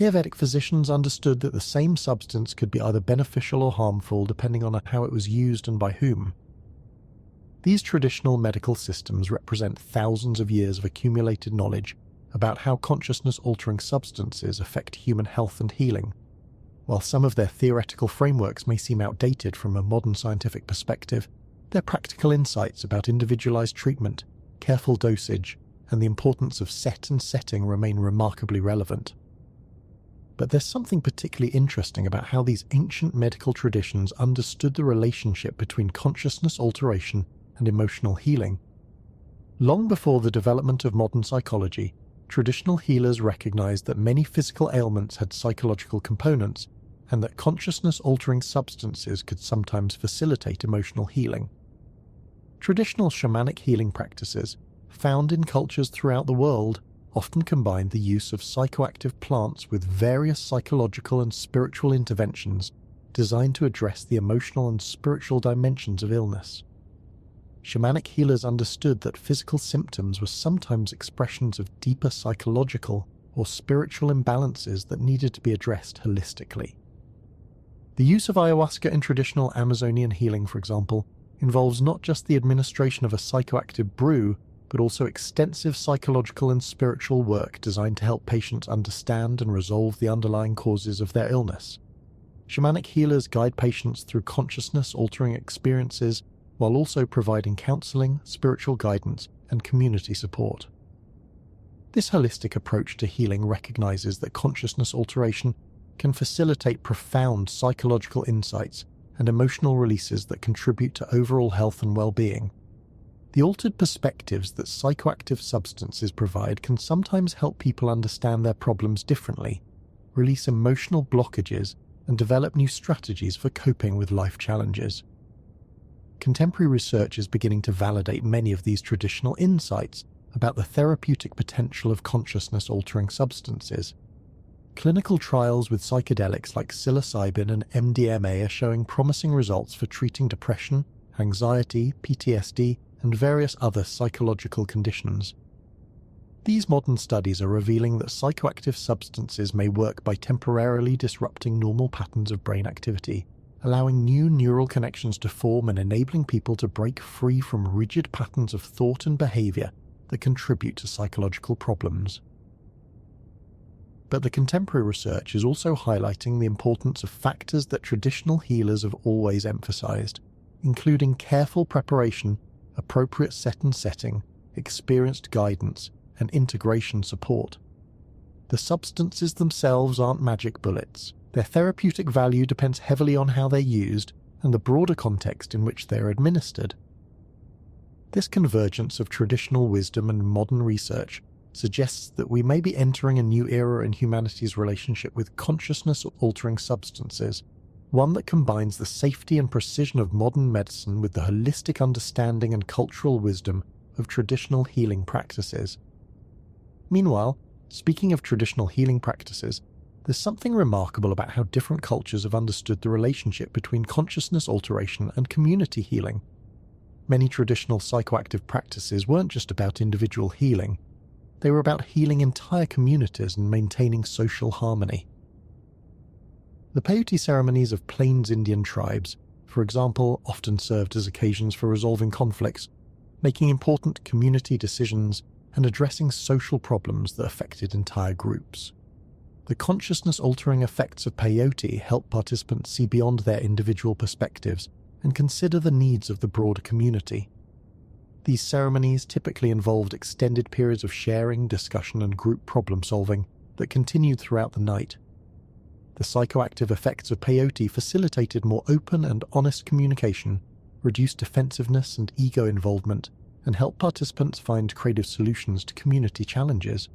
Ayurvedic physicians understood that the same substance could be either beneficial or harmful depending on how it was used and by whom. These traditional medical systems represent thousands of years of accumulated knowledge about how consciousness-altering substances affect human health and healing. While some of their theoretical frameworks may seem outdated from a modern scientific perspective, their practical insights about individualized treatment, careful dosage, and the importance of set and setting remain remarkably relevant. But there's something particularly interesting about how these ancient medical traditions understood the relationship between consciousness alteration and emotional healing. Long before the development of modern psychology, traditional healers recognized that many physical ailments had psychological components, and that consciousness-altering substances could sometimes facilitate emotional healing. Traditional shamanic healing practices, found in cultures throughout the world, often combine the use of psychoactive plants with various psychological and spiritual interventions designed to address the emotional and spiritual dimensions of illness. Shamanic healers understood that physical symptoms were sometimes expressions of deeper psychological or spiritual imbalances that needed to be addressed holistically. The use of ayahuasca in traditional Amazonian healing, for example, involves not just the administration of a psychoactive brew, but also extensive psychological and spiritual work designed to help patients understand and resolve the underlying causes of their illness. Shamanic healers guide patients through consciousness-altering experiences while also providing counseling, spiritual guidance, and community support. This holistic approach to healing recognizes that consciousness alteration can facilitate profound psychological insights and emotional releases that contribute to overall health and well-being. The altered perspectives that psychoactive substances provide can sometimes help people understand their problems differently, release emotional blockages, and develop new strategies for coping with life challenges. Contemporary research is beginning to validate many of these traditional insights about the therapeutic potential of consciousness-altering substances. Clinical trials with psychedelics like psilocybin and MDMA are showing promising results for treating depression, anxiety, PTSD, and various other psychological conditions. These modern studies are revealing that psychoactive substances may work by temporarily disrupting normal patterns of brain activity, allowing new neural connections to form and enabling people to break free from rigid patterns of thought and behavior that contribute to psychological problems. But the contemporary research is also highlighting the importance of factors that traditional healers have always emphasized, including careful preparation, appropriate set and setting, experienced guidance, and integration support. The substances themselves aren't magic bullets. Their therapeutic value depends heavily on how they're used and the broader context in which they're administered. This convergence of traditional wisdom and modern research suggests that we may be entering a new era in humanity's relationship with consciousness-altering substances, one that combines the safety and precision of modern medicine with the holistic understanding and cultural wisdom of traditional healing practices. Meanwhile, speaking of traditional healing practices, there's something remarkable about how different cultures have understood the relationship between consciousness alteration and community healing. Many traditional psychoactive practices weren't just about individual healing. They were about healing entire communities and maintaining social harmony. The peyote ceremonies of Plains Indian tribes, for example, often served as occasions for resolving conflicts, making important community decisions, and addressing social problems that affected entire groups. The consciousness-altering effects of peyote help participants see beyond their individual perspectives and consider the needs of the broader community. These ceremonies typically involved extended periods of sharing, discussion, and group problem-solving that continued throughout the night. The psychoactive effects of peyote facilitated more open and honest communication, reduced defensiveness and ego involvement, and helped participants find creative solutions to community challenges.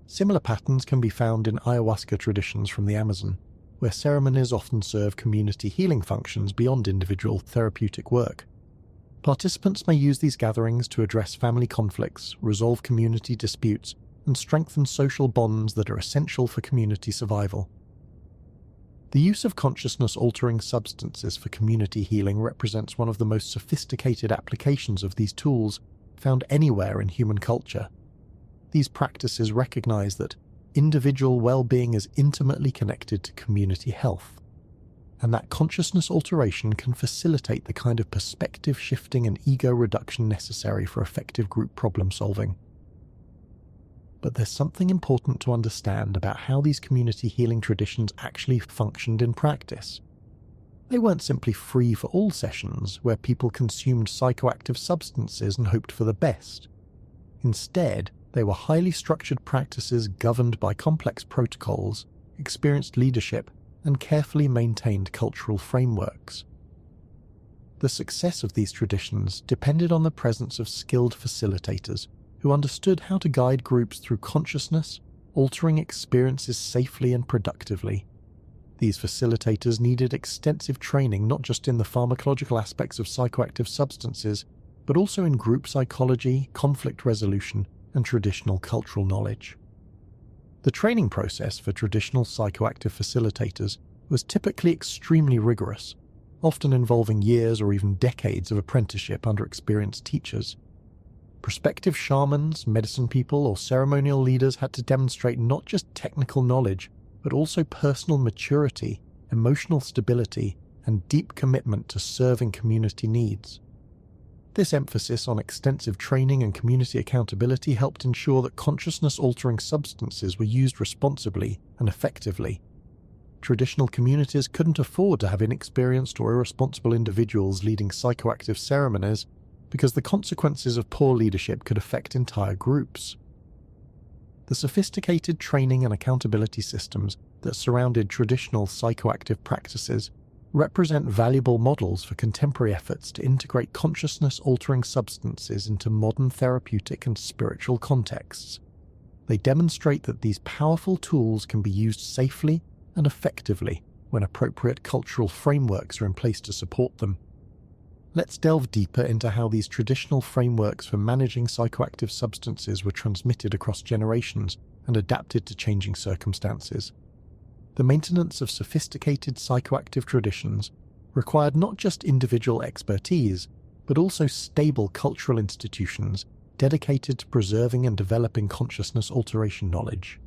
Similar patterns can be found in ayahuasca traditions from the Amazon, where ceremonies often serve community healing functions beyond individual therapeutic work. Participants may use these gatherings to address family conflicts, resolve community disputes, and strengthen social bonds that are essential for community survival. The use of consciousness-altering substances for community healing represents one of the most sophisticated applications of these tools found anywhere in human culture. These practices recognize that individual well-being is intimately connected to community health, and that consciousness alteration can facilitate the kind of perspective shifting and ego reduction necessary for effective group problem-solving. But there's something important to understand about how these community healing traditions actually functioned in practice. They weren't simply free for all sessions where people consumed psychoactive substances and hoped for the best. Instead, they were highly structured practices governed by complex protocols, experienced leadership, and carefully maintained cultural frameworks. The success of these traditions depended on the presence of skilled facilitators who understood how to guide groups through consciousness, altering experiences safely and productively. These facilitators needed extensive training not just in the pharmacological aspects of psychoactive substances, but also in group psychology, conflict resolution, and traditional cultural knowledge. The training process for traditional psychoactive facilitators was typically extremely rigorous, often involving years or even decades of apprenticeship under experienced teachers. Prospective shamans, medicine people, or ceremonial leaders had to demonstrate not just technical knowledge, but also personal maturity, emotional stability, and deep commitment to serving community needs. This emphasis on extensive training and community accountability helped ensure that consciousness-altering substances were used responsibly and effectively. Traditional communities couldn't afford to have inexperienced or irresponsible individuals leading psychoactive ceremonies because the consequences of poor leadership could affect entire groups. The sophisticated training and accountability systems that surrounded traditional psychoactive practices represent valuable models for contemporary efforts to integrate consciousness-altering substances into modern therapeutic and spiritual contexts. They demonstrate that these powerful tools can be used safely and effectively when appropriate cultural frameworks are in place to support them. Let's delve deeper into how these traditional frameworks for managing psychoactive substances were transmitted across generations and adapted to changing circumstances. The maintenance of sophisticated psychoactive traditions required not just individual expertise, but also stable cultural institutions dedicated to preserving and developing consciousness alteration knowledge.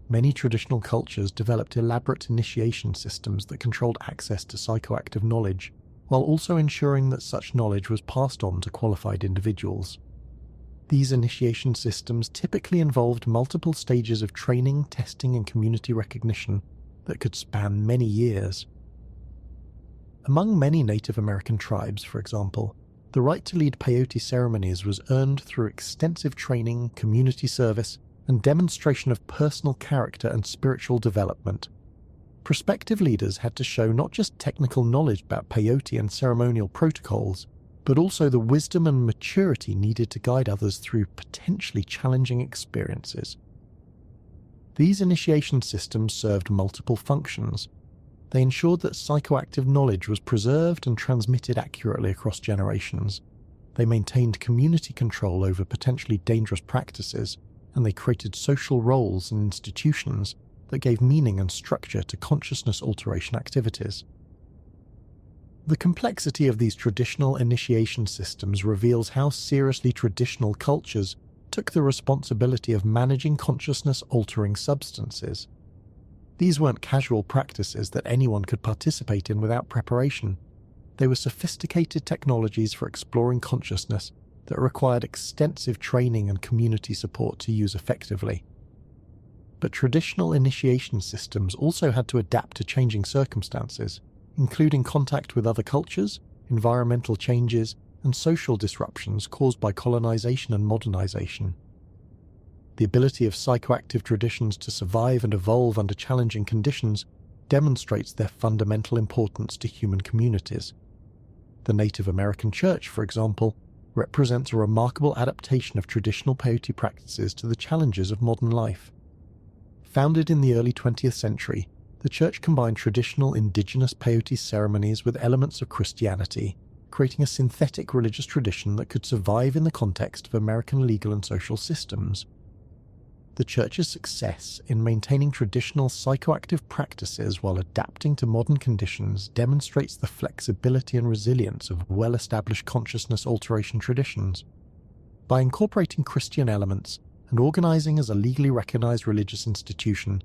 Many traditional cultures developed elaborate initiation systems that controlled access to psychoactive knowledge, while also ensuring that such knowledge was passed on to qualified individuals. These initiation systems typically involved multiple stages of training, testing, and community recognition that could span many years. Among many Native American tribes, for example, the right to lead peyote ceremonies was earned through extensive training, community service, and demonstration of personal character and spiritual development. Prospective leaders had to show not just technical knowledge about peyote and ceremonial protocols, but also the wisdom and maturity needed to guide others through potentially challenging experiences. These initiation systems served multiple functions. They ensured that psychoactive knowledge was preserved and transmitted accurately across generations. They maintained community control over potentially dangerous practices, and they created social roles and institutions that gave meaning and structure to consciousness alteration activities. The complexity of these traditional initiation systems reveals how seriously traditional cultures took the responsibility of managing consciousness-altering substances. These weren't casual practices that anyone could participate in without preparation. They were sophisticated technologies for exploring consciousness that required extensive training and community support to use effectively. But traditional initiation systems also had to adapt to changing circumstances, including contact with other cultures, environmental changes, and social disruptions caused by colonization and modernization. The ability of psychoactive traditions to survive and evolve under challenging conditions demonstrates their fundamental importance to human communities. The Native American Church, for example, represents a remarkable adaptation of traditional peyote practices to the challenges of modern life. Founded in the early 20th century, the church combined traditional indigenous peyote ceremonies with elements of Christianity, creating a synthetic religious tradition that could survive in the context of American legal and social systems. The church's success in maintaining traditional psychoactive practices while adapting to modern conditions demonstrates the flexibility and resilience of well-established consciousness alteration traditions. By incorporating Christian elements and organizing as a legally recognized religious institution,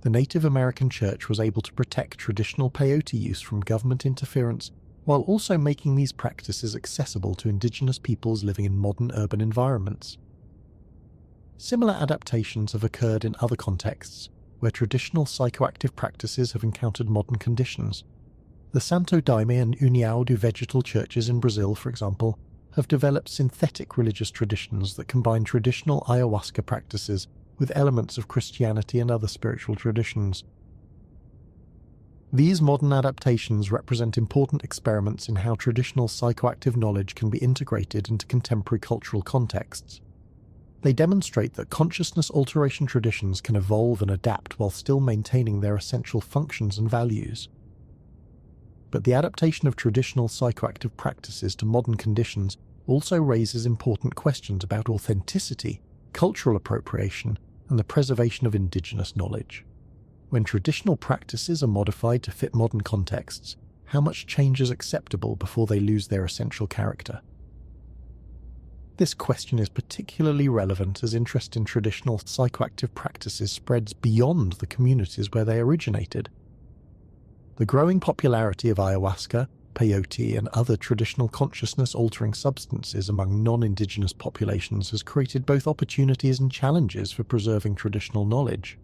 the Native American Church was able to protect traditional peyote use from government interference while also making these practices accessible to indigenous peoples living in modern urban environments. Similar adaptations have occurred in other contexts, where traditional psychoactive practices have encountered modern conditions. The Santo Daime and União do Vegetal churches in Brazil, for example, have developed synthetic religious traditions that combine traditional ayahuasca practices with elements of Christianity and other spiritual traditions. These modern adaptations represent important experiments in how traditional psychoactive knowledge can be integrated into contemporary cultural contexts. They demonstrate that consciousness alteration traditions can evolve and adapt while still maintaining their essential functions and values. But the adaptation of traditional psychoactive practices to modern conditions also raises important questions about authenticity, cultural appropriation, and the preservation of indigenous knowledge. When traditional practices are modified to fit modern contexts, how much change is acceptable before they lose their essential character? This question is particularly relevant as interest in traditional psychoactive practices spreads beyond the communities where they originated. The growing popularity of ayahuasca, peyote, and other traditional consciousness-altering substances among non-indigenous populations has created both opportunities and challenges for preserving traditional knowledge.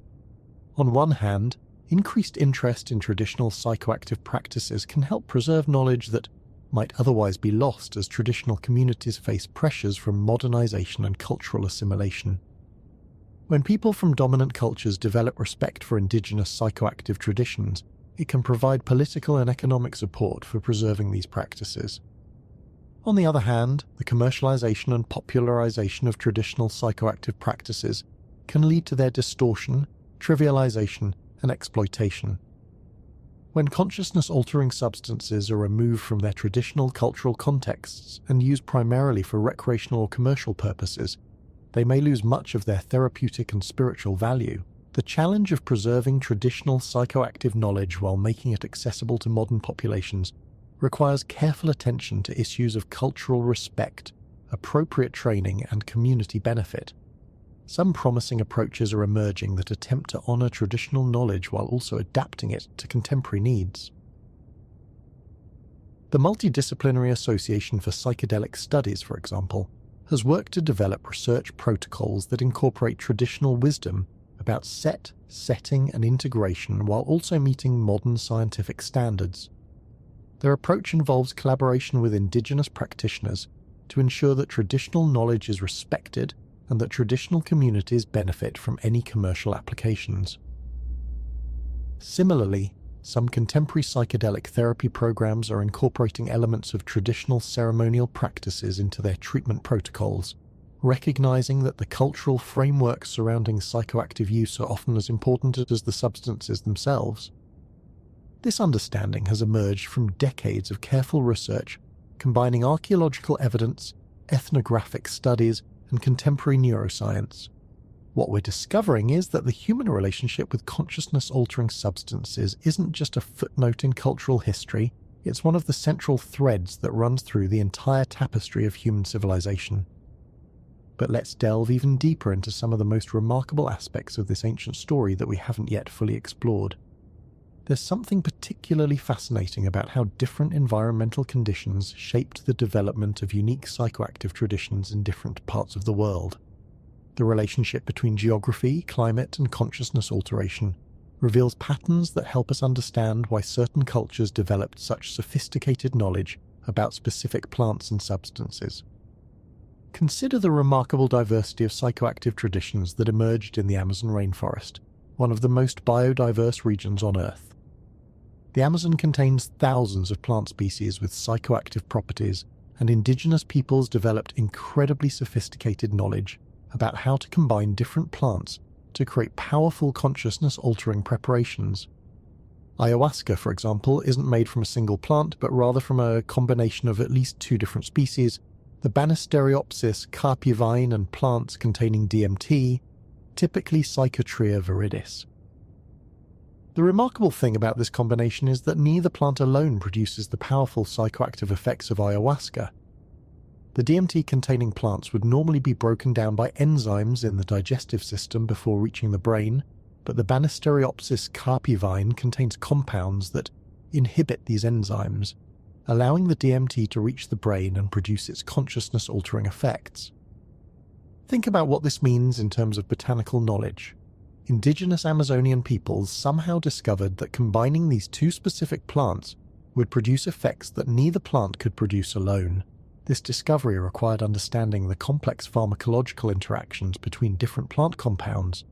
On one hand, increased interest in traditional psychoactive practices can help preserve knowledge that might otherwise be lost as traditional communities face pressures from modernization and cultural assimilation. When people from dominant cultures develop respect for indigenous psychoactive traditions, it can provide political and economic support for preserving these practices. On the other hand, the commercialization and popularization of traditional psychoactive practices can lead to their distortion, trivialization, and exploitation. When consciousness-altering substances are removed from their traditional cultural contexts and used primarily for recreational or commercial purposes, they may lose much of their therapeutic and spiritual value. The challenge of preserving traditional psychoactive knowledge while making it accessible to modern populations requires careful attention to issues of cultural respect, appropriate training, and community benefit. Some promising approaches are emerging that attempt to honor traditional knowledge while also adapting it to contemporary needs. The Multidisciplinary Association for Psychedelic Studies, for example, has worked to develop research protocols that incorporate traditional wisdom about setting, and integration while also meeting modern scientific standards. Their approach involves collaboration with indigenous practitioners to ensure that traditional knowledge is respected and that traditional communities benefit from any commercial applications. Similarly, some contemporary psychedelic therapy programs are incorporating elements of traditional ceremonial practices into their treatment protocols, recognizing that the cultural frameworks surrounding psychoactive use are often as important as the substances themselves. This understanding has emerged from decades of careful research combining archaeological evidence, ethnographic studies, and contemporary neuroscience. What we're discovering is that the human relationship with consciousness-altering substances isn't just a footnote in cultural history, it's one of the central threads that runs through the entire tapestry of human civilization. But let's delve even deeper into some of the most remarkable aspects of this ancient story that we haven't yet fully explored. There's something particularly fascinating about how different environmental conditions shaped the development of unique psychoactive traditions in different parts of the world. The relationship between geography, climate, and consciousness alteration reveals patterns that help us understand why certain cultures developed such sophisticated knowledge about specific plants and substances. Consider the remarkable diversity of psychoactive traditions that emerged in the Amazon rainforest, one of the most biodiverse regions on Earth. The Amazon contains thousands of plant species with psychoactive properties, and indigenous peoples developed incredibly sophisticated knowledge about how to combine different plants to create powerful consciousness-altering preparations. Ayahuasca, for example, isn't made from a single plant, but rather from a combination of at least 2 different species, the Banisteriopsis carpi vine and plants containing DMT, typically Psychotria viridis. The remarkable thing about this combination is that neither plant alone produces the powerful psychoactive effects of ayahuasca. The DMT-containing plants would normally be broken down by enzymes in the digestive system before reaching the brain, but the Banisteriopsis carpi vine contains compounds that inhibit these enzymes, allowing the DMT to reach the brain and produce its consciousness-altering effects. Think about what this means in terms of botanical knowledge. Indigenous Amazonian peoples somehow discovered that combining these 2 specific plants would produce effects that neither plant could produce alone. This discovery required understanding the complex pharmacological interactions between different plant compounds,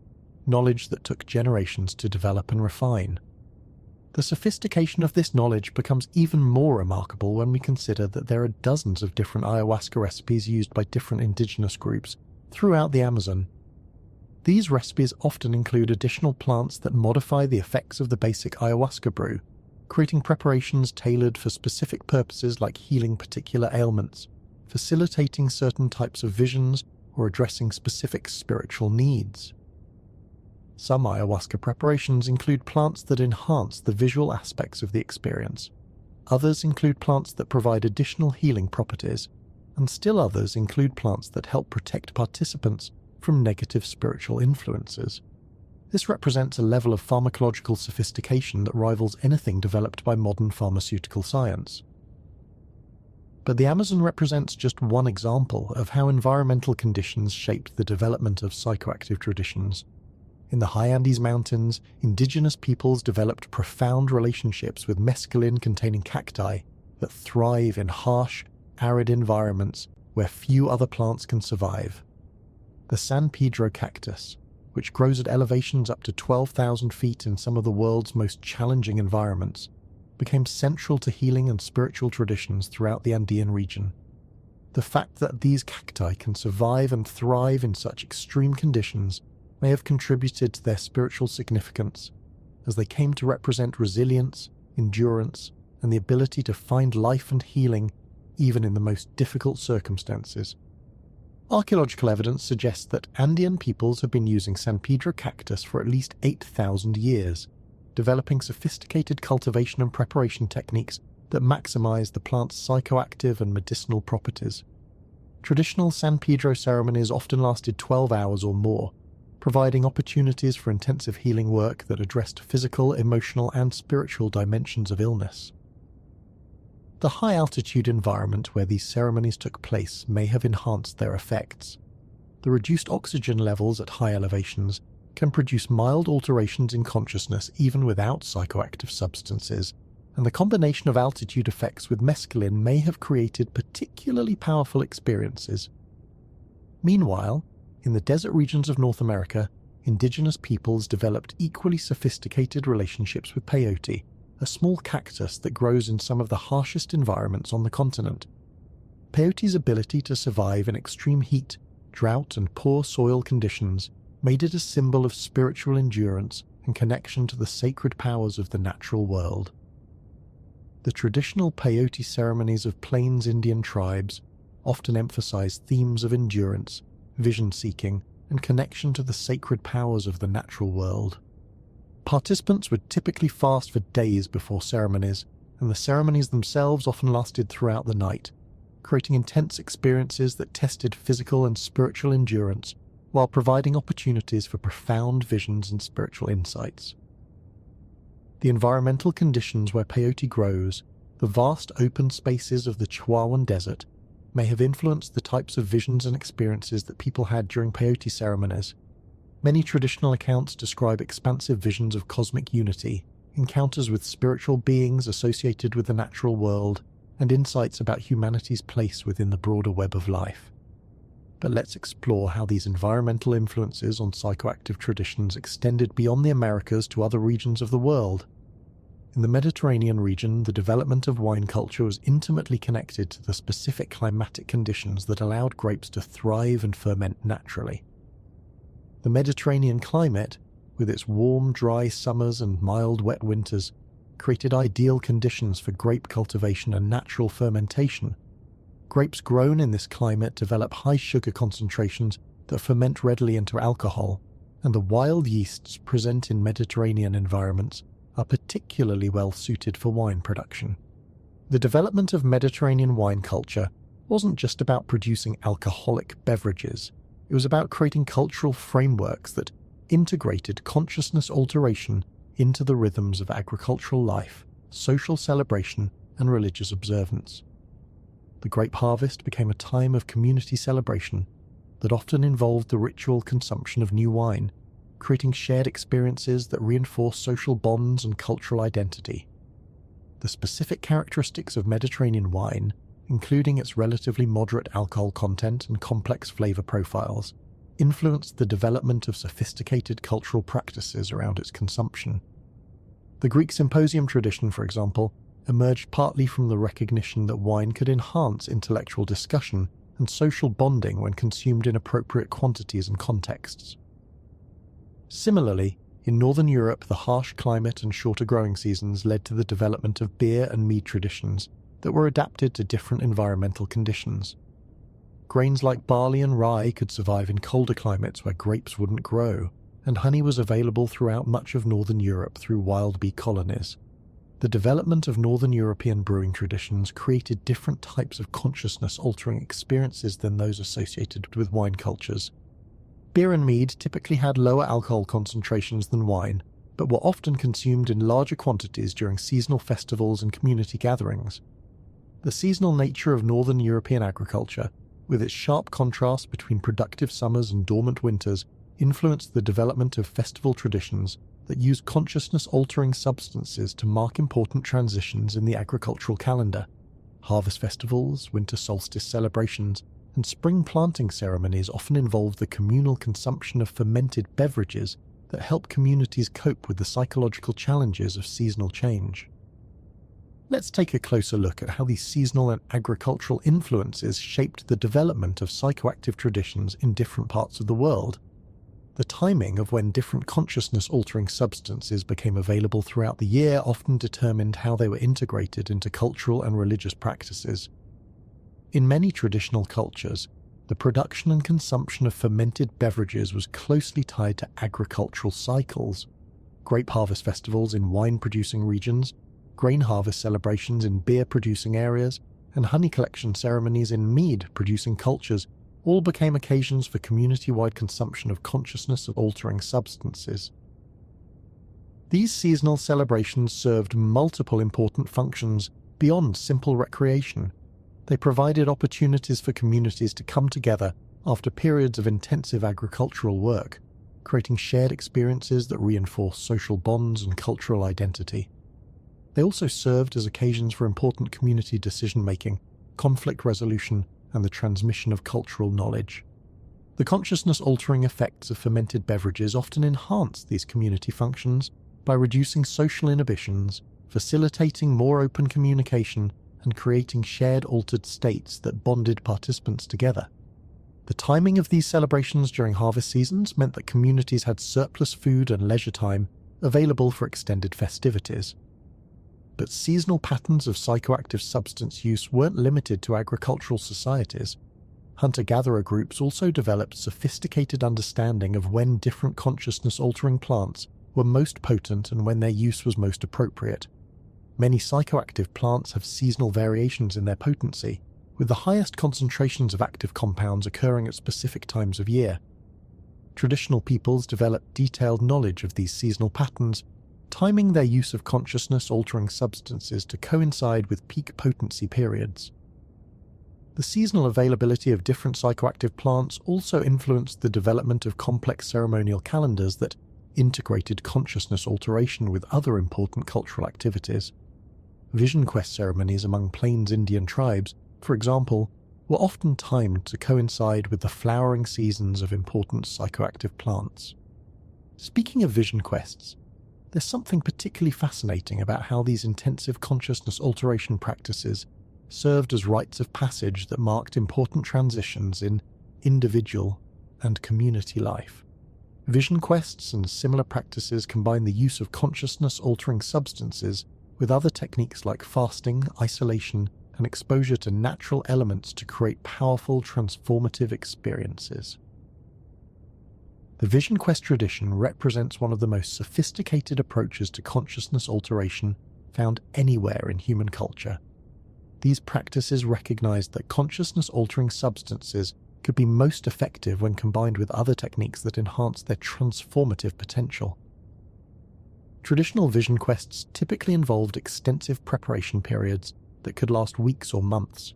knowledge that took generations to develop and refine. The sophistication of this knowledge becomes even more remarkable when we consider that there are dozens of different ayahuasca recipes used by different indigenous groups throughout the Amazon. These recipes often include additional plants that modify the effects of the basic ayahuasca brew, creating preparations tailored for specific purposes like healing particular ailments, facilitating certain types of visions or addressing specific spiritual needs. Some ayahuasca preparations include plants that enhance the visual aspects of the experience. Others include plants that provide additional healing properties, and still others include plants that help protect participants from negative spiritual influences. This represents a level of pharmacological sophistication that rivals anything developed by modern pharmaceutical science. But the Amazon represents just one example of how environmental conditions shaped the development of psychoactive traditions. In the high Andes Mountains, indigenous peoples developed profound relationships with mescaline-containing cacti that thrive in harsh, arid environments where few other plants can survive. The San Pedro cactus, which grows at elevations up to 12,000 feet in some of the world's most challenging environments, became central to healing and spiritual traditions throughout the Andean region. The fact that these cacti can survive and thrive in such extreme conditions may have contributed to their spiritual significance, as they came to represent resilience, endurance, and the ability to find life and healing even in the most difficult circumstances. Archaeological evidence suggests that Andean peoples have been using San Pedro cactus for at least 8,000 years, developing sophisticated cultivation and preparation techniques that maximize the plant's psychoactive and medicinal properties. Traditional San Pedro ceremonies often lasted 12 hours or more, providing opportunities for intensive healing work that addressed physical, emotional, and spiritual dimensions of illness. The high-altitude environment where these ceremonies took place may have enhanced their effects. The reduced oxygen levels at high elevations can produce mild alterations in consciousness even without psychoactive substances, and the combination of altitude effects with mescaline may have created particularly powerful experiences. Meanwhile, in the desert regions of North America, indigenous peoples developed equally sophisticated relationships with peyote, a small cactus that grows in some of the harshest environments on the continent. Peyote's ability to survive in extreme heat, drought, and poor soil conditions made it a symbol of spiritual endurance and connection to the sacred powers of the natural world. The traditional peyote ceremonies of Plains Indian tribes often emphasize themes of endurance, vision-seeking, and connection to the sacred powers of the natural world. Participants would typically fast for days before ceremonies, and the ceremonies themselves often lasted throughout the night, creating intense experiences that tested physical and spiritual endurance while providing opportunities for profound visions and spiritual insights. The environmental conditions where peyote grows, the vast open spaces of the Chihuahuan Desert, may have influenced the types of visions and experiences that people had during peyote ceremonies. Many traditional accounts describe expansive visions of cosmic unity, encounters with spiritual beings associated with the natural world, and insights about humanity's place within the broader web of life. But let's explore how these environmental influences on psychoactive traditions extended beyond the Americas to other regions of the world. In the Mediterranean region, the development of wine culture was intimately connected to the specific climatic conditions that allowed grapes to thrive and ferment naturally. The Mediterranean climate, with its warm, dry summers and mild, wet winters, created ideal conditions for grape cultivation and natural fermentation. Grapes grown in this climate develop high sugar concentrations that ferment readily into alcohol, and the wild yeasts present in Mediterranean environments are particularly well suited for wine production. The development of Mediterranean wine culture wasn't just about producing alcoholic beverages, it was about creating cultural frameworks that integrated consciousness alteration into the rhythms of agricultural life, social celebration, and religious observance. The grape harvest became a time of community celebration that often involved the ritual consumption of new wine, creating shared experiences that reinforce social bonds and cultural identity. The specific characteristics of Mediterranean wine, including its relatively moderate alcohol content and complex flavor profiles, influenced the development of sophisticated cultural practices around its consumption. The Greek symposium tradition, for example, emerged partly from the recognition that wine could enhance intellectual discussion and social bonding when consumed in appropriate quantities and contexts. Similarly, in Northern Europe, the harsh climate and shorter growing seasons led to the development of beer and mead traditions that were adapted to different environmental conditions. Grains like barley and rye could survive in colder climates where grapes wouldn't grow, and honey was available throughout much of northern Europe through wild bee colonies. The development of northern European brewing traditions created different types of consciousness-altering experiences than those associated with wine cultures. Beer and mead typically had lower alcohol concentrations than wine, but were often consumed in larger quantities during seasonal festivals and community gatherings. The seasonal nature of northern European agriculture, with its sharp contrast between productive summers and dormant winters, influenced the development of festival traditions that use consciousness-altering substances to mark important transitions in the agricultural calendar. Harvest festivals, winter solstice celebrations, and spring planting ceremonies often involve the communal consumption of fermented beverages that help communities cope with the psychological challenges of seasonal change. Let's take a closer look at how these seasonal and agricultural influences shaped the development of psychoactive traditions in different parts of the world. The timing of when different consciousness-altering substances became available throughout the year often determined how they were integrated into cultural and religious practices. In many traditional cultures, the production and consumption of fermented beverages was closely tied to agricultural cycles. Grape harvest festivals in wine-producing regions, grain harvest celebrations in beer-producing areas, and honey collection ceremonies in mead-producing cultures all became occasions for community-wide consumption of consciousness-altering substances. These seasonal celebrations served multiple important functions beyond simple recreation. They provided opportunities for communities to come together after periods of intensive agricultural work, creating shared experiences that reinforce social bonds and cultural identity. They also served as occasions for important community decision-making, conflict resolution, and the transmission of cultural knowledge. The consciousness-altering effects of fermented beverages often enhanced these community functions by reducing social inhibitions, facilitating more open communication, and creating shared altered states that bonded participants together. The timing of these celebrations during harvest seasons meant that communities had surplus food and leisure time available for extended festivities. But seasonal patterns of psychoactive substance use weren't limited to agricultural societies. Hunter-gatherer groups also developed sophisticated understanding of when different consciousness-altering plants were most potent and when their use was most appropriate. Many psychoactive plants have seasonal variations in their potency, with the highest concentrations of active compounds occurring at specific times of year. Traditional peoples developed detailed knowledge of these seasonal patterns, timing their use of consciousness-altering substances to coincide with peak potency periods. The seasonal availability of different psychoactive plants also influenced the development of complex ceremonial calendars that integrated consciousness alteration with other important cultural activities. Vision quest ceremonies among Plains Indian tribes, for example, were often timed to coincide with the flowering seasons of important psychoactive plants. Speaking of vision quests, there's something particularly fascinating about how these intensive consciousness alteration practices served as rites of passage that marked important transitions in individual and community life. Vision quests and similar practices combine the use of consciousness-altering substances with other techniques like fasting, isolation, and exposure to natural elements to create powerful, transformative experiences. The Vision Quest tradition represents one of the most sophisticated approaches to consciousness alteration found anywhere in human culture. These practices recognized that consciousness-altering substances could be most effective when combined with other techniques that enhance their transformative potential. Traditional vision quests typically involved extensive preparation periods that could last weeks or months.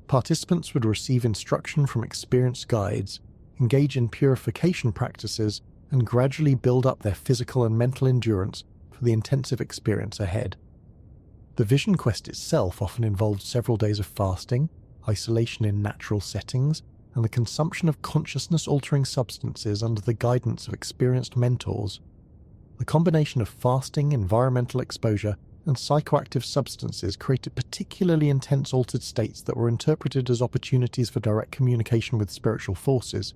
Participants would receive instruction from experienced guides, engage in purification practices, and gradually build up their physical and mental endurance for the intensive experience ahead. The vision quest itself often involved several days of fasting, isolation in natural settings, and the consumption of consciousness-altering substances under the guidance of experienced mentors. The combination of fasting, environmental exposure, and psychoactive substances created particularly intense altered states that were interpreted as opportunities for direct communication with spiritual forces.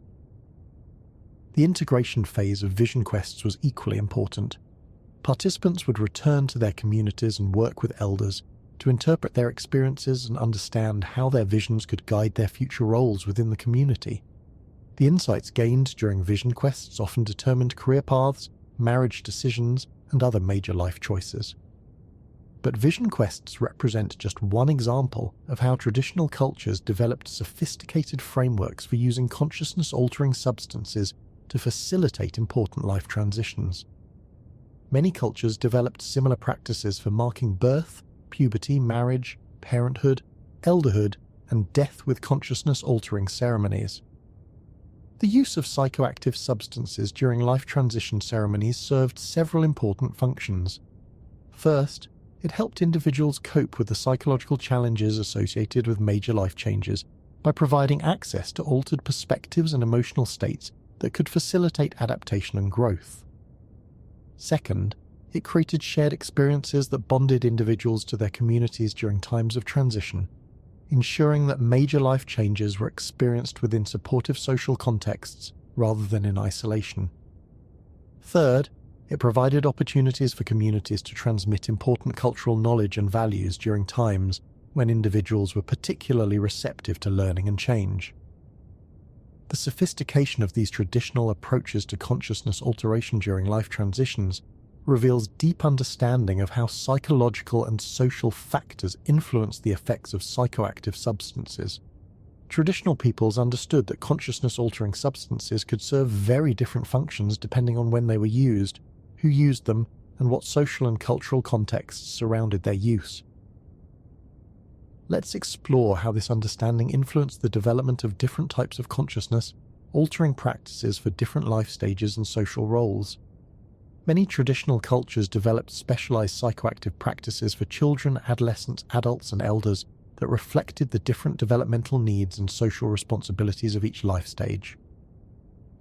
The integration phase of vision quests was equally important. Participants would return to their communities and work with elders, to interpret their experiences and understand how their visions could guide their future roles within the community. The insights gained during vision quests often determined career paths, marriage decisions, and other major life choices. But vision quests represent just one example of how traditional cultures developed sophisticated frameworks for using consciousness-altering substances to facilitate important life transitions. Many cultures developed similar practices for marking birth, puberty, marriage, parenthood, elderhood, and death with consciousness-altering ceremonies. The use of psychoactive substances during life transition ceremonies served several important functions. First, it helped individuals cope with the psychological challenges associated with major life changes by providing access to altered perspectives and emotional states that could facilitate adaptation and growth. Second, it created shared experiences that bonded individuals to their communities during times of transition, ensuring that major life changes were experienced within supportive social contexts rather than in isolation. Third, it provided opportunities for communities to transmit important cultural knowledge and values during times when individuals were particularly receptive to learning and change. The sophistication of these traditional approaches to consciousness alteration during life transitions reveals deep understanding of how psychological and social factors influence the effects of psychoactive substances. Traditional peoples understood that consciousness-altering substances could serve very different functions depending on when they were used, who used them, and what social and cultural contexts surrounded their use. Let's explore how this understanding influenced the development of different types of consciousness-altering practices for different life stages and social roles. Many traditional cultures developed specialized psychoactive practices for children, adolescents, adults, and elders that reflected the different developmental needs and social responsibilities of each life stage.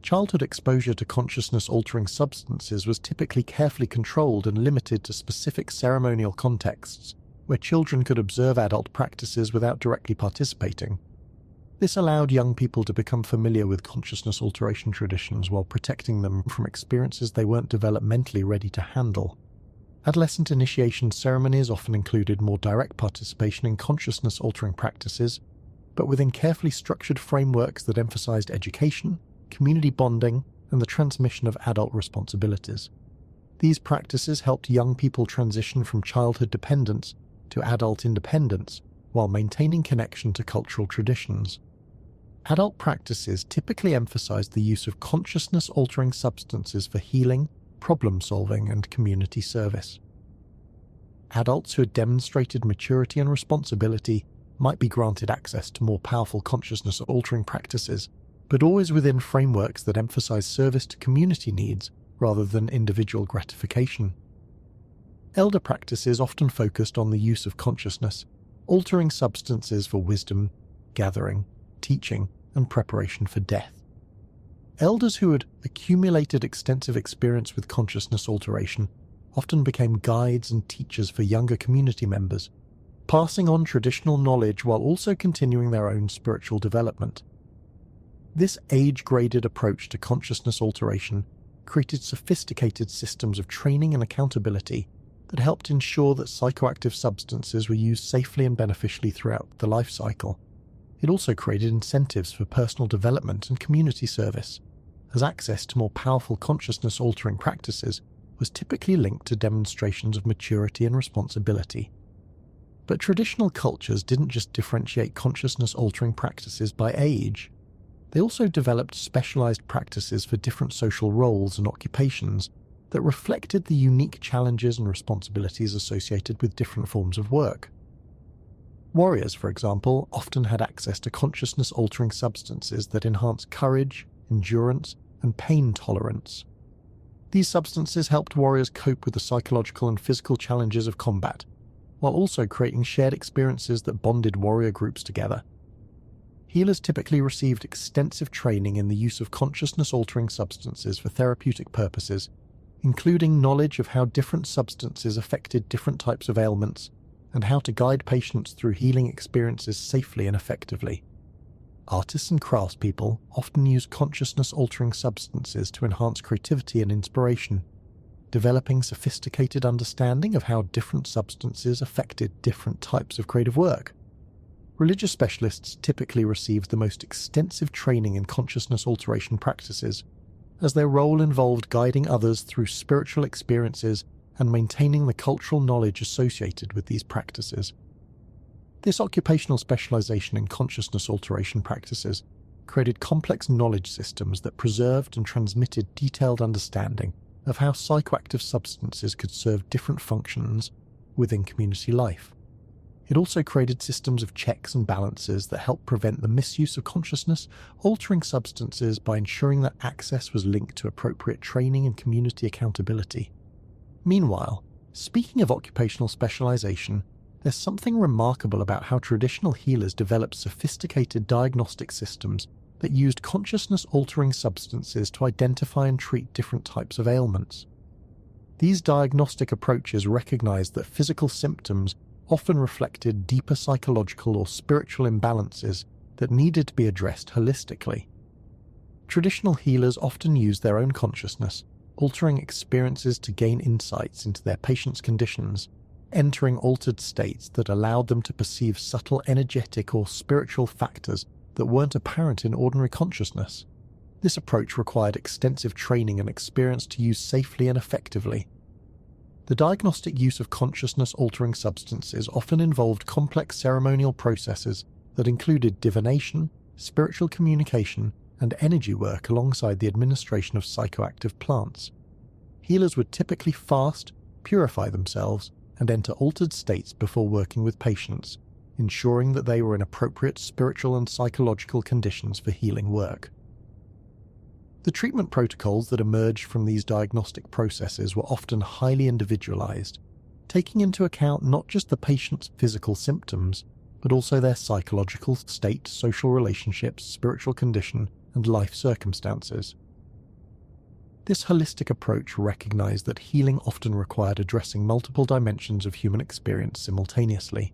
Childhood exposure to consciousness-altering substances was typically carefully controlled and limited to specific ceremonial contexts, where children could observe adult practices without directly participating. This allowed young people to become familiar with consciousness alteration traditions while protecting them from experiences they weren't developmentally ready to handle. Adolescent initiation ceremonies often included more direct participation in consciousness-altering practices, but within carefully structured frameworks that emphasized education, community bonding, and the transmission of adult responsibilities. These practices helped young people transition from childhood dependence to adult independence while maintaining connection to cultural traditions. Adult practices typically emphasized the use of consciousness-altering substances for healing, problem-solving, and community service. Adults who had demonstrated maturity and responsibility might be granted access to more powerful consciousness-altering practices, but always within frameworks that emphasize service to community needs rather than individual gratification. Elder practices often focused on the use of consciousness-altering substances for wisdom, gathering, teaching, and preparation for death. Elders who had accumulated extensive experience with consciousness alteration often became guides and teachers for younger community members, passing on traditional knowledge while also continuing their own spiritual development. This age-graded approach to consciousness alteration created sophisticated systems of training and accountability that helped ensure that psychoactive substances were used safely and beneficially throughout the life cycle. It also created incentives for personal development and community service, as access to more powerful consciousness-altering practices was typically linked to demonstrations of maturity and responsibility. But traditional cultures didn't just differentiate consciousness-altering practices by age. They also developed specialized practices for different social roles and occupations that reflected the unique challenges and responsibilities associated with different forms of work. Warriors, for example, often had access to consciousness-altering substances that enhanced courage, endurance, and pain tolerance. These substances helped warriors cope with the psychological and physical challenges of combat, while also creating shared experiences that bonded warrior groups together. Healers typically received extensive training in the use of consciousness-altering substances for therapeutic purposes, including knowledge of how different substances affected different types of ailments and how to guide patients through healing experiences safely and effectively. Artists and craftspeople often use consciousness-altering substances to enhance creativity and inspiration. developing sophisticated understanding of how different substances affected different types of creative work. Religious specialists typically received the most extensive training in consciousness alteration practices, as their role involved guiding others through spiritual experiences and maintaining the cultural knowledge associated with these practices. This occupational specialization in consciousness alteration practices created complex knowledge systems that preserved and transmitted detailed understanding of how psychoactive substances could serve different functions within community life. It also created systems of checks and balances that helped prevent the misuse of consciousness-altering substances by ensuring that access was linked to appropriate training and community accountability. Meanwhile, speaking of occupational specialization, there's something remarkable about how traditional healers developed sophisticated diagnostic systems that used consciousness-altering substances to identify and treat different types of ailments. These diagnostic approaches recognized that physical symptoms often reflected deeper psychological or spiritual imbalances that needed to be addressed holistically. Traditional healers often used their own consciousness, altering experiences to gain insights into their patients' conditions, entering altered states that allowed them to perceive subtle energetic or spiritual factors that weren't apparent in ordinary consciousness. This approach required extensive training and experience to use safely and effectively. The diagnostic use of consciousness-altering substances often involved complex ceremonial processes that included divination, spiritual communication, and energy work alongside the administration of psychoactive plants. Healers would typically fast, purify themselves, and enter altered states before working with patients, ensuring that they were in appropriate spiritual and psychological conditions for healing work. The treatment protocols that emerged from these diagnostic processes were often highly individualized, taking into account not just the patient's physical symptoms, but also their psychological state, social relationships, spiritual condition, and life circumstances. This holistic approach recognized that healing often required addressing multiple dimensions of human experience simultaneously.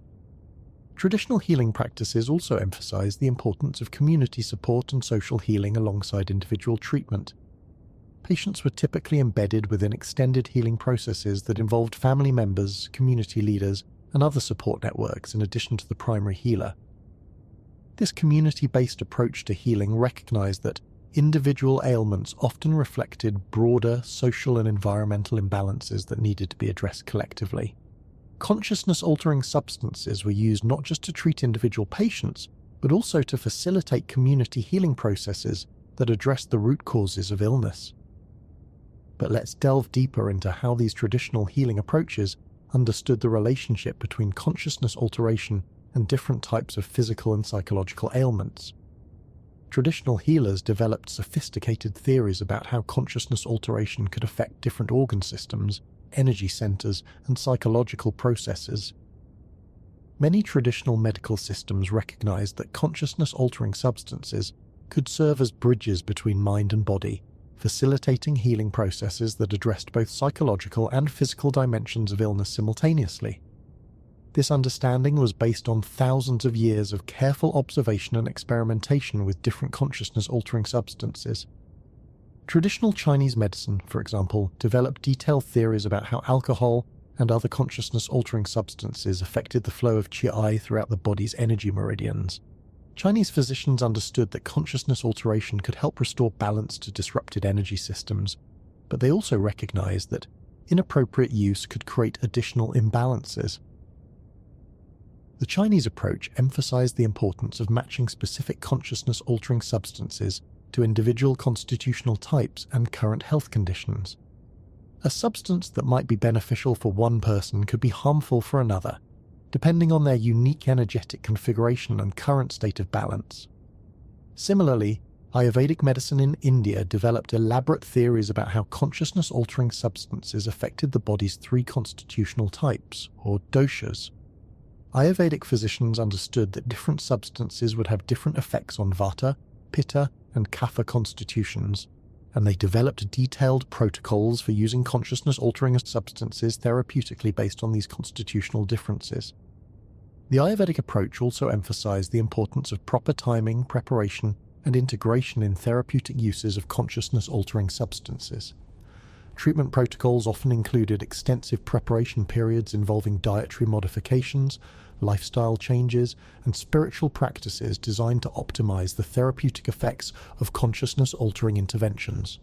Traditional healing practices also emphasize the importance of community support and social healing alongside individual treatment. Patients were typically embedded within extended healing processes that involved family members, community leaders, and other support networks in addition to the primary healer. This community-based approach to healing recognized that individual ailments often reflected broader social and environmental imbalances that needed to be addressed collectively. Consciousness-altering substances were used not just to treat individual patients, but also to facilitate community healing processes that addressed the root causes of illness. But let's delve deeper into how these traditional healing approaches understood the relationship between consciousness alteration and different types of physical and psychological ailments. Traditional healers developed sophisticated theories about how consciousness alteration could affect different organ systems, energy centers, and psychological processes. Many traditional medical systems recognized that consciousness-altering substances could serve as bridges between mind and body, facilitating healing processes that addressed both psychological and physical dimensions of illness simultaneously. This understanding was based on thousands of years of careful observation and experimentation with different consciousness-altering substances. Traditional Chinese medicine, for example, developed detailed theories about how alcohol and other consciousness-altering substances affected the flow of qi throughout the body's energy meridians. Chinese physicians understood that consciousness alteration could help restore balance to disrupted energy systems, but they also recognized that inappropriate use could create additional imbalances. The Chinese approach emphasized the importance of matching specific consciousness-altering substances to individual constitutional types and current health conditions. A substance that might be beneficial for one person could be harmful for another, depending on their unique energetic configuration and current state of balance. Similarly, Ayurvedic medicine in India developed elaborate theories about how consciousness-altering substances affected the body's three constitutional types, or doshas. Ayurvedic physicians understood that different substances would have different effects on vata, pitta, and kapha constitutions, and they developed detailed protocols for using consciousness-altering substances therapeutically based on these constitutional differences. The Ayurvedic approach also emphasized the importance of proper timing, preparation, and integration in therapeutic uses of consciousness-altering substances. Treatment protocols often included extensive preparation periods involving dietary modifications, lifestyle changes, and spiritual practices designed to optimize the therapeutic effects of consciousness-altering interventions.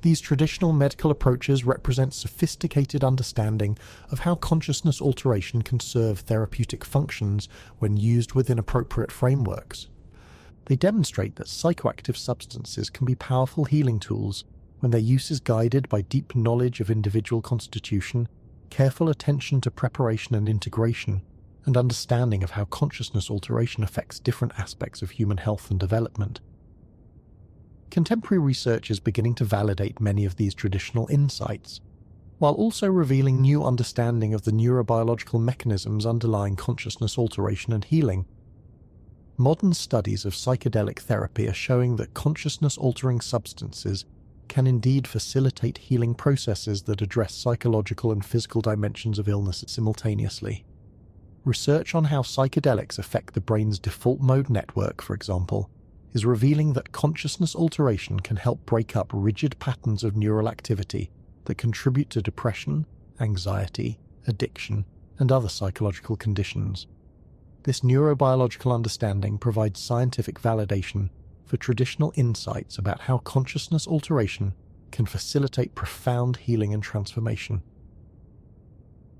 These traditional medical approaches represent sophisticated understanding of how consciousness alteration can serve therapeutic functions when used within appropriate frameworks. They demonstrate that psychoactive substances can be powerful healing tools when their use is guided by deep knowledge of individual constitution, careful attention to preparation and integration, and understanding of how consciousness alteration affects different aspects of human health and development. Contemporary research is beginning to validate many of these traditional insights, while also revealing new understanding of the neurobiological mechanisms underlying consciousness alteration and healing. Modern studies of psychedelic therapy are showing that consciousness-altering substances can indeed facilitate healing processes that address psychological and physical dimensions of illness simultaneously. Research on how psychedelics affect the brain's default mode network, for example, is revealing that consciousness alteration can help break up rigid patterns of neural activity that contribute to depression, anxiety, addiction, and other psychological conditions. This neurobiological understanding provides scientific validation for traditional insights about how consciousness alteration can facilitate profound healing and transformation.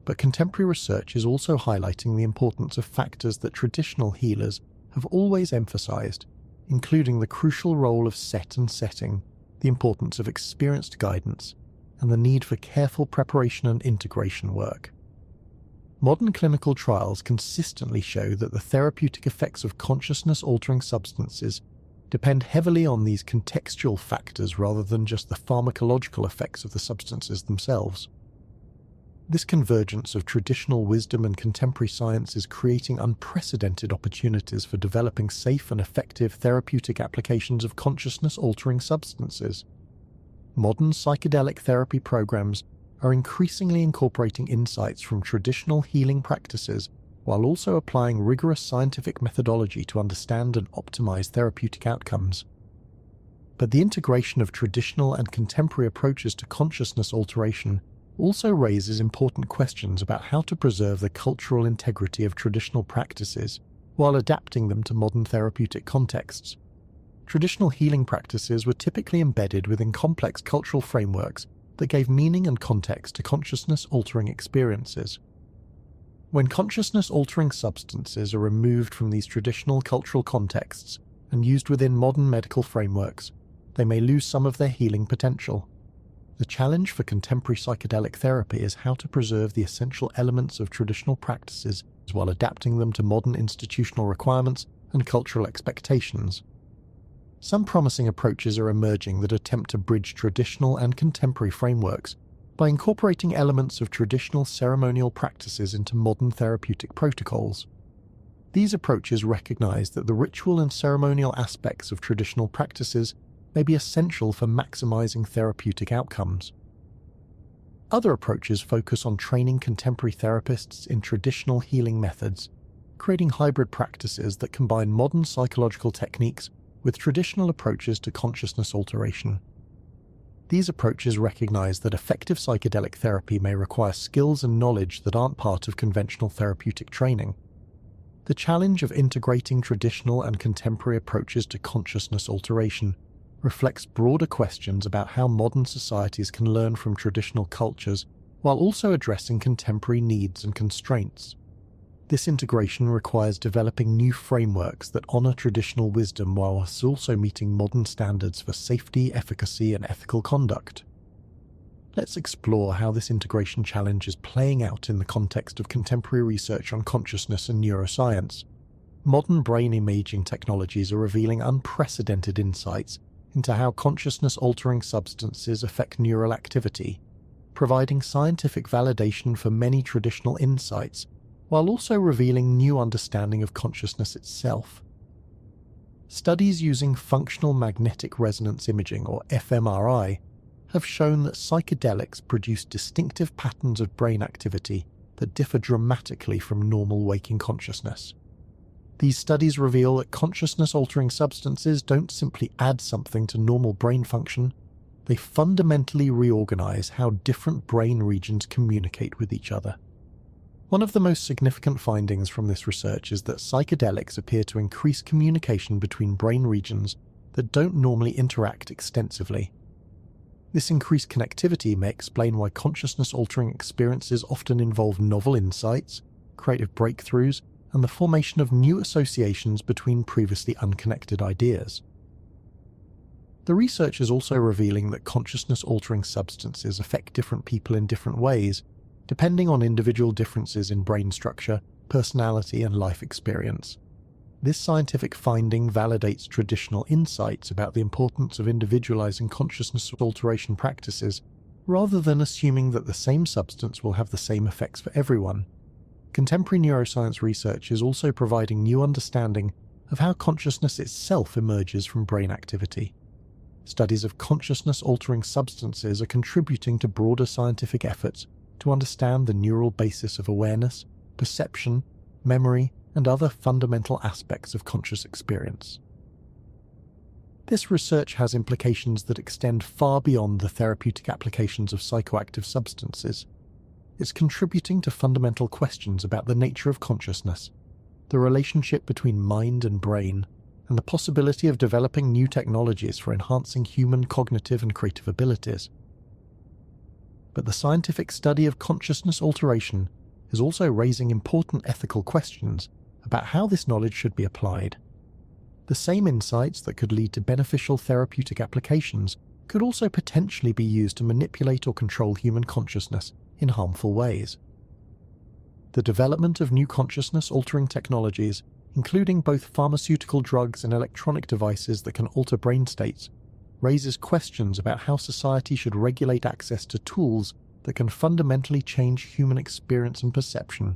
But contemporary research is also highlighting the importance of factors that traditional healers have always emphasized, including the crucial role of set and setting, the importance of experienced guidance, and the need for careful preparation and integration work. Modern clinical trials consistently show that the therapeutic effects of consciousness-altering substances depend heavily on these contextual factors rather than just the pharmacological effects of the substances themselves. This convergence of traditional wisdom and contemporary science is creating unprecedented opportunities for developing safe and effective therapeutic applications of consciousness-altering substances. Modern psychedelic therapy programs are increasingly incorporating insights from traditional healing practices while also applying rigorous scientific methodology to understand and optimize therapeutic outcomes. But the integration of traditional and contemporary approaches to consciousness alteration also raises important questions about how to preserve the cultural integrity of traditional practices while adapting them to modern therapeutic contexts. Traditional healing practices were typically embedded within complex cultural frameworks that gave meaning and context to consciousness-altering experiences. When consciousness-altering substances are removed from these traditional cultural contexts and used within modern medical frameworks, they may lose some of their healing potential. The challenge for contemporary psychedelic therapy is how to preserve the essential elements of traditional practices while adapting them to modern institutional requirements and cultural expectations. Some promising approaches are emerging that attempt to bridge traditional and contemporary frameworks by incorporating elements of traditional ceremonial practices into modern therapeutic protocols. These approaches recognize that the ritual and ceremonial aspects of traditional practices may be essential for maximizing therapeutic outcomes. Other approaches focus on training contemporary therapists in traditional healing methods, creating hybrid practices that combine modern psychological techniques with traditional approaches to consciousness alteration. These approaches recognize that effective psychedelic therapy may require skills and knowledge that aren't part of conventional therapeutic training. The challenge of integrating traditional and contemporary approaches to consciousness alteration reflects broader questions about how modern societies can learn from traditional cultures while also addressing contemporary needs and constraints. This integration requires developing new frameworks that honor traditional wisdom while also meeting modern standards for safety, efficacy, and ethical conduct. Let's explore how this integration challenge is playing out in the context of contemporary research on consciousness and neuroscience. Modern brain imaging technologies are revealing unprecedented insights into how consciousness-altering substances affect neural activity, providing scientific validation for many traditional insights, while also revealing new understanding of consciousness itself. Studies using functional magnetic resonance imaging, or fMRI, have shown that psychedelics produce distinctive patterns of brain activity that differ dramatically from normal waking consciousness. These studies reveal that consciousness-altering substances don't simply add something to normal brain function, They fundamentally reorganize how different brain regions communicate with each other. One of the most significant findings from this research is that psychedelics appear to increase communication between brain regions that don't normally interact extensively. This increased connectivity may explain why consciousness-altering experiences often involve novel insights, creative breakthroughs, and the formation of new associations between previously unconnected ideas. The research is also revealing that consciousness-altering substances affect different people in different ways, depending on individual differences in brain structure, personality, and life experience. This scientific finding validates traditional insights about the importance of individualizing consciousness alteration practices, rather than assuming that the same substance will have the same effects for everyone. Contemporary neuroscience research is also providing new understanding of how consciousness itself emerges from brain activity. Studies of consciousness-altering substances are contributing to broader scientific efforts to understand the neural basis of awareness, perception, memory, and other fundamental aspects of conscious experience. This research has implications that extend far beyond the therapeutic applications of psychoactive substances. It's contributing to fundamental questions about the nature of consciousness, the relationship between mind and brain, and the possibility of developing new technologies for enhancing human cognitive and creative abilities. But the scientific study of consciousness alteration is also raising important ethical questions about how this knowledge should be applied. The same insights that could lead to beneficial therapeutic applications could also potentially be used to manipulate or control human consciousness in harmful ways. The development of new consciousness-altering technologies, including both pharmaceutical drugs and electronic devices that can alter brain states, raises questions about how society should regulate access to tools that can fundamentally change human experience and perception.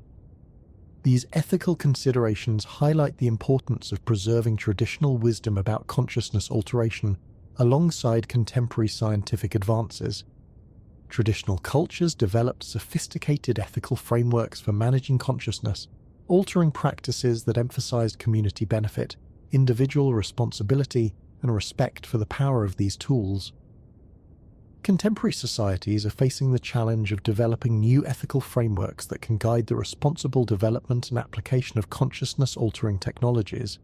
These ethical considerations highlight the importance of preserving traditional wisdom about consciousness alteration alongside contemporary scientific advances. Traditional cultures developed sophisticated ethical frameworks for managing consciousness, altering practices that emphasized community benefit, individual responsibility, and respect for the power of these tools. Contemporary societies are facing the challenge of developing new ethical frameworks that can guide the responsible development and application of consciousness-altering technologies.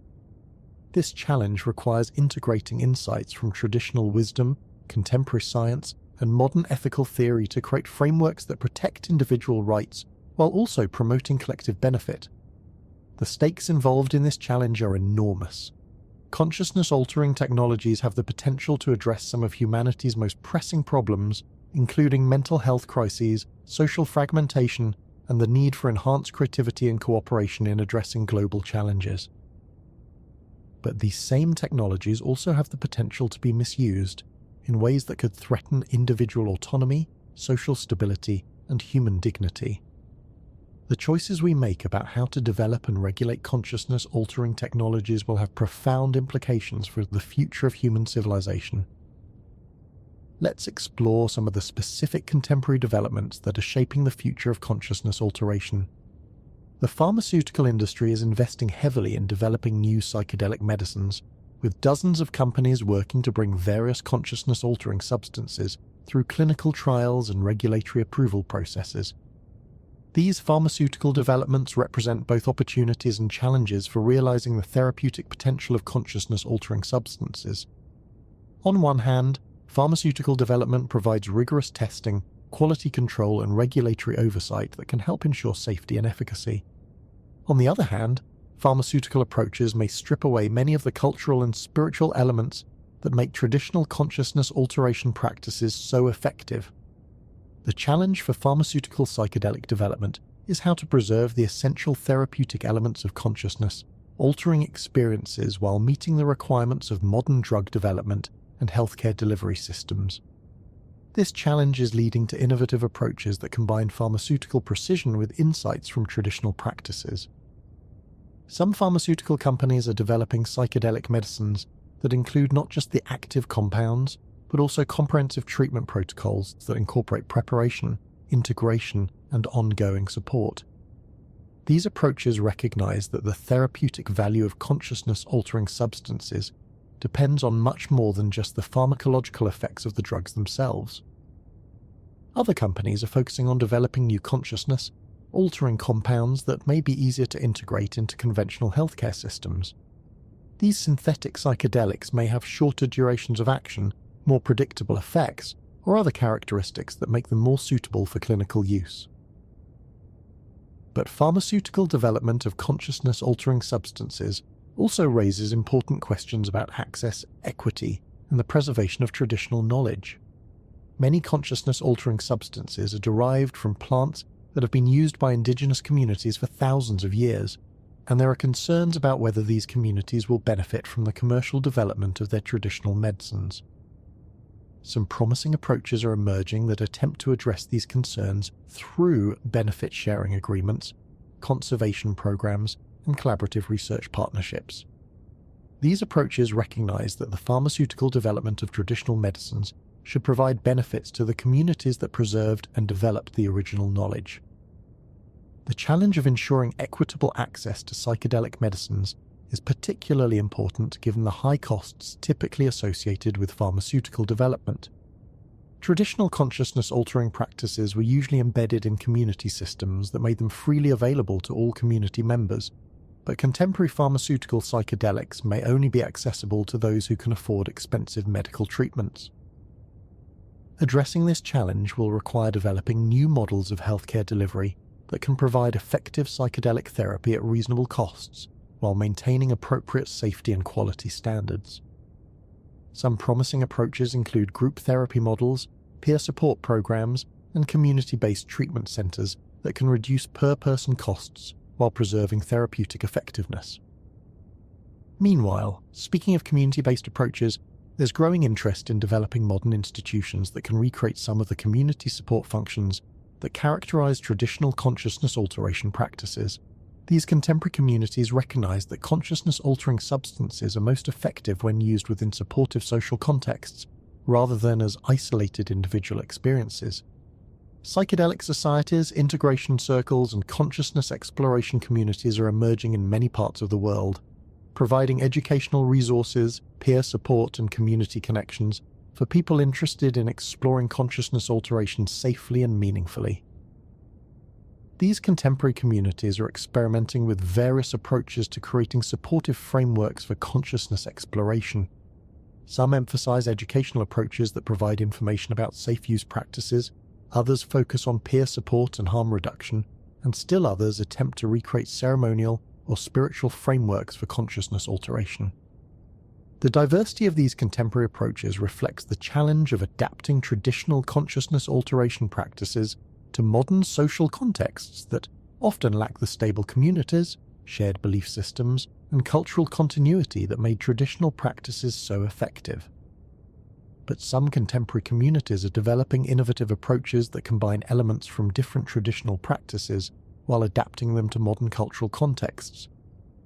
This challenge requires integrating insights from traditional wisdom, contemporary science, and modern ethical theory to create frameworks that protect individual rights while also promoting collective benefit. The stakes involved in this challenge are enormous. Consciousness-altering technologies have the potential to address some of humanity's most pressing problems, including mental health crises, social fragmentation, and the need for enhanced creativity and cooperation in addressing global challenges. But these same technologies also have the potential to be misused in ways that could threaten individual autonomy, social stability, and human dignity. The choices we make about how to develop and regulate consciousness-altering technologies will have profound implications for the future of human civilization. Let's explore some of the specific contemporary developments that are shaping the future of consciousness alteration. The pharmaceutical industry is investing heavily in developing new psychedelic medicines, with dozens of companies working to bring various consciousness-altering substances through clinical trials and regulatory approval processes. These pharmaceutical developments represent both opportunities and challenges for realizing the therapeutic potential of consciousness-altering substances. On one hand, pharmaceutical development provides rigorous testing, quality control, and regulatory oversight that can help ensure safety and efficacy. On the other hand, pharmaceutical approaches may strip away many of the cultural and spiritual elements that make traditional consciousness alteration practices so effective. The challenge for pharmaceutical psychedelic development is how to preserve the essential therapeutic elements of consciousness, altering experiences while meeting the requirements of modern drug development and healthcare delivery systems. This challenge is leading to innovative approaches that combine pharmaceutical precision with insights from traditional practices. Some pharmaceutical companies are developing psychedelic medicines that include not just the active compounds, but also comprehensive treatment protocols that incorporate preparation, integration, and ongoing support. These approaches recognize that the therapeutic value of consciousness-altering substances depends on much more than just the pharmacological effects of the drugs themselves. Other companies are focusing on developing new consciousness, altering compounds that may be easier to integrate into conventional healthcare systems. These synthetic psychedelics may have shorter durations of action, more predictable effects, or other characteristics that make them more suitable for clinical use. But pharmaceutical development of consciousness-altering substances also raises important questions about access, equity, and the preservation of traditional knowledge. Many consciousness-altering substances are derived from plants that have been used by indigenous communities for thousands of years, and there are concerns about whether these communities will benefit from the commercial development of their traditional medicines. Some promising approaches are emerging that attempt to address these concerns through benefit-sharing agreements, conservation programs, and collaborative research partnerships. These approaches recognize that the pharmaceutical development of traditional medicines should provide benefits to the communities that preserved and developed the original knowledge. The challenge of ensuring equitable access to psychedelic medicines is particularly important given the high costs typically associated with pharmaceutical development. Traditional consciousness-altering practices were usually embedded in community systems that made them freely available to all community members, but contemporary pharmaceutical psychedelics may only be accessible to those who can afford expensive medical treatments. Addressing this challenge will require developing new models of healthcare delivery that can provide effective psychedelic therapy at reasonable costs while maintaining appropriate safety and quality standards. Some promising approaches include group therapy models, peer support programs, and community-based treatment centers that can reduce per-person costs while preserving therapeutic effectiveness. Meanwhile, speaking of community-based approaches, there's growing interest in developing modern institutions that can recreate some of the community support functions that characterize traditional consciousness alteration practices. These contemporary communities recognize that consciousness-altering substances are most effective when used within supportive social contexts, rather than as isolated individual experiences. Psychedelic societies, integration circles, and consciousness exploration communities are emerging in many parts of the world, providing educational resources, peer support, and community connections for people interested in exploring consciousness alteration safely and meaningfully. These contemporary communities are experimenting with various approaches to creating supportive frameworks for consciousness exploration. Some emphasize educational approaches that provide information about safe use practices, others focus on peer support and harm reduction, and still others attempt to recreate ceremonial or spiritual frameworks for consciousness alteration. The diversity of these contemporary approaches reflects the challenge of adapting traditional consciousness alteration practices to modern social contexts that often lack the stable communities, shared belief systems, and cultural continuity that made traditional practices so effective. But some contemporary communities are developing innovative approaches that combine elements from different traditional practices while adapting them to modern cultural contexts.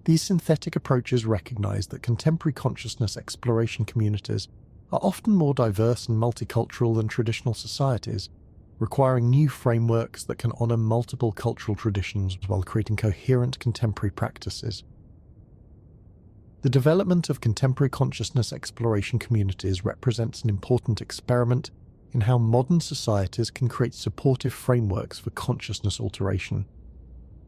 These synthetic approaches recognize that contemporary consciousness exploration communities are often more diverse and multicultural than traditional societies, requiring new frameworks that can honor multiple cultural traditions while creating coherent contemporary practices. The development of contemporary consciousness exploration communities represents an important experiment in how modern societies can create supportive frameworks for consciousness alteration.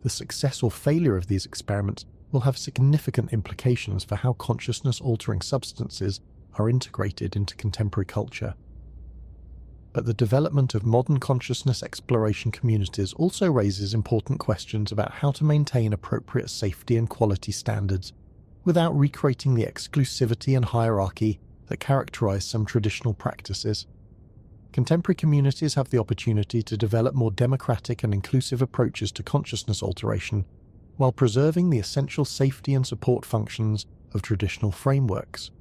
The success or failure of these experiments will have significant implications for how consciousness-altering substances are integrated into contemporary culture. But the development of modern consciousness exploration communities also raises important questions about how to maintain appropriate safety and quality standards without recreating the exclusivity and hierarchy that characterize some traditional practices. Contemporary communities have the opportunity to develop more democratic and inclusive approaches to consciousness alteration while preserving the essential safety and support functions of traditional frameworks.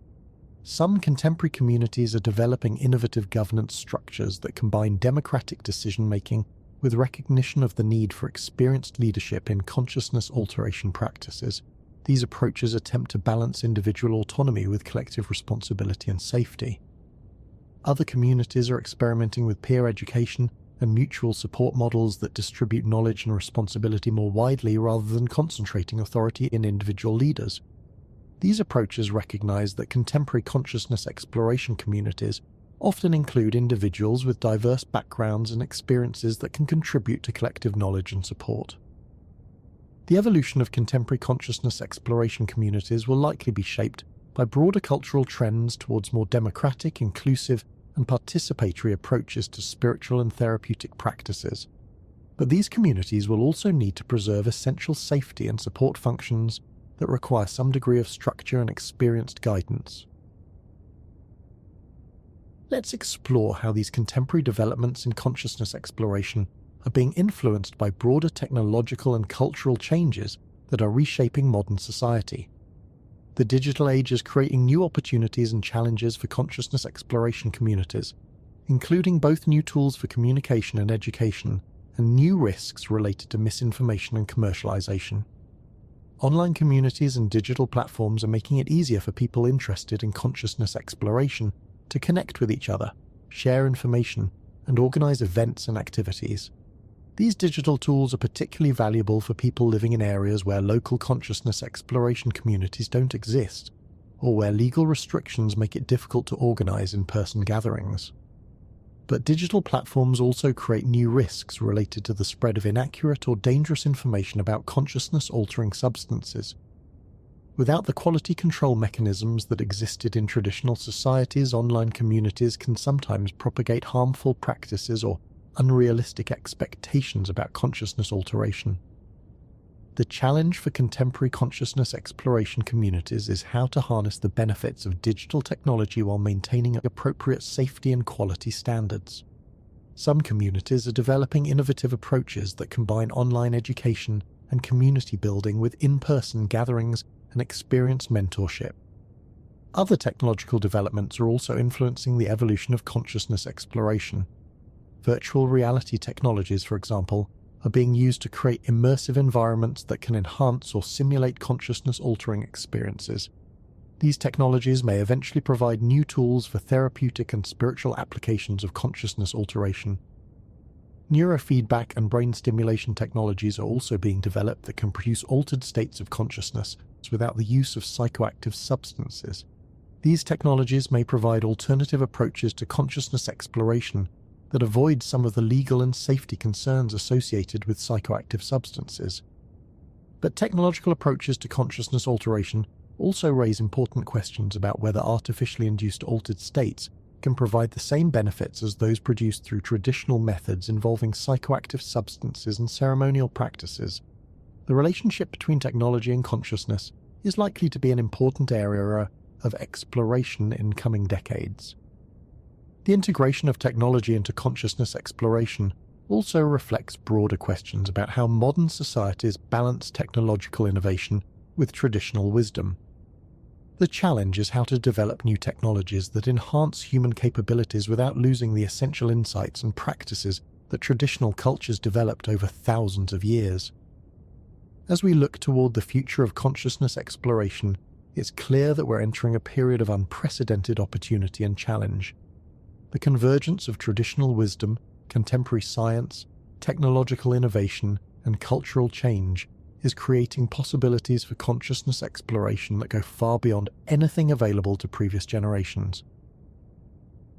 Some contemporary communities are developing innovative governance structures that combine democratic decision-making with recognition of the need for experienced leadership in consciousness alteration practices. These approaches attempt to balance individual autonomy with collective responsibility and safety. Other communities are experimenting with peer education and mutual support models that distribute knowledge and responsibility more widely rather than concentrating authority in individual leaders. These approaches recognize that contemporary consciousness exploration communities often include individuals with diverse backgrounds and experiences that can contribute to collective knowledge and support. The evolution of contemporary consciousness exploration communities will likely be shaped by broader cultural trends towards more democratic, inclusive, and participatory approaches to spiritual and therapeutic practices. But these communities will also need to preserve essential safety and support functions that require some degree of structure and experienced guidance. Let's explore how these contemporary developments in consciousness exploration are being influenced by broader technological and cultural changes that are reshaping modern society. The digital age is creating new opportunities and challenges for consciousness exploration communities, including both new tools for communication and education and new risks related to misinformation and commercialization. Online communities and digital platforms are making it easier for people interested in consciousness exploration to connect with each other, share information, and organize events and activities. These digital tools are particularly valuable for people living in areas where local consciousness exploration communities don't exist, or where legal restrictions make it difficult to organize in-person gatherings. But digital platforms also create new risks related to the spread of inaccurate or dangerous information about consciousness-altering substances. Without the quality control mechanisms that existed in traditional societies, online communities can sometimes propagate harmful practices or unrealistic expectations about consciousness alteration. The challenge for contemporary consciousness exploration communities is how to harness the benefits of digital technology while maintaining appropriate safety and quality standards. Some communities are developing innovative approaches that combine online education and community building with in-person gatherings and experience mentorship. Other technological developments are also influencing the evolution of consciousness exploration. Virtual reality technologies, for example, are being used to create immersive environments that can enhance or simulate consciousness-altering experiences. These technologies may eventually provide new tools for therapeutic and spiritual applications of consciousness alteration. Neurofeedback and brain stimulation technologies are also being developed that can produce altered states of consciousness without the use of psychoactive substances. These technologies may provide alternative approaches to consciousness exploration that avoid some of the legal and safety concerns associated with psychoactive substances. But technological approaches to consciousness alteration also raise important questions about whether artificially induced altered states can provide the same benefits as those produced through traditional methods involving psychoactive substances and ceremonial practices. The relationship between technology and consciousness is likely to be an important area of exploration in coming decades. The integration of technology into consciousness exploration also reflects broader questions about how modern societies balance technological innovation with traditional wisdom. The challenge is how to develop new technologies that enhance human capabilities without losing the essential insights and practices that traditional cultures developed over thousands of years. As we look toward the future of consciousness exploration, it's clear that we're entering a period of unprecedented opportunity and challenge. The convergence of traditional wisdom, contemporary science, technological innovation, and cultural change is creating possibilities for consciousness exploration that go far beyond anything available to previous generations.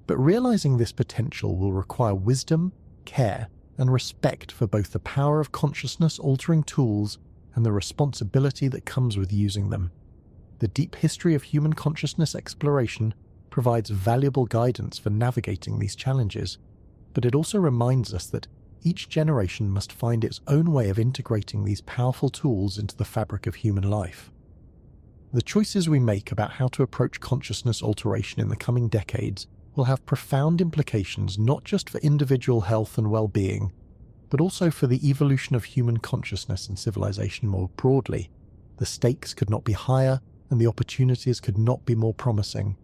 But realizing this potential will require wisdom, care, and respect for both the power of consciousness-altering tools and the responsibility that comes with using them. The deep history of human consciousness exploration provides valuable guidance for navigating these challenges, but it also reminds us that each generation must find its own way of integrating these powerful tools into the fabric of human life. The choices we make about how to approach consciousness alteration in the coming decades will have profound implications not just for individual health and well-being, but also for the evolution of human consciousness and civilization more broadly. The stakes could not be higher, and the opportunities could not be more promising.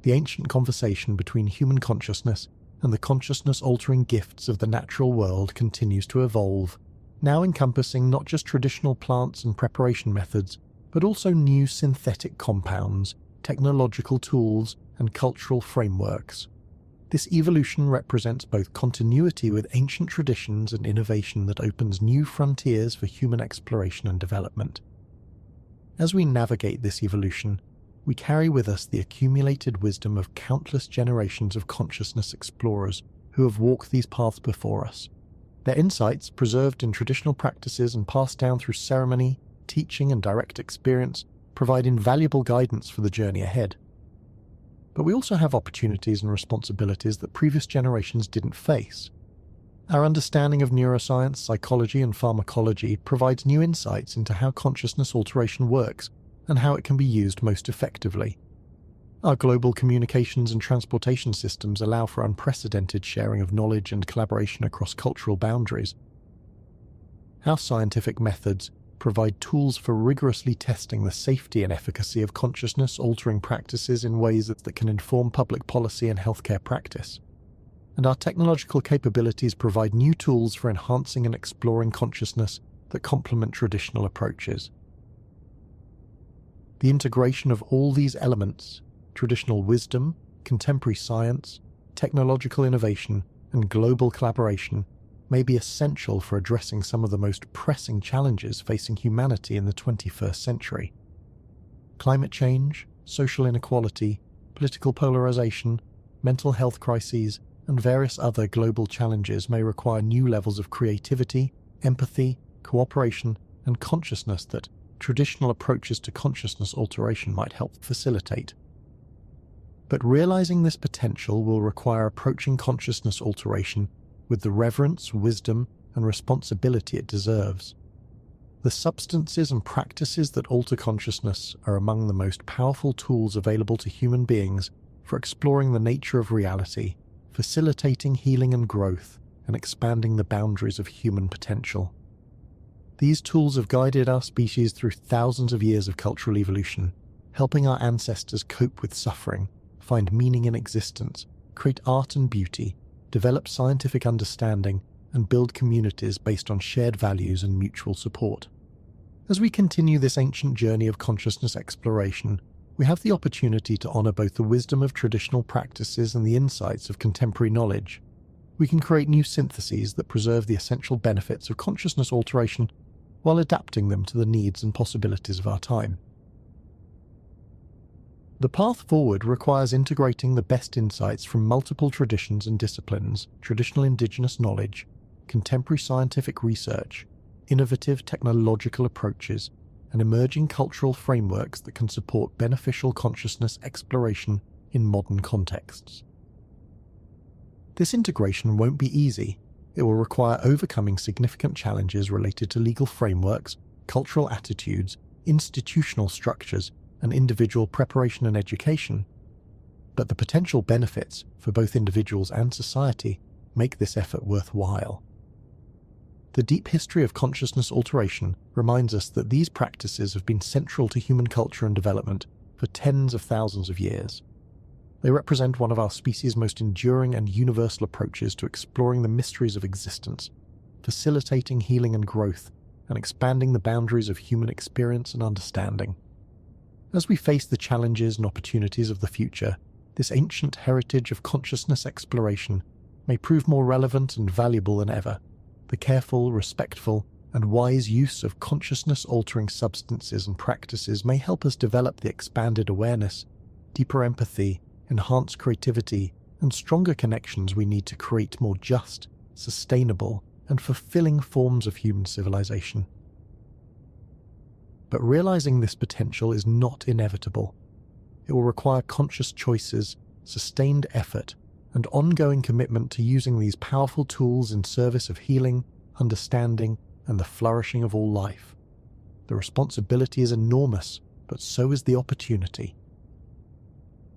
The ancient conversation between human consciousness and the consciousness-altering gifts of the natural world continues to evolve, now encompassing not just traditional plants and preparation methods, but also new synthetic compounds, technological tools, and cultural frameworks. This evolution represents both continuity with ancient traditions and innovation that opens new frontiers for human exploration and development. As we navigate this evolution, we carry with us the accumulated wisdom of countless generations of consciousness explorers who have walked these paths before us. Their insights, preserved in traditional practices and passed down through ceremony, teaching, and direct experience, provide invaluable guidance for the journey ahead. But we also have opportunities and responsibilities that previous generations didn't face. Our understanding of neuroscience, psychology, and pharmacology provides new insights into how consciousness alteration works and how it can be used most effectively. Our global communications and transportation systems allow for unprecedented sharing of knowledge and collaboration across cultural boundaries. Our scientific methods provide tools for rigorously testing the safety and efficacy of consciousness-altering practices in ways that can inform public policy and healthcare practice. And our technological capabilities provide new tools for enhancing and exploring consciousness that complement traditional approaches. The integration of all these elements, traditional wisdom, contemporary science, technological innovation, and global collaboration, may be essential for addressing some of the most pressing challenges facing humanity in the 21st century. Climate change, social inequality, political polarization, mental health crises, and various other global challenges may require new levels of creativity, empathy, cooperation, and consciousness that traditional approaches to consciousness alteration might help facilitate. But realizing this potential will require approaching consciousness alteration with the reverence, wisdom, and responsibility it deserves. The substances and practices that alter consciousness are among the most powerful tools available to human beings for exploring the nature of reality, facilitating healing and growth, and expanding the boundaries of human potential. These tools have guided our species through thousands of years of cultural evolution, helping our ancestors cope with suffering, find meaning in existence, create art and beauty, develop scientific understanding, and build communities based on shared values and mutual support. As we continue this ancient journey of consciousness exploration, we have the opportunity to honor both the wisdom of traditional practices and the insights of contemporary knowledge. We can create new syntheses that preserve the essential benefits of consciousness alteration while adapting them to the needs and possibilities of our time. The path forward requires integrating the best insights from multiple traditions and disciplines, traditional indigenous knowledge, contemporary scientific research, innovative technological approaches, and emerging cultural frameworks that can support beneficial consciousness exploration in modern contexts. This integration won't be easy. It will require overcoming significant challenges related to legal frameworks, cultural attitudes, institutional structures, and individual preparation and education. But the potential benefits for both individuals and society make this effort worthwhile. The deep history of consciousness alteration reminds us that these practices have been central to human culture and development for tens of thousands of years. They represent one of our species' most enduring and universal approaches to exploring the mysteries of existence, facilitating healing and growth, and expanding the boundaries of human experience and understanding. As we face the challenges and opportunities of the future, this ancient heritage of consciousness exploration may prove more relevant and valuable than ever. The careful, respectful, and wise use of consciousness-altering substances and practices may help us develop the expanded awareness, deeper empathy, enhanced creativity, and stronger connections we need to create more just, sustainable, and fulfilling forms of human civilization. But realizing this potential is not inevitable. It will require conscious choices, sustained effort, and ongoing commitment to using these powerful tools in service of healing, understanding, and the flourishing of all life. The responsibility is enormous, but so is the opportunity.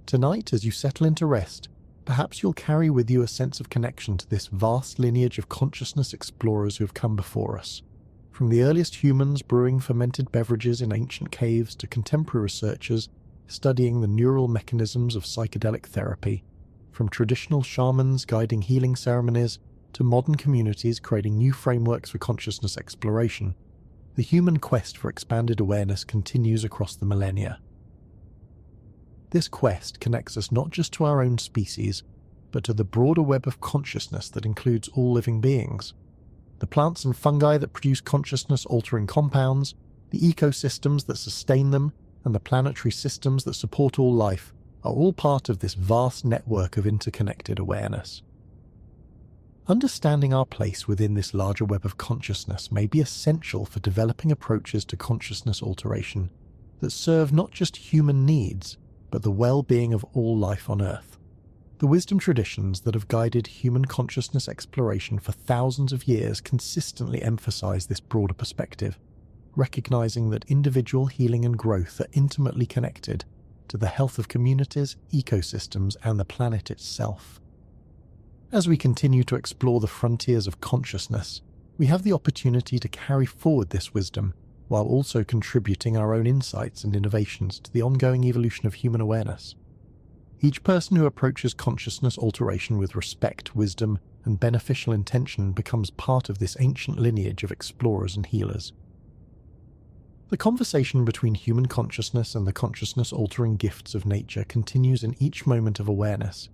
Tonight, as you settle into rest, perhaps you'll carry with you a sense of connection to this vast lineage of consciousness explorers who have come before us. From the earliest humans brewing fermented beverages in ancient caves to contemporary researchers studying the neural mechanisms of psychedelic therapy, from traditional shamans guiding healing ceremonies to modern communities creating new frameworks for consciousness exploration, the human quest for expanded awareness continues across the millennia. This quest connects us not just to our own species, but to the broader web of consciousness that includes all living beings. The plants and fungi that produce consciousness-altering compounds, The ecosystems that sustain them and the planetary systems that support all life are all part of this vast network of interconnected awareness. Understanding our place within this larger web of consciousness may be essential for developing approaches to consciousness alteration that serve not just human needs, but the well-being of all life on Earth. The wisdom traditions that have guided human consciousness exploration for thousands of years consistently emphasize this broader perspective, recognizing that individual healing and growth are intimately connected to the health of communities, ecosystems, and the planet itself. As we continue to explore the frontiers of consciousness, we have the opportunity to carry forward this wisdom while also contributing our own insights and innovations to the ongoing evolution of human awareness. Each person who approaches consciousness alteration with respect, wisdom, and beneficial intention becomes part of this ancient lineage of explorers and healers. The conversation between human consciousness and the consciousness-altering gifts of nature continues in each moment of awareness,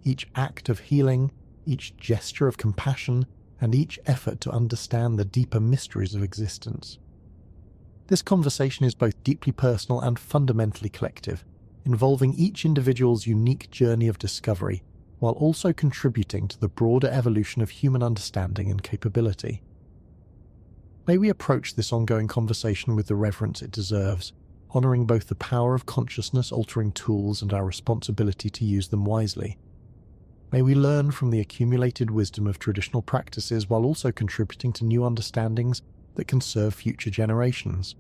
each act of healing, each gesture of compassion, and each effort to understand the deeper mysteries of existence. This conversation is both deeply personal and fundamentally collective, involving each individual's unique journey of discovery, while also contributing to the broader evolution of human understanding and capability. May we approach this ongoing conversation with the reverence it deserves, honoring both the power of consciousness-altering tools and our responsibility to use them wisely. May we learn from the accumulated wisdom of traditional practices while also contributing to new understandings that can serve future generations.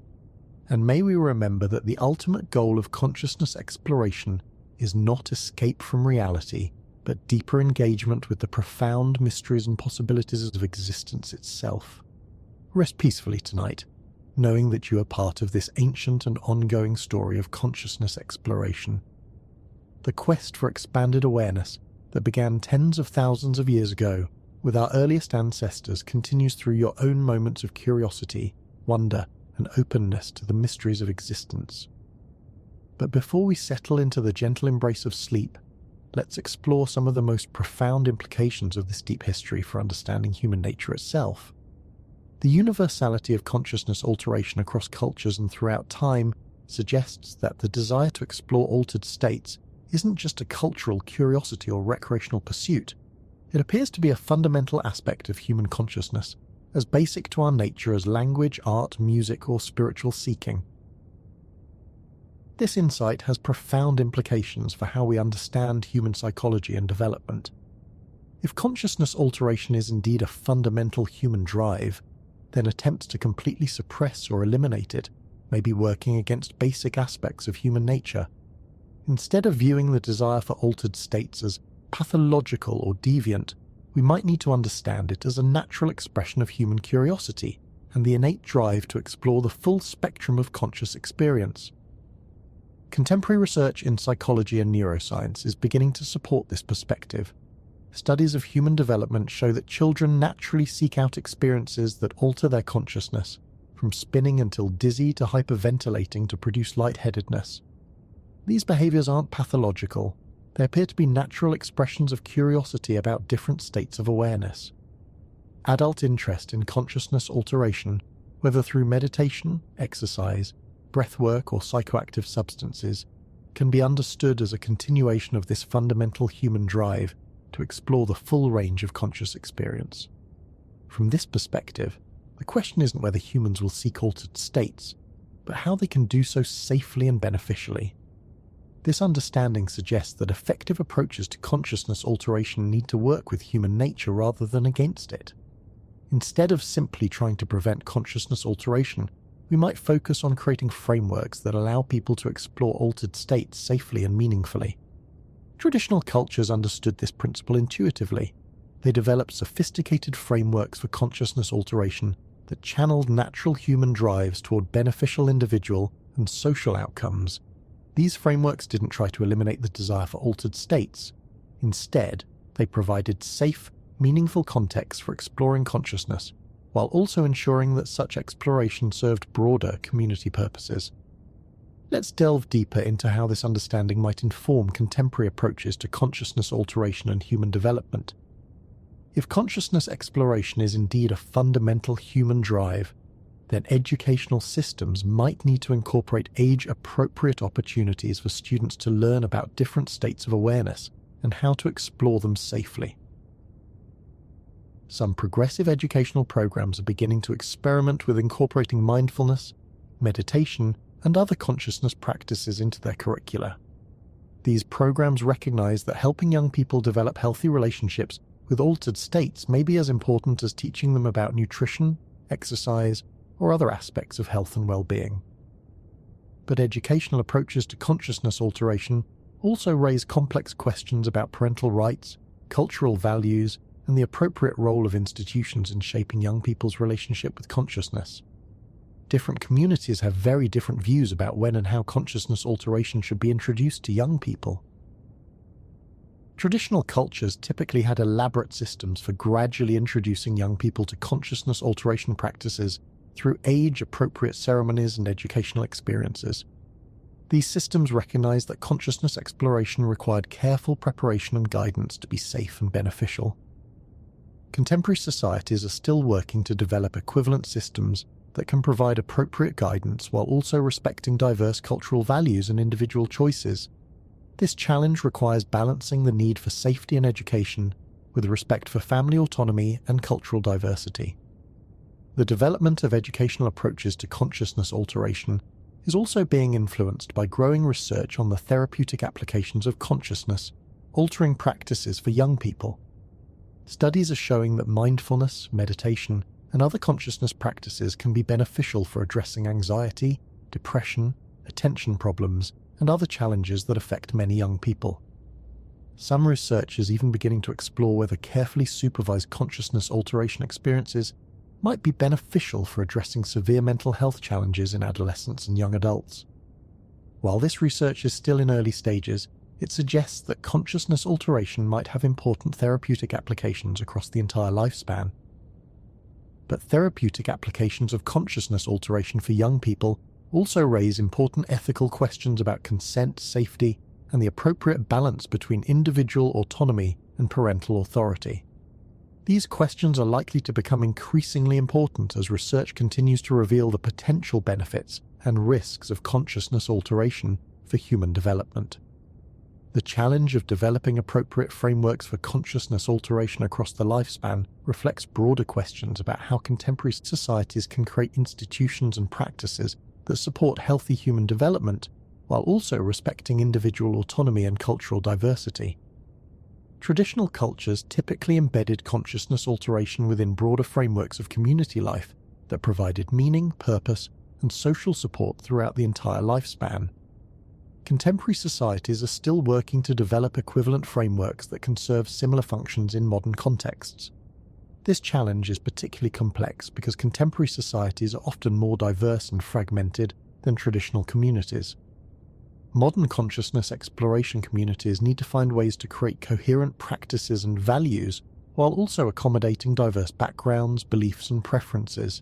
And may we remember that the ultimate goal of consciousness exploration is not escape from reality, but deeper engagement with the profound mysteries and possibilities of existence itself. Rest peacefully tonight, knowing that you are part of this ancient and ongoing story of consciousness exploration. The quest for expanded awareness that began tens of thousands of years ago with our earliest ancestors continues through your own moments of curiosity, wonder, and openness to the mysteries of existence. But before we settle into the gentle embrace of sleep, let's explore some of the most profound implications of this deep history for understanding human nature itself. The universality of consciousness alteration across cultures and throughout time suggests that the desire to explore altered states isn't just a cultural curiosity or recreational pursuit. It appears to be a fundamental aspect of human consciousness, as basic to our nature as language, art, music, or spiritual seeking. This insight has profound implications for how we understand human psychology and development. If consciousness alteration is indeed a fundamental human drive, then attempts to completely suppress or eliminate it may be working against basic aspects of human nature. Instead of viewing the desire for altered states as pathological or deviant, we might need to understand it as a natural expression of human curiosity and the innate drive to explore the full spectrum of conscious experience. Contemporary research in psychology and neuroscience is beginning to support this perspective. Studies of human development show that children naturally seek out experiences that alter their consciousness, from spinning until dizzy to hyperventilating to produce lightheadedness. These behaviors aren't pathological. They appear to be natural expressions of curiosity about different states of awareness. Adult interest in consciousness alteration, whether through meditation, exercise, breathwork, or psychoactive substances, can be understood as a continuation of this fundamental human drive to explore the full range of conscious experience. From this perspective, the question isn't whether humans will seek altered states, but how they can do so safely and beneficially. This understanding suggests that effective approaches to consciousness alteration need to work with human nature rather than against it. Instead of simply trying to prevent consciousness alteration, we might focus on creating frameworks that allow people to explore altered states safely and meaningfully. Traditional cultures understood this principle intuitively. They developed sophisticated frameworks for consciousness alteration that channeled natural human drives toward beneficial individual and social outcomes. These frameworks didn't try to eliminate the desire for altered states. Instead, they provided safe, meaningful contexts for exploring consciousness, while also ensuring that such exploration served broader community purposes. Let's delve deeper into how this understanding might inform contemporary approaches to consciousness alteration and human development. If consciousness exploration is indeed a fundamental human drive, then educational systems might need to incorporate age-appropriate opportunities for students to learn about different states of awareness and how to explore them safely. Some progressive educational programs are beginning to experiment with incorporating mindfulness, meditation, and other consciousness practices into their curricula. These programs recognize that helping young people develop healthy relationships with altered states may be as important as teaching them about nutrition, exercise, or other aspects of health and well-being. But educational approaches to consciousness alteration also raise complex questions about parental rights, cultural values, and the appropriate role of institutions in shaping young people's relationship with consciousness. Different communities have very different views about when and how consciousness alteration should be introduced to young people. Traditional cultures typically had elaborate systems for gradually introducing young people to consciousness alteration practices through age-appropriate ceremonies and educational experiences. These systems recognized that consciousness exploration required careful preparation and guidance to be safe and beneficial. Contemporary societies are still working to develop equivalent systems that can provide appropriate guidance while also respecting diverse cultural values and individual choices. This challenge requires balancing the need for safety and education with respect for family autonomy and cultural diversity. The development of educational approaches to consciousness alteration is also being influenced by growing research on the therapeutic applications of consciousness, altering practices for young people. Studies are showing that mindfulness, meditation, and other consciousness practices can be beneficial for addressing anxiety, depression, attention problems, and other challenges that affect many young people. Some research is even beginning to explore whether carefully supervised consciousness alteration experiences might be beneficial for addressing severe mental health challenges in adolescents and young adults. While this research is still in early stages, it suggests that consciousness alteration might have important therapeutic applications across the entire lifespan. But therapeutic applications of consciousness alteration for young people also raise important ethical questions about consent, safety, and the appropriate balance between individual autonomy and parental authority. These questions are likely to become increasingly important as research continues to reveal the potential benefits and risks of consciousness alteration for human development. The challenge of developing appropriate frameworks for consciousness alteration across the lifespan reflects broader questions about how contemporary societies can create institutions and practices that support healthy human development while also respecting individual autonomy and cultural diversity. Traditional cultures typically embedded consciousness alteration within broader frameworks of community life that provided meaning, purpose, and social support throughout the entire lifespan. Contemporary societies are still working to develop equivalent frameworks that can serve similar functions in modern contexts. This challenge is particularly complex because contemporary societies are often more diverse and fragmented than traditional communities. Modern consciousness exploration communities need to find ways to create coherent practices and values while also accommodating diverse backgrounds, beliefs, and preferences.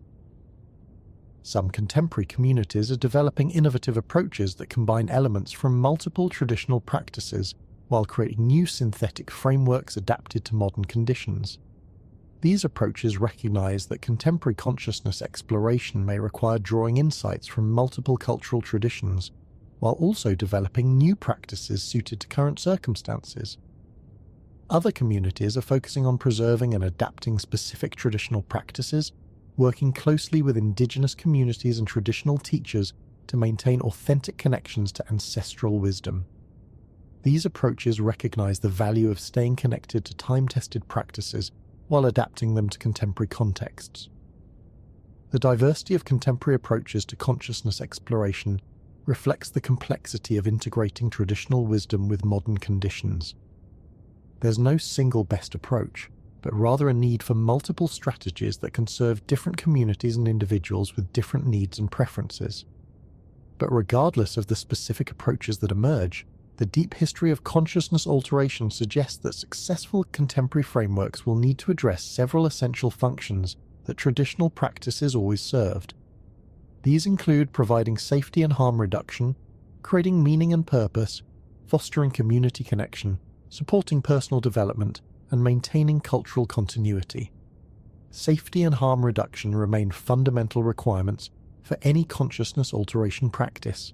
Some contemporary communities are developing innovative approaches that combine elements from multiple traditional practices while creating new synthetic frameworks adapted to modern conditions. These approaches recognize that contemporary consciousness exploration may require drawing insights from multiple cultural traditions, while also developing new practices suited to current circumstances. Other communities are focusing on preserving and adapting specific traditional practices, working closely with indigenous communities and traditional teachers to maintain authentic connections to ancestral wisdom. These approaches recognize the value of staying connected to time-tested practices while adapting them to contemporary contexts. The diversity of contemporary approaches to consciousness exploration reflects the complexity of integrating traditional wisdom with modern conditions. There's no single best approach, but rather a need for multiple strategies that can serve different communities and individuals with different needs and preferences. But regardless of the specific approaches that emerge, the deep history of consciousness alteration suggests that successful contemporary frameworks will need to address several essential functions that traditional practices always served. These include providing safety and harm reduction, creating meaning and purpose, fostering community connection, supporting personal development, and maintaining cultural continuity. safety and harm reduction remain fundamental requirements for any consciousness alteration practice.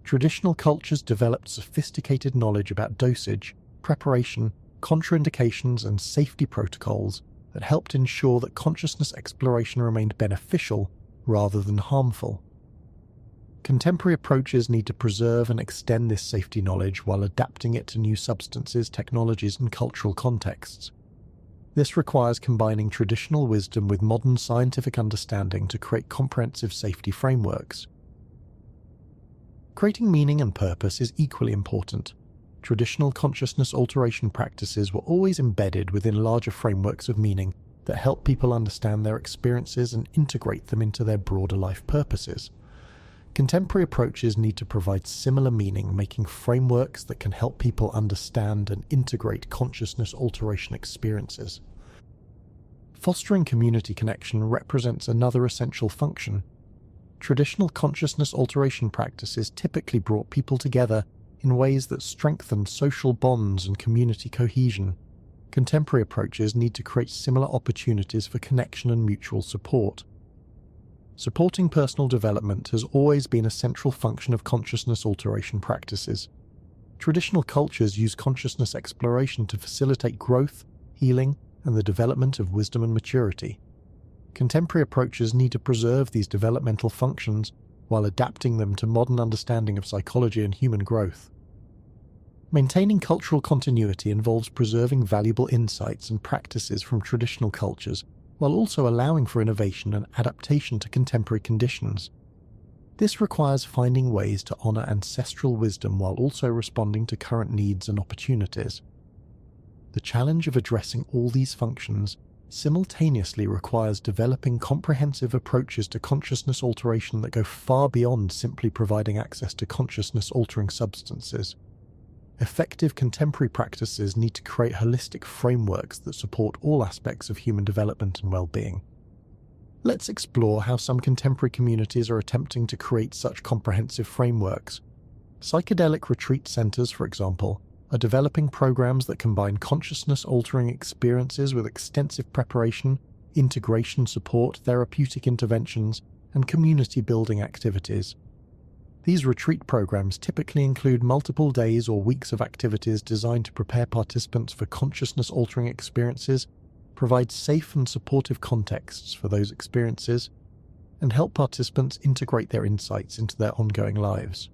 Traditional cultures developed sophisticated knowledge about dosage, preparation, contraindications, and safety protocols that helped ensure that consciousness exploration remained beneficial rather than harmful. Contemporary approaches need to preserve and extend this safety knowledge while adapting it to new substances, technologies, and cultural contexts. This requires combining traditional wisdom with modern scientific understanding to create comprehensive safety frameworks. Creating meaning and purpose is equally important. Traditional consciousness alteration practices were always embedded within larger frameworks of meaning that help people understand their experiences and integrate them into their broader life purposes. Contemporary approaches need to provide similar meaning, making frameworks that can help people understand and integrate consciousness alteration experiences. Fostering community connection represents another essential function. Traditional consciousness alteration practices typically brought people together in ways that strengthened social bonds and community cohesion. Contemporary approaches need to create similar opportunities for connection and mutual support. Supporting personal development has always been a central function of consciousness alteration practices. Traditional cultures use consciousness exploration to facilitate growth, healing, and the development of wisdom and maturity. Contemporary approaches need to preserve these developmental functions while adapting them to modern understanding of psychology and human growth. Maintaining cultural continuity involves preserving valuable insights and practices from traditional cultures while also allowing for innovation and adaptation to contemporary conditions. This requires finding ways to honor ancestral wisdom while also responding to current needs and opportunities. The challenge of addressing all these functions simultaneously requires developing comprehensive approaches to consciousness alteration that go far beyond simply providing access to consciousness-altering substances. Effective contemporary practices need to create holistic frameworks that support all aspects of human development and well-being. Let's explore how some contemporary communities are attempting to create such comprehensive frameworks. Psychedelic retreat centers, for example, are developing programs that combine consciousness-altering experiences with extensive preparation, integration support, therapeutic interventions, and community-building activities. These retreat programs typically include multiple days or weeks of activities designed to prepare participants for consciousness-altering experiences, provide safe and supportive contexts for those experiences, and help participants integrate their insights into their ongoing lives.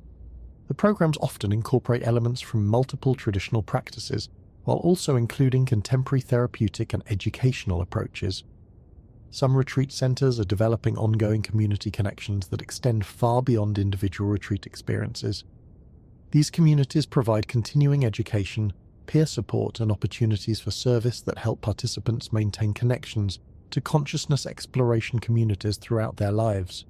The programs often incorporate elements from multiple traditional practices, while also including contemporary therapeutic and educational approaches. Some retreat centers are developing ongoing community connections that extend far beyond individual retreat experiences. These communities provide continuing education, peer support, and opportunities for service that help participants maintain connections to consciousness exploration communities throughout their lives.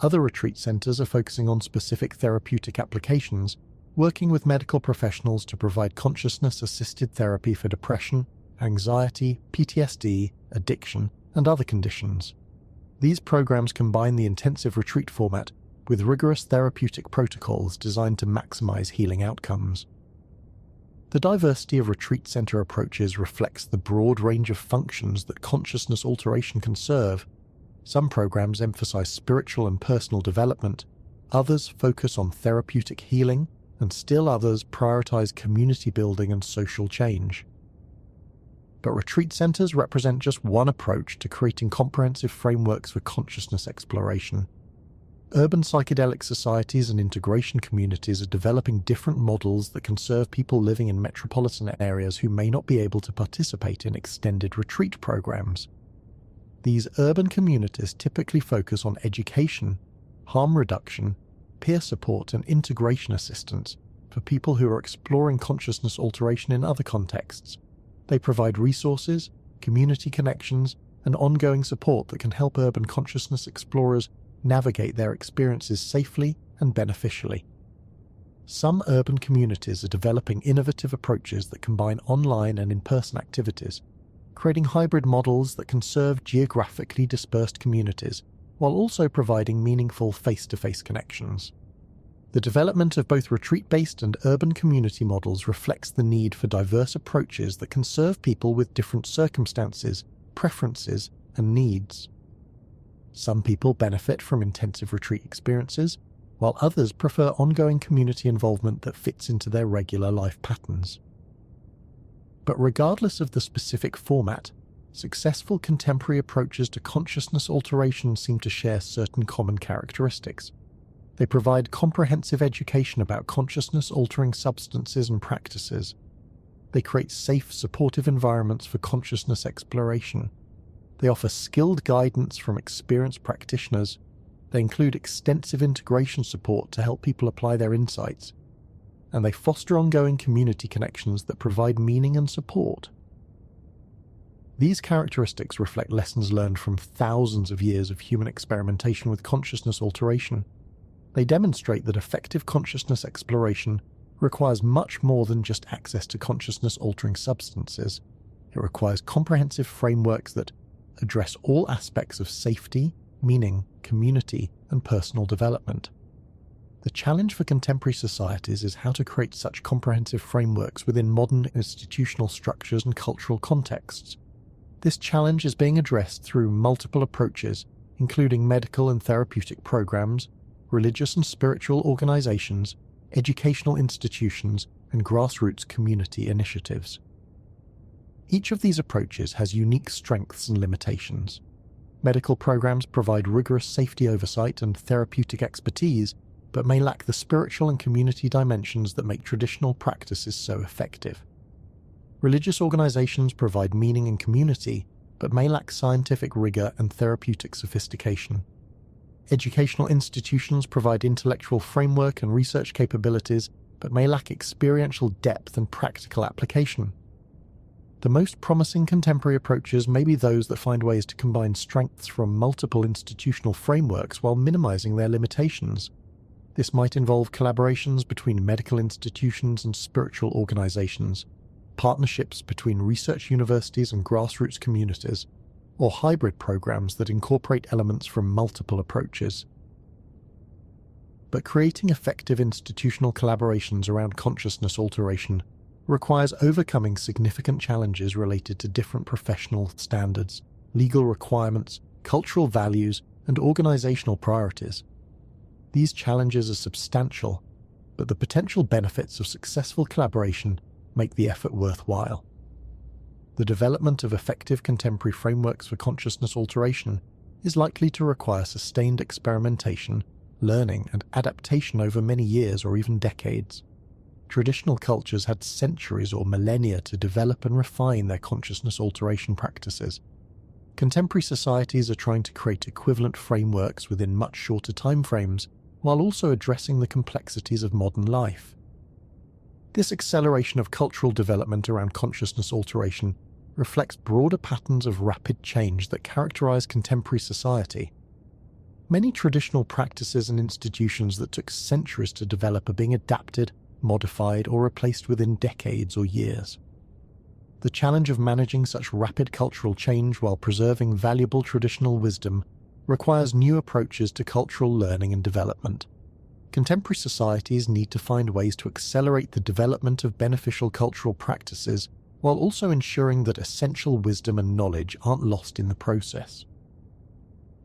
Other retreat centers are focusing on specific therapeutic applications, working with medical professionals to provide consciousness-assisted therapy for depression, anxiety, PTSD, addiction, and other conditions. These programs combine the intensive retreat format with rigorous therapeutic protocols designed to maximize healing outcomes. The diversity of retreat center approaches reflects the broad range of functions that consciousness alteration can serve. Some programs emphasize spiritual and personal development, others focus on therapeutic healing, and still others prioritize community building and social change. But retreat centers represent just one approach to creating comprehensive frameworks for consciousness exploration. Urban psychedelic societies and integration communities are developing different models that can serve people living in metropolitan areas who may not be able to participate in extended retreat programs. These urban communities typically focus on education, harm reduction, peer support, and integration assistance for people who are exploring consciousness alteration in other contexts. They provide resources, community connections, and ongoing support that can help urban consciousness explorers navigate their experiences safely and beneficially. Some urban communities are developing innovative approaches that combine online and in-person activities, creating hybrid models that can serve geographically dispersed communities while also providing meaningful face-to-face connections. The development of both retreat-based and urban community models reflects the need for diverse approaches that can serve people with different circumstances, preferences and needs. Some people benefit from intensive retreat experiences, while others prefer ongoing community involvement that fits into their regular life patterns. But regardless of the specific format, successful contemporary approaches to consciousness alteration seem to share certain common characteristics. They provide comprehensive education about consciousness-altering substances and practices. They create safe, supportive environments for consciousness exploration. They offer skilled guidance from experienced practitioners. They include extensive integration support to help people apply their insights. And they foster ongoing community connections that provide meaning and support. These characteristics reflect lessons learned from thousands of years of human experimentation with consciousness alteration. They demonstrate that effective consciousness exploration requires much more than just access to consciousness-altering substances. It requires comprehensive frameworks that address all aspects of safety, meaning, community, and personal development. The challenge for contemporary societies is how to create such comprehensive frameworks within modern institutional structures and cultural contexts. This challenge is being addressed through multiple approaches, including medical and therapeutic programs, religious and spiritual organizations, educational institutions, and grassroots community initiatives. Each of these approaches has unique strengths and limitations. Medical programs provide rigorous safety oversight and therapeutic expertise, but may lack the spiritual and community dimensions that make traditional practices so effective. Religious organizations provide meaning and community, but may lack scientific rigor and therapeutic sophistication. Educational institutions provide intellectual framework and research capabilities, but may lack experiential depth and practical application. The most promising contemporary approaches may be those that find ways to combine strengths from multiple institutional frameworks while minimizing their limitations. This might involve collaborations between medical institutions and spiritual organizations, partnerships between research universities and grassroots communities, or hybrid programs that incorporate elements from multiple approaches. But creating effective institutional collaborations around consciousness alteration requires overcoming significant challenges related to different professional standards, legal requirements, cultural values, and organizational priorities. These challenges are substantial, but the potential benefits of successful collaboration make the effort worthwhile. The development of effective contemporary frameworks for consciousness alteration is likely to require sustained experimentation, learning, and adaptation over many years or even decades. Traditional cultures had centuries or millennia to develop and refine their consciousness alteration practices. Contemporary societies are trying to create equivalent frameworks within much shorter timeframes, while also addressing the complexities of modern life. This acceleration of cultural development around consciousness alteration reflects broader patterns of rapid change that characterize contemporary society. Many traditional practices and institutions that took centuries to develop are being adapted, modified, or replaced within decades or years. The challenge of managing such rapid cultural change while preserving valuable traditional wisdom requires new approaches to cultural learning and development. Contemporary societies need to find ways to accelerate the development of beneficial cultural practices while also ensuring that essential wisdom and knowledge aren't lost in the process.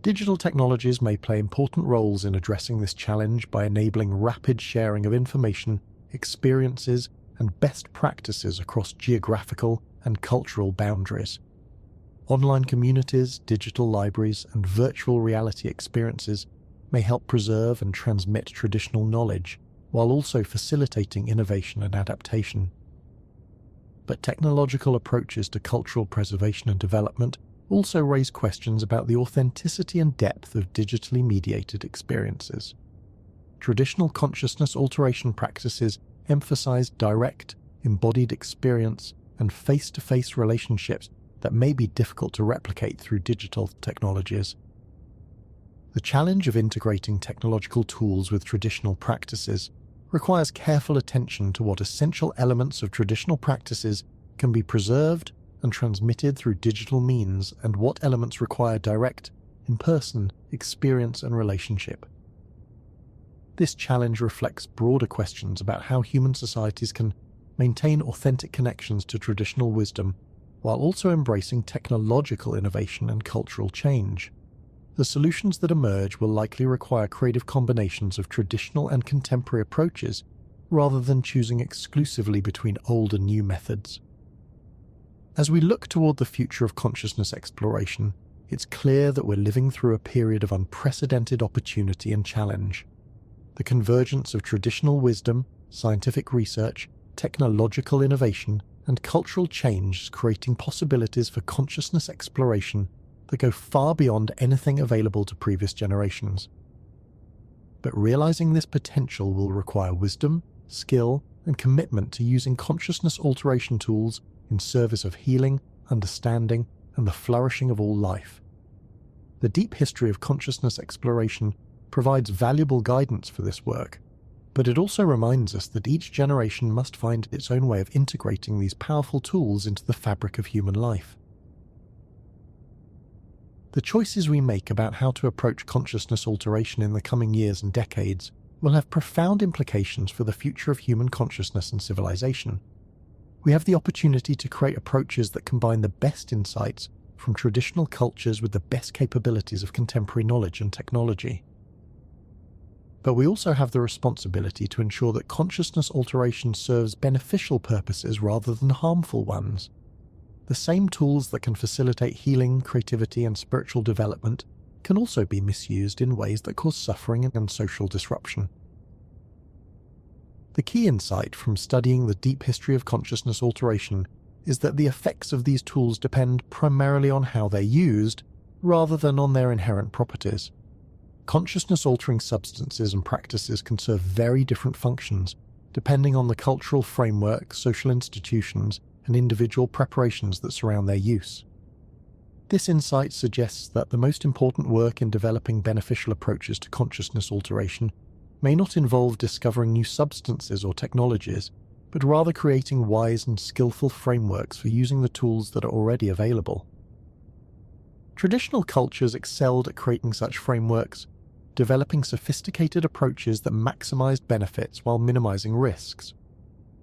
Digital technologies may play important roles in addressing this challenge by enabling rapid sharing of information, experiences, and best practices across geographical and cultural boundaries. Online communities, digital libraries, and virtual reality experiences may help preserve and transmit traditional knowledge, while also facilitating innovation and adaptation. But technological approaches to cultural preservation and development also raise questions about the authenticity and depth of digitally mediated experiences. Traditional consciousness alteration practices emphasize direct, embodied experience and face-to-face relationships that may be difficult to replicate through digital technologies. The challenge of integrating technological tools with traditional practices requires careful attention to what essential elements of traditional practices can be preserved and transmitted through digital means and what elements require direct, in-person experience and relationship. This challenge reflects broader questions about how human societies can maintain authentic connections to traditional wisdom while also embracing technological innovation and cultural change. The solutions that emerge will likely require creative combinations of traditional and contemporary approaches, rather than choosing exclusively between old and new methods. As we look toward the future of consciousness exploration, it's clear that we're living through a period of unprecedented opportunity and challenge. The convergence of traditional wisdom, scientific research, technological innovation, and cultural change is creating possibilities for consciousness exploration that go far beyond anything available to previous generations. But realizing this potential will require wisdom, skill, and commitment to using consciousness alteration tools in service of healing, understanding, and the flourishing of all life. The deep history of consciousness exploration provides valuable guidance for this work, but it also reminds us that each generation must find its own way of integrating these powerful tools into the fabric of human life. The choices we make about how to approach consciousness alteration in the coming years and decades will have profound implications for the future of human consciousness and civilization. We have the opportunity to create approaches that combine the best insights from traditional cultures with the best capabilities of contemporary knowledge and technology. But we also have the responsibility to ensure that consciousness alteration serves beneficial purposes rather than harmful ones. The same tools that can facilitate healing, creativity, and spiritual development can also be misused in ways that cause suffering and social disruption. The key insight from studying the deep history of consciousness alteration is that the effects of these tools depend primarily on how they're used, rather than on their inherent properties. Consciousness-altering substances and practices can serve very different functions, depending on the cultural framework, social institutions, and individual preparations that surround their use. This insight suggests that the most important work in developing beneficial approaches to consciousness alteration may not involve discovering new substances or technologies, but rather creating wise and skillful frameworks for using the tools that are already available. Traditional cultures excelled at creating such frameworks, developing sophisticated approaches that maximized benefits while minimizing risks.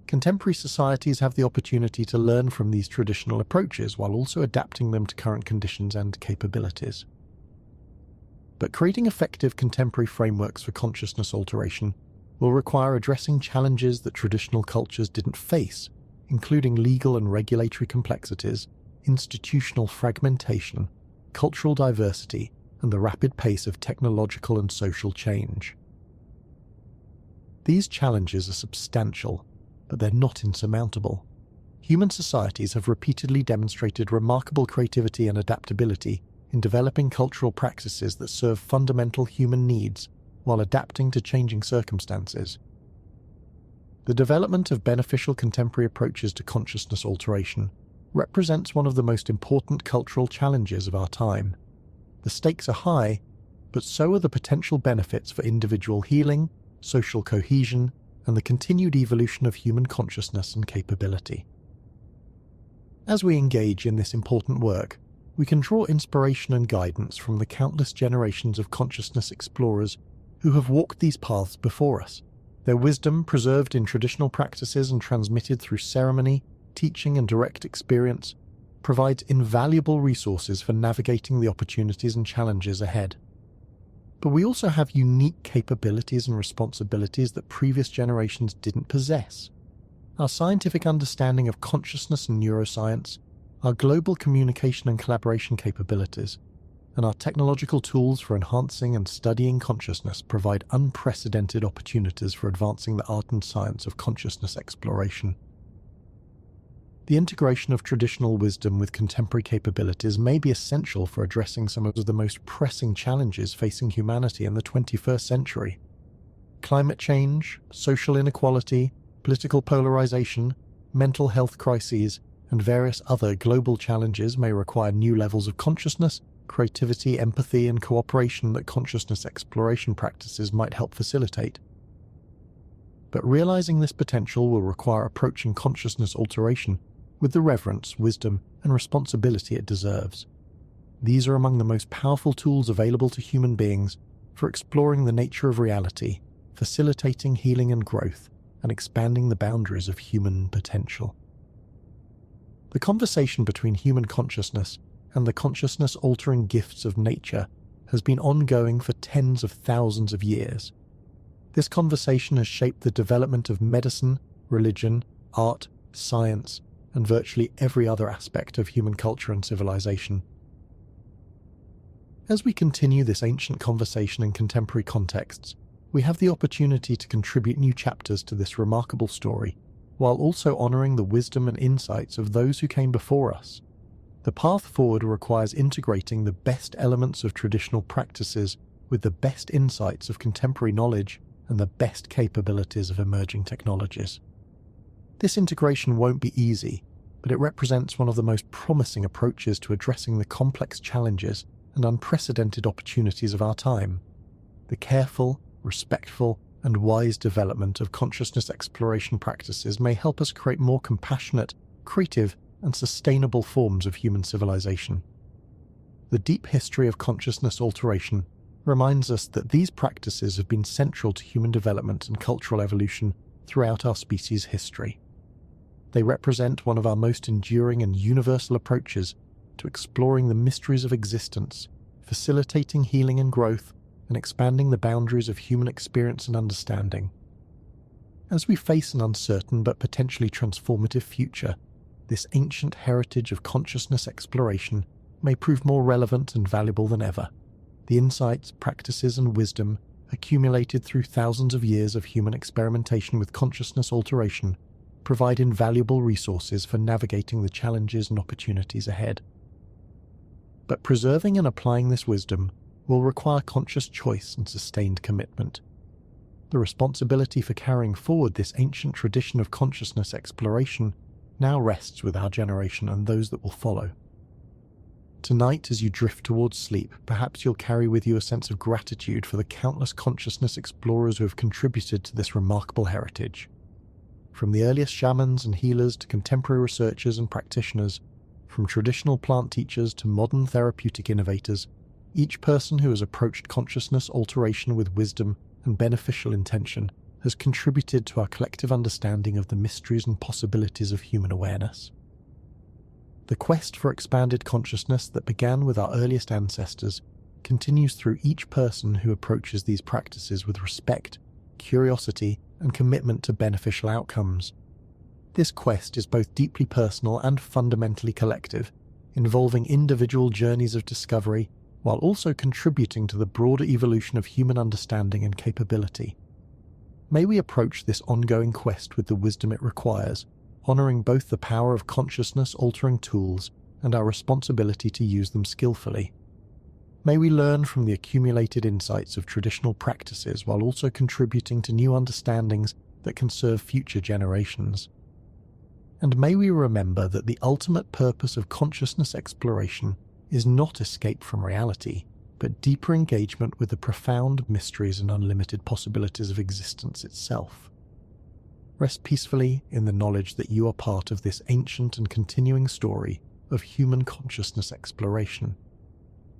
Contemporary societies have the opportunity to learn from these traditional approaches while also adapting them to current conditions and capabilities. But creating effective contemporary frameworks for consciousness alteration will require addressing challenges that traditional cultures didn't face, including legal and regulatory complexities, institutional fragmentation, cultural diversity, and the rapid pace of technological and social change. These challenges are substantial, but they're not insurmountable. Human societies have repeatedly demonstrated remarkable creativity and adaptability in developing cultural practices that serve fundamental human needs while adapting to changing circumstances. The development of beneficial contemporary approaches to consciousness alteration represents one of the most important cultural challenges of our time. The stakes are high, but so are the potential benefits for individual healing, social cohesion, and the continued evolution of human consciousness and capability. As we engage in this important work, we can draw inspiration and guidance from the countless generations of consciousness explorers who have walked these paths before us. Their wisdom, preserved in traditional practices and transmitted through ceremony, teaching, and direct experience, provides invaluable resources for navigating the opportunities and challenges ahead. But we also have unique capabilities and responsibilities that previous generations didn't possess. Our scientific understanding of consciousness and neuroscience, our global communication and collaboration capabilities, and our technological tools for enhancing and studying consciousness provide unprecedented opportunities for advancing the art and science of consciousness exploration. The integration of traditional wisdom with contemporary capabilities may be essential for addressing some of the most pressing challenges facing humanity in the 21st century. Climate change, social inequality, political polarization, mental health crises, and various other global challenges may require new levels of consciousness, creativity, empathy, and cooperation that consciousness exploration practices might help facilitate. But realizing this potential will require approaching consciousness alteration with the reverence, wisdom, and responsibility it deserves. These are among the most powerful tools available to human beings for exploring the nature of reality, facilitating healing and growth, and expanding the boundaries of human potential. The conversation between human consciousness and the consciousness-altering gifts of nature has been ongoing for tens of thousands of years. This conversation has shaped the development of medicine, religion, art, science, and virtually every other aspect of human culture and civilization. As we continue this ancient conversation in contemporary contexts, we have the opportunity to contribute new chapters to this remarkable story, while also honoring the wisdom and insights of those who came before us. The path forward requires integrating the best elements of traditional practices with the best insights of contemporary knowledge and the best capabilities of emerging technologies. This integration won't be easy, but it represents one of the most promising approaches to addressing the complex challenges and unprecedented opportunities of our time. The careful, respectful, and wise development of consciousness exploration practices may help us create more compassionate, creative, and sustainable forms of human civilization. The deep history of consciousness alteration reminds us that these practices have been central to human development and cultural evolution throughout our species' history. They represent one of our most enduring and universal approaches to exploring the mysteries of existence, facilitating healing and growth, and expanding the boundaries of human experience and understanding. As we face an uncertain but potentially transformative future, this ancient heritage of consciousness exploration may prove more relevant and valuable than ever. The insights, practices, and wisdom accumulated through thousands of years of human experimentation with consciousness alteration provide invaluable resources for navigating the challenges and opportunities ahead. But preserving and applying this wisdom will require conscious choice and sustained commitment. The responsibility for carrying forward this ancient tradition of consciousness exploration now rests with our generation and those that will follow. Tonight, as you drift towards sleep, perhaps you'll carry with you a sense of gratitude for the countless consciousness explorers who have contributed to this remarkable heritage. From the earliest shamans and healers to contemporary researchers and practitioners, from traditional plant teachers to modern therapeutic innovators, each person who has approached consciousness alteration with wisdom and beneficial intention has contributed to our collective understanding of the mysteries and possibilities of human awareness. The quest for expanded consciousness that began with our earliest ancestors continues through each person who approaches these practices with respect, curiosity, and commitment to beneficial outcomes. This quest is both deeply personal and fundamentally collective, involving individual journeys of discovery while also contributing to the broader evolution of human understanding and capability. May we approach this ongoing quest with the wisdom it requires, honoring both the power of consciousness-altering tools and our responsibility to use them skillfully. May we learn from the accumulated insights of traditional practices while also contributing to new understandings that can serve future generations. And may we remember that the ultimate purpose of consciousness exploration is not escape from reality, but deeper engagement with the profound mysteries and unlimited possibilities of existence itself. Rest peacefully in the knowledge that you are part of this ancient and continuing story of human consciousness exploration.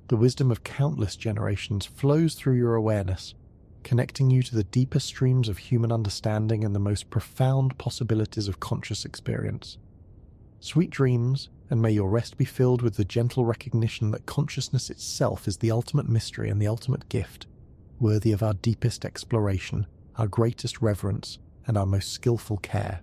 The wisdom of countless generations flows through your awareness, connecting you to the deepest streams of human understanding and the most profound possibilities of conscious experience. Sweet dreams, and may your rest be filled with the gentle recognition that consciousness itself is the ultimate mystery and the ultimate gift, worthy of our deepest exploration, our greatest reverence, and our most skillful care.